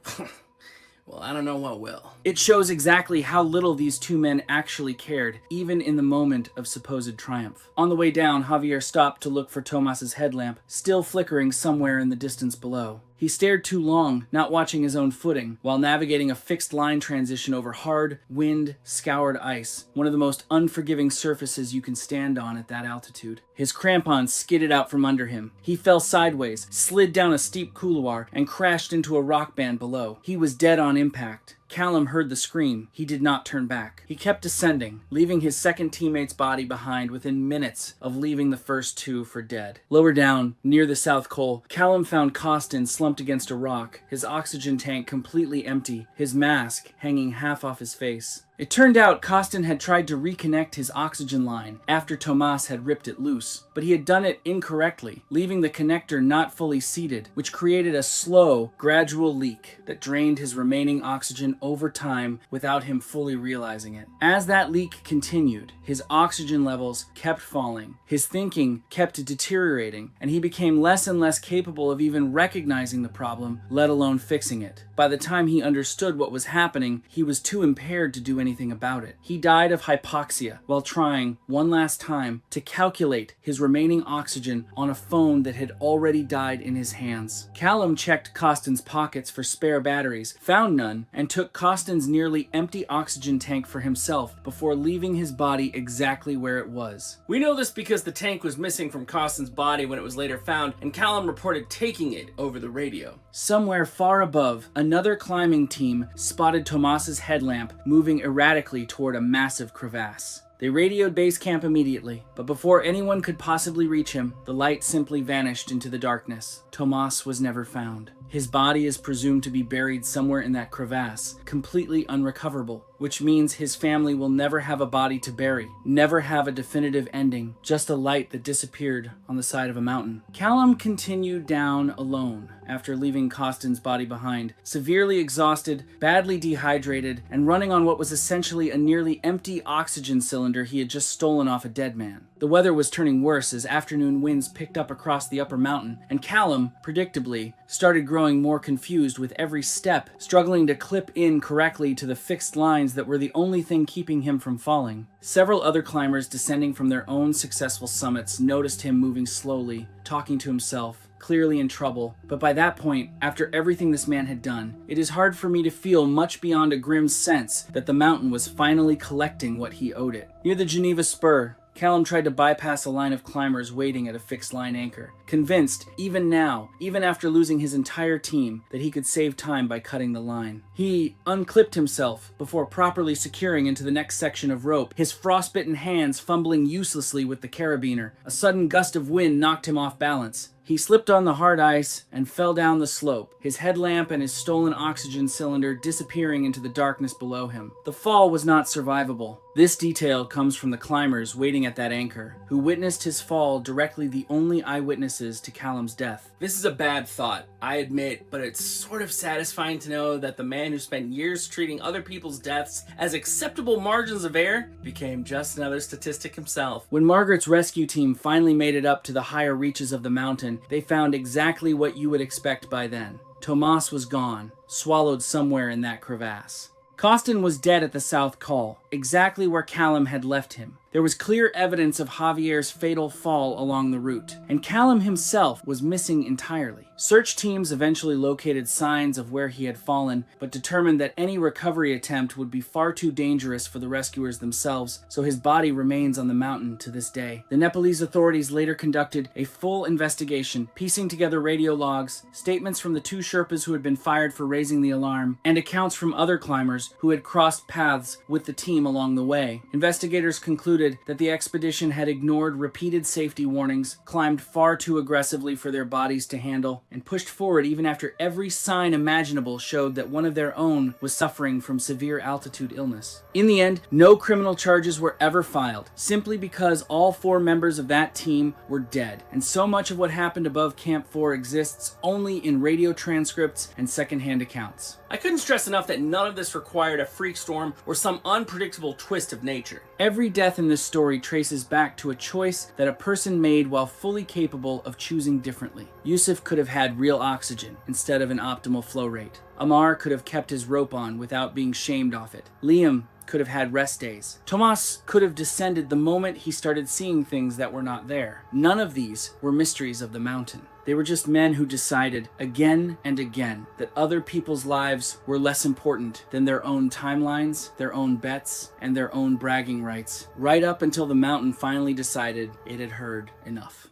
well, I don't know what will. It shows exactly how little these two men actually cared, even in the moment of supposed triumph. On the way down, Javier stopped to look for Tomas's headlamp, still flickering somewhere in the distance below. He stared too long, not watching his own footing, while navigating a fixed line transition over hard, wind-scoured ice, one of the most unforgiving surfaces you can stand on at that altitude. His crampons skidded out from under him. He fell sideways, slid down a steep couloir, and crashed into a rock band below. He was dead on impact. Callum heard the scream. He did not turn back. He kept descending, leaving his second teammate's body behind within minutes of leaving the first two for dead. Lower down, near the South Col, Callum found Costin slumped against a rock, his oxygen tank completely empty, his mask hanging half off his face. It turned out Costin had tried to reconnect his oxygen line after Tomas had ripped it loose, but he had done it incorrectly, leaving the connector not fully seated, which created a slow, gradual leak that drained his remaining oxygen over time without him fully realizing it. As that leak continued, his oxygen levels kept falling, his thinking kept deteriorating, and he became less and less capable of even recognizing the problem, let alone fixing it. By the time he understood what was happening, he was too impaired to do anything about it. He died of hypoxia while trying, one last time, to calculate his remaining oxygen on a phone that had already died in his hands. Callum checked Costin's pockets for spare batteries, found none, and took Costin's nearly empty oxygen tank for himself before leaving his body exactly where it was. We know this because the tank was missing from Costin's body when it was later found, and Callum reported taking it over the radio. Somewhere far above, another climbing team spotted Tomas's headlamp moving erratically toward a massive crevasse. They radioed base camp immediately, but before anyone could possibly reach him, the light simply vanished into the darkness. Tomas was never found. His body is presumed to be buried somewhere in that crevasse, completely unrecoverable, which means his family will never have a body to bury, never have a definitive ending, just a light that disappeared on the side of a mountain. Callum continued down alone after leaving Costin's body behind, severely exhausted, badly dehydrated, and running on what was essentially a nearly empty oxygen cylinder he had just stolen off a dead man. The weather was turning worse as afternoon winds picked up across the upper mountain, and Callum, predictably, started growing more confused with every step, struggling to clip in correctly to the fixed lines that were the only thing keeping him from falling. Several other climbers descending from their own successful summits noticed him moving slowly, talking to himself, clearly in trouble. But by that point, after everything this man had done, it is hard for me to feel much beyond a grim sense that the mountain was finally collecting what he owed it. Near the Geneva Spur, Callum tried to bypass a line of climbers waiting at a fixed line anchor, convinced, even now, even after losing his entire team, that he could save time by cutting the line. He unclipped himself before properly securing into the next section of rope, his frostbitten hands fumbling uselessly with the carabiner. A sudden gust of wind knocked him off balance. He slipped on the hard ice and fell down the slope, his headlamp and his stolen oxygen cylinder disappearing into the darkness below him. The fall was not survivable. This detail comes from the climbers waiting at that anchor, who witnessed his fall, directly the only eyewitnesses to Callum's death. This is a bad thought, I admit, but it's sort of satisfying to know that the man who spent years treating other people's deaths as acceptable margins of error became just another statistic himself. When Margaret's rescue team finally made it up to the higher reaches of the mountain, they found exactly what you would expect by then. Tomas was gone, swallowed somewhere in that crevasse. Costin was dead at the South Col, exactly where Callum had left him. There was clear evidence of Javier's fatal fall along the route, and Callum himself was missing entirely. Search teams eventually located signs of where he had fallen, but determined that any recovery attempt would be far too dangerous for the rescuers themselves, so his body remains on the mountain to this day. The Nepalese authorities later conducted a full investigation, piecing together radio logs, statements from the two Sherpas who had been fired for raising the alarm, and accounts from other climbers who had crossed paths with the team along the way. Investigators concluded that the expedition had ignored repeated safety warnings, climbed far too aggressively for their bodies to handle, and pushed forward even after every sign imaginable showed that one of their own was suffering from severe altitude illness. In the end, no criminal charges were ever filed, simply because all 4 members of that team were dead, and so much of what happened above Camp 4 exists only in radio transcripts and secondhand accounts. I couldn't stress enough that none of this required a freak storm or some unpredictable twist of nature. Every death in this story traces back to a choice that a person made while fully capable of choosing differently. Yusuf could have had real oxygen instead of an optimal flow rate. Amar could have kept his rope on without being shamed off it. Liam could have had rest days. Tomas could have descended the moment he started seeing things that were not there. None of these were mysteries of the mountain. They were just men who decided again and again that other people's lives were less important than their own timelines, their own bets, and their own bragging rights, right up until the mountain finally decided it had heard enough.